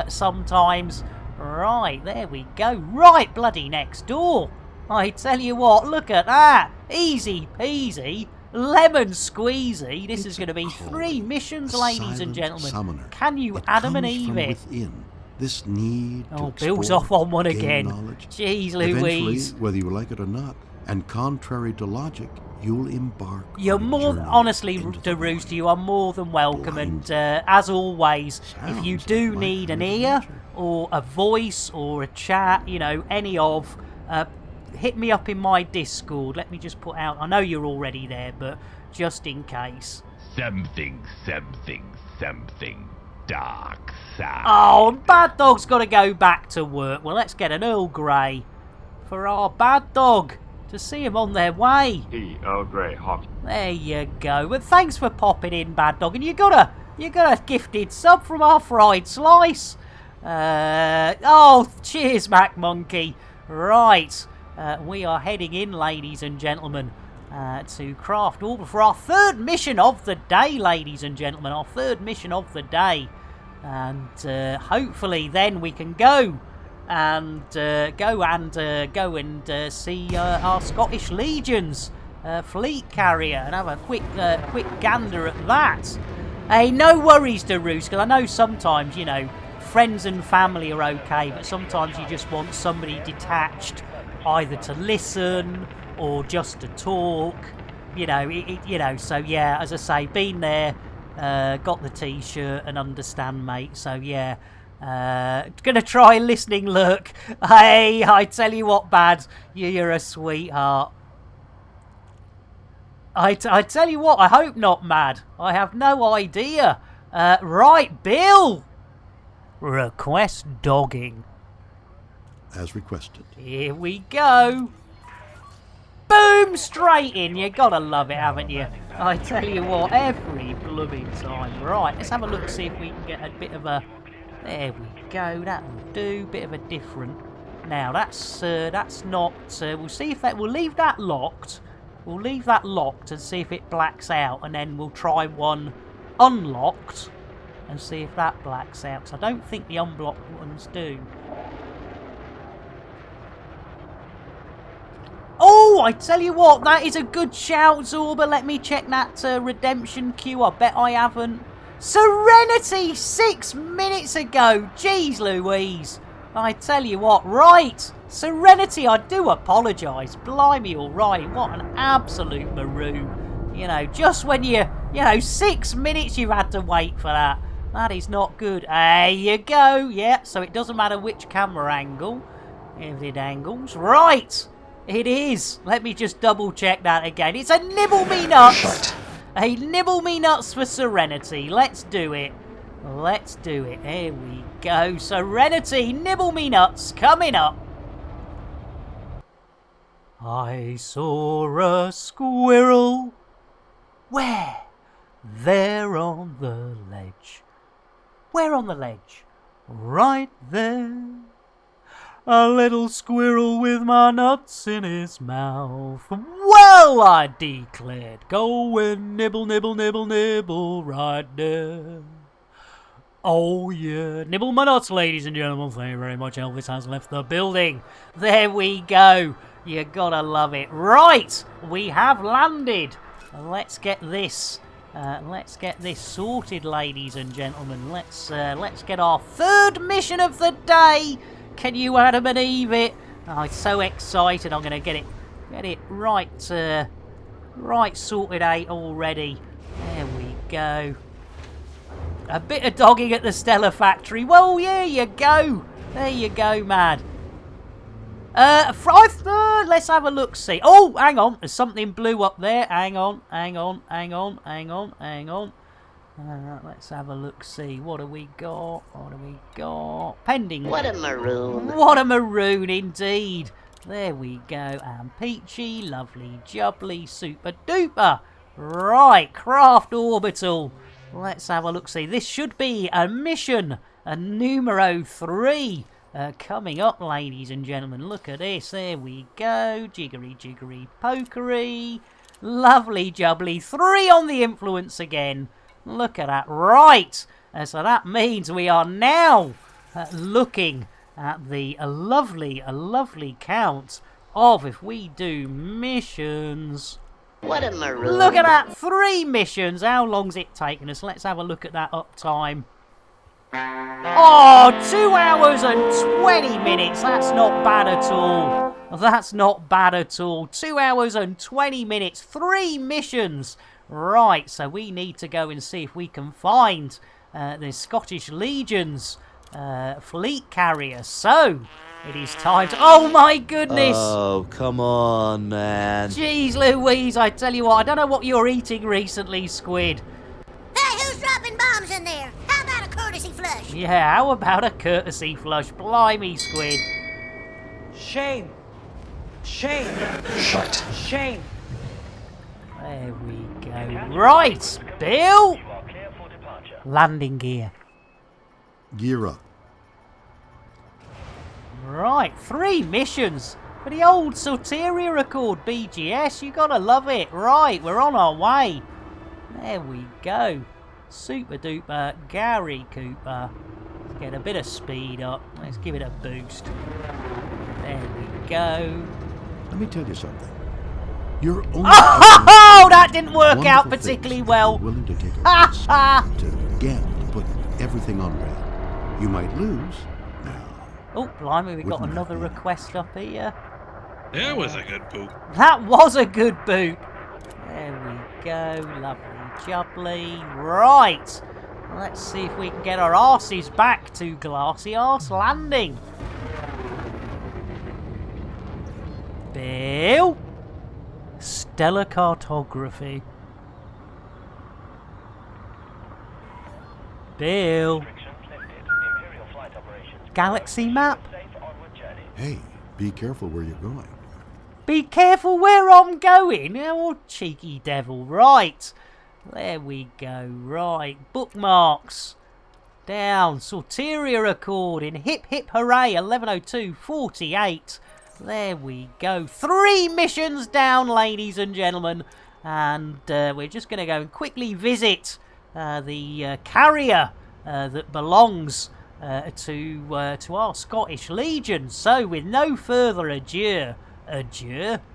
sometimes. Right, there we go. Right, bloody next door. I tell you what, look at that. Easy peasy, lemon squeezy. This is going to be 3 missions, ladies and gentlemen. Summoner. Can you Adam and Eve it? Within. This need to Bill's explore, off on one gain again. knowledge. Jeez Eventually, Louise. whether you like it or not, and contrary to logic, you'll embark. You're more, honestly, DeRooster, you are more than welcome. And as always, if you do need an ear or a voice or a chat, you know, any of, hit me up in my Discord. Let me just put out, I know you're already there, but just in case. Something dark side. Oh, Bad Dog's got to go back to work. Well, let's get an Earl Grey for our Bad Dog to see him on their way. Earl Grey hot. There you go. But thanks for popping in, Bad Dog. And you got a gifted sub from our Fried Slice. Oh, cheers, Mac Monkey. Right. We are heading in, ladies and gentlemen, to Craft Order for our 3rd mission of the day, ladies and gentlemen. Our 3rd mission of the day. And hopefully then we can go and go and see our Scottish Legion's fleet carrier and have a quick gander at that. Hey, no worries, DeRoos, because I know sometimes, you know, friends and family are okay, but sometimes you just want somebody detached, either to listen or just to talk. You know, so yeah, as I say, been there, got the t-shirt and understand, mate. So yeah, gonna try listening, look. Hey, I tell you what, Bad, you're a sweetheart. I tell you what, I hope not, Mad. I have no idea. Right, Bill. Request dogging. As requested. Here we go. Boom! Straight in. You gotta love it, haven't you? I tell you what, every blooming time. Right, let's have a look, see if we can get a bit of a... There we go, that'll do. Bit of a different... Now, that's not... we'll see if that... We'll leave that locked. We'll leave that locked and see if it blacks out. And then we'll try one unlocked and see if that blacks out. Because I don't think the unblocked ones do. Oh, I tell you what, that is a good shout, Zorba. Let me check that redemption queue. I bet I haven't. Serenity 6 minutes ago. Jeez Louise. I tell you what, right. Serenity, I do apologise. Blimey, alright. What an absolute maroon. You know, just when you 6 minutes you've had to wait for that. That is not good. There you go. Yeah, so it doesn't matter which camera angle. If it angles. Right. It is. Let me just double check that again. It's a nibble me nuts. A nibble me nuts for Serenity. Let's do it. Let's do it. Here we go. Serenity, nibble me nuts coming up. I saw a squirrel. Where? There on the ledge. Where on the ledge? Right there. A little squirrel with my nuts in his mouth. Well, I declared, go and nibble, nibble, nibble, nibble right there. Oh yeah, nibble my nuts, ladies and gentlemen. Thank you very much. Elvis has left the building. There we go. You gotta love it. Right, we have landed. Let's get this. Let's get this sorted, ladies and gentlemen. Let's get our third mission of the day. Can you Adam and Eve it? Oh, I'm so excited. I'm gonna get it right, right sorted out already. There we go. A bit of dogging at the Stellar Factory. Well, there you go. There you go, man. Let's have a look. See. Oh, hang on. There's something blue up there. Hang on. Let's have a look. See. What do we got? Pending. What a maroon. What a maroon indeed. There we go. And peachy, lovely, jubbly, super duper. Right. Craft orbital. Let's have a look. See. This should be a mission. A numero 3. Coming up, ladies and gentlemen. Look at this. There we go. Jiggery, jiggery, pokery. Lovely, jubbly. 3 on the influence again. Look at that. Right. So that means we are now looking at the lovely count of, if we do missions. What a maroon. Look at that. 3 missions. How long's it taken us? Let's have a look at that uptime. Oh, 2 hours and 20 minutes. That's not bad at all. That's not bad at all. 2 hours and 20 minutes. 3 missions. Right, so we need to go and see if we can find the Scottish Legion's fleet carrier. So, it is time to... Oh, my goodness! Oh, come on, man. Jeez Louise, I tell you what, I don't know what you're eating recently, Squid. Hey, who's dropping bombs in there? How about a courtesy flush? Yeah, how about a courtesy flush? Blimey, Squid. Shame. Shame. Shite. Shame. There we go. Right, Bill! Landing gear. Gear up. Right, 3 missions for the old Soteria Accord BGS. You gotta love it. Right, we're on our way. There we go. Super duper Gary Cooper. Let's get a bit of speed up. Let's give it a boost. There we go. Let me tell you something. You're only Oh, that didn't work out particularly well. Willing to take a risk to put everything on red. You might lose. Now, oh, blimey, we got wouldn't another that be request up here. That was a good boot. That was a good boot. There we go. Lovely jubbly. Right. Let's see if we can get our arses back to Glassy Arse Landing. Bill. Stellar cartography. Bill. Galaxy map. Hey, be careful where you're going. Be careful where I'm going. Oh, cheeky devil. Right. There we go. Right. Bookmarks. Down. Sorteria Accord in Hip Hip Hooray 1102-48. There we go. 3 missions down, ladies and gentlemen. And we're just going to go and quickly visit the carrier that belongs to our Scottish Legion. So, with no further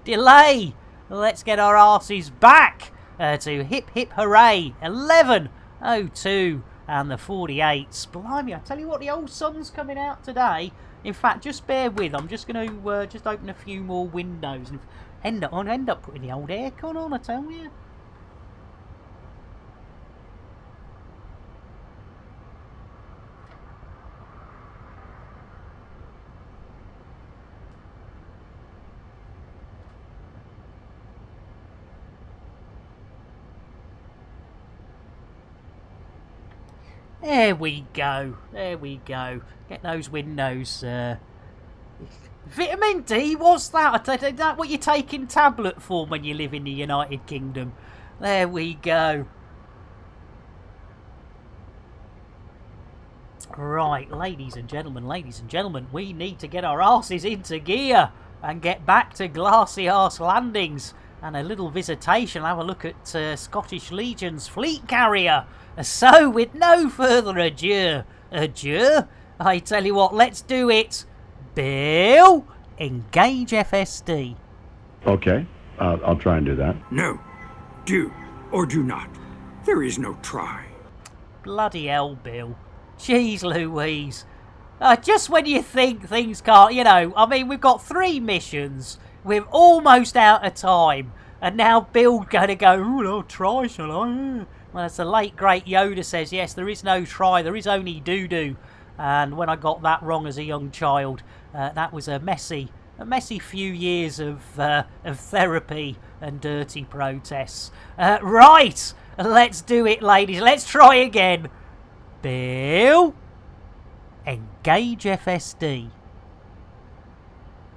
delay, let's get our arses back to Hip Hip Hooray 1102 and the 48s. Blimey, I tell you what, the old sun's coming out today. In fact, just bear with. I'm just going to just open a few more windows and end up putting the old aircon on, I tell you. There we go. There we go. Get those windows. Vitamin D? What's that? Is that what you're taking tablet for when you live in the United Kingdom? There we go. Right, ladies and gentlemen, we need to get our arses into gear and get back to Glassy Arse Landings. And a little visitation, have a look at Scottish Legion's fleet carrier. So, with no further ado, I tell you what, let's do it. Bill, engage FSD. Okay, I'll try and do that. No, do or do not. There is no try. Bloody hell, Bill. Jeez Louise. Just when you think things can't, you know, I mean, we've got 3 missions. We're almost out of time. And now Bill's going to go, oh, no, try, shall I? Well, as the late, great Yoda says, yes, there is no try, there is only doo-doo. And when I got that wrong as a young child, that was a messy few years of therapy and dirty protests. Right, let's do it, ladies. Let's try again. Bill, engage FSD.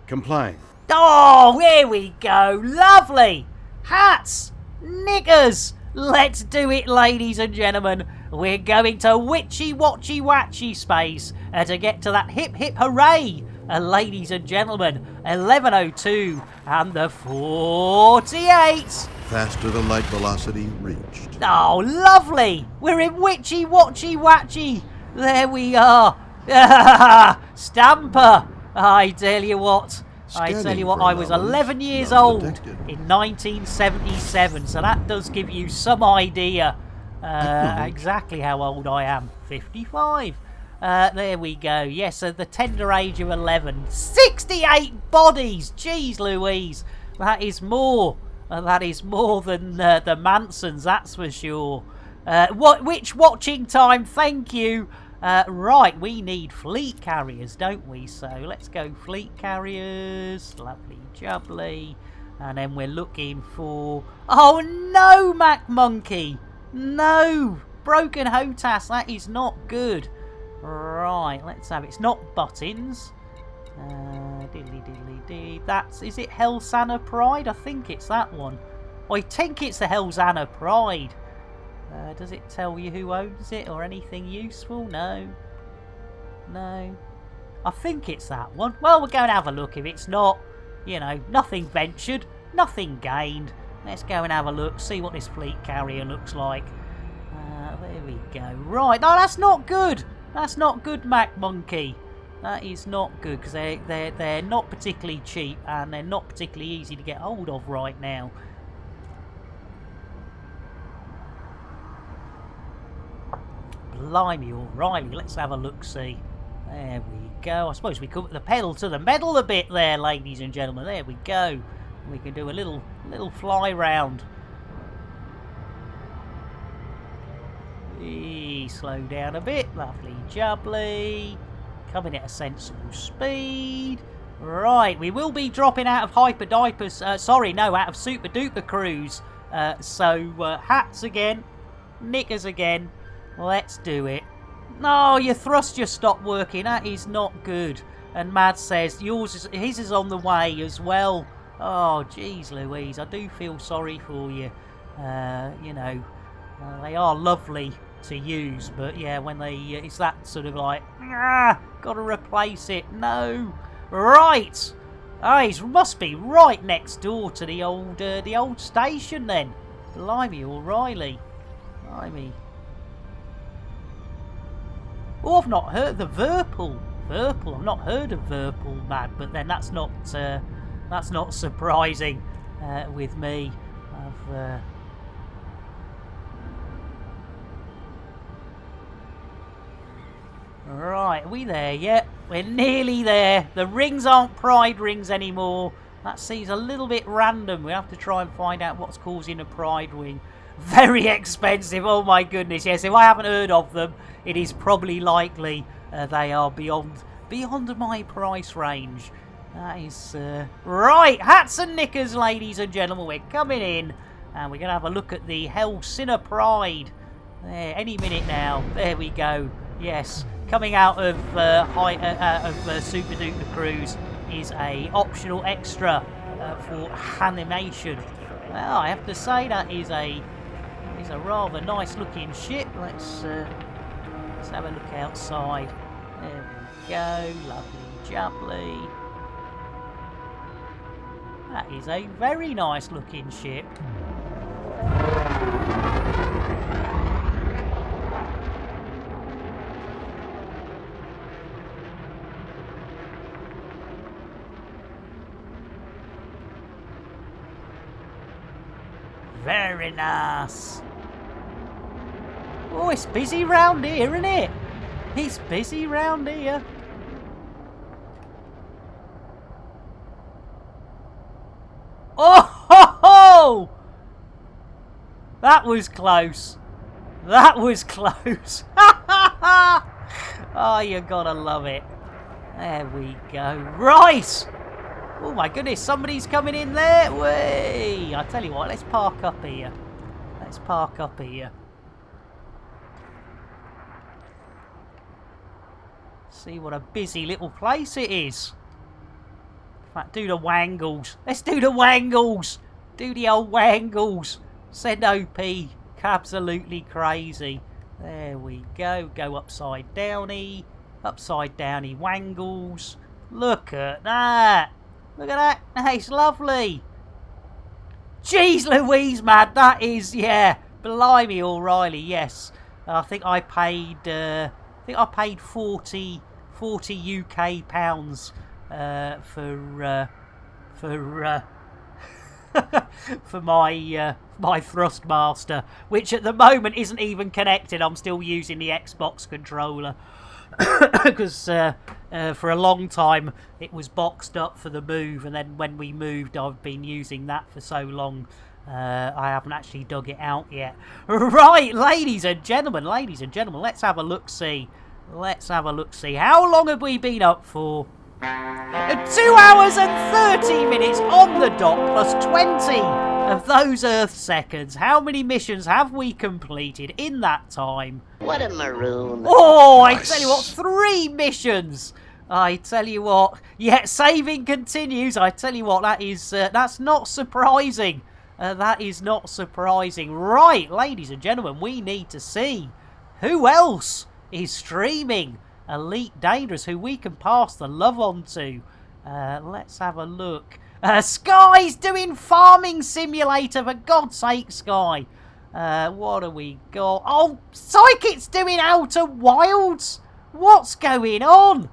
Complying. Oh, here we go. Lovely. Hats. Knickers. Let's do it, ladies and gentlemen. We're going to witchy watchy watchy space to get to that hip hip hooray. Ladies and gentlemen, 1102 and the 48. Faster than light velocity reached. Oh, lovely. We're in witchy watchy watchy. There we are. Stamper. I tell you what. I was 11 years old in 1977, so that does give you some idea exactly how old I am. 55. There we go. Yes, the tender age of 11. 68 bodies! Jeez Louise. That is more. That is more than the Mansons, that's for sure. Which watching time? Thank you. Right, we need fleet carriers, don't we? So let's go fleet carriers. Lovely jubbly. And then we're looking for... Oh no, Mac Monkey! No! Broken HOTAS, that is not good. Right, let's have it. It's not buttons. Diddly diddly dee. That's... Is it Hellsanna Pride? I think it's that one. I think it's the Hellsanna Pride. Does it tell you who owns it or anything useful? No. No. I think it's that one. Well, we'll go and have a look. If it's not, you know, nothing ventured, nothing gained. Let's go and have a look, see what this fleet carrier looks like. There we go. Right. No, that's not good. That's not good, Mac Monkey. That is not good because they're not particularly cheap and they're not particularly easy to get hold of right now. Blimey, O'Reilly, let's have a look-see. There we go. I suppose we could put the pedal to the metal a bit there, ladies and gentlemen. There we go. We can do a little fly round. Slow down a bit. Lovely jubbly. Coming at a sensible speed. Right, we will be dropping out of Hyper Diapers. Sorry, no, out of Super Duper Cruise. So, hats again. Knickers again. Let's do it. No, your thrust just stopped working. That is not good. And Mad says his is on the way as well. Oh, jeez Louise, I do feel sorry for you. You know, they are lovely to use, but yeah, when they it's that sort of like, gotta replace it. No, right. Oh, he must be right next door to the old station then. Blimey, O'Reilly. Blimey. Oh, I've not heard the Verpal. I've not heard of Verpal, Mad, but then that's not surprising with me. Right, are we there yet? We're nearly there. The rings aren't pride rings anymore. That seems a little bit random. We have to try and find out what's causing a pride ring. Very expensive, oh my goodness. Yes, if I haven't heard of them, it is probably likely they are beyond my price range. That is right. Hats and knickers, ladies and gentlemen. We're coming in, and we're going to have a look at the Hell Sinner Pride. There, any minute now. There we go. Yes, coming out of Super Duper Cruise is a optional extra for animation. Well, I have to say that is a rather nice looking ship. Let's have a look outside. There we go. Lovely jubbly. That is a very nice looking ship. Very nice. Oh, it's busy round here, isn't it? It's busy round here. Oh ho ho! That was close. That was close. Oh, you gotta love it. There we go. Right. Oh my goodness, somebody's coming in there. Whee! I tell you what, let's park up here. Let's park up here. See what a busy little place it is. In fact, do the wangles. Let's do the wangles. Do the old wangles. Send OP. Absolutely crazy. There we go. Go upside downy. Upside downy wangles. Look at that. Look at that. That's lovely. Jeez Louise, Mad. That is, yeah. Blimey, O'Reilly. Yes. I think I paid 40 UK pounds for my Thrustmaster, which at the moment isn't even connected. I'm still using the Xbox controller because for a long time it was boxed up for the move, and then when we moved, I've been using that for so long. I haven't actually dug it out yet. Right, ladies and gentlemen, let's have a look-see. Let's have a look-see. How long have we been up for? 2 hours and 30 minutes on the dot, plus 20 of those Earth seconds. How many missions have we completed in that time? What a maroon. Oh, I tell you what, 3 missions. I tell you what, yet saving continues. I tell you what, that's not surprising. That is not surprising. Right, ladies and gentlemen, we need to see who else is streaming Elite Dangerous, who we can pass the love on to. Let's have a look. Sky's doing Farming Simulator, for God's sake, Sky. What do we got? Oh, Psychic's doing Outer Wilds. What's going on?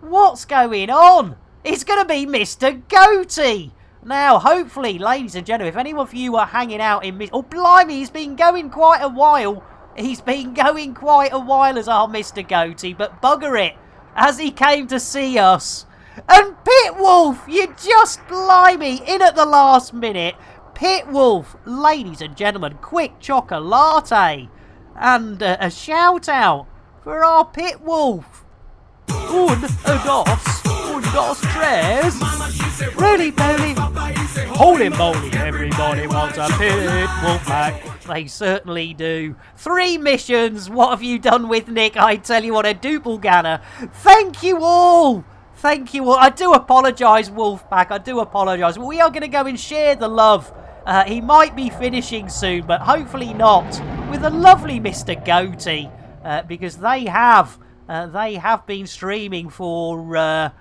What's going on? It's going to be Mr. Goatee. Now, hopefully, ladies and gentlemen, if any of you are hanging out in... Oh, blimey, he's been going quite a while. He's been going quite a while as our Mr. Goatee, but bugger it. as he came to see us. And Pitwolf, you just blimey, in at the last minute. Pitwolf, ladies and gentlemen, quick chocolate. And a shout out for our Pitwolf. Un, dos, tres. Roly poly. Holy moly, everybody wants a Pitwolf pack. They certainly do. 3 missions. What have you done with Nick? I tell you what, a doppelganger. Thank you all. Thank you all. I do apologise, Wolfpack. I do apologise. We are going to go and share the love. He might be finishing soon, but hopefully not. With the lovely Mr. Goatee. Because they have been streaming for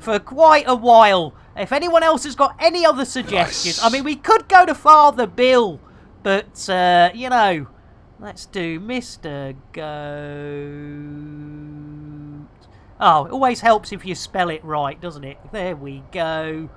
for quite a while. If anyone else has got any other suggestions, I mean, we could go to Father Bill, but you know, let's do Mr. Goat. Oh, it always helps if you spell it right, doesn't it? There we go.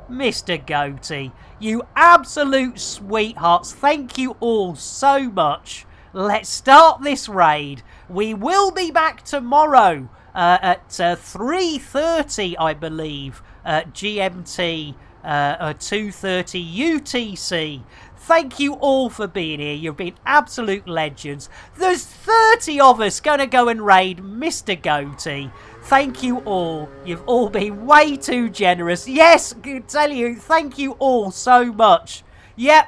Mr. Goatee, you absolute sweethearts. Thank you all so much. Let's start this raid. We will be back tomorrow at 3:30, I believe, GMT, 2:30 UTC. Thank you all for being here. You've been absolute legends. There's 30 of us going to go and raid Mr. Goatee. Thank you all. You've all been way too generous. Yes, I can tell you, thank you all so much. Yep.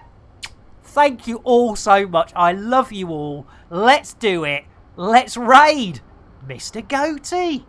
Thank you all so much. I love you all. Let's do it. Let's raid Mr. Goatee.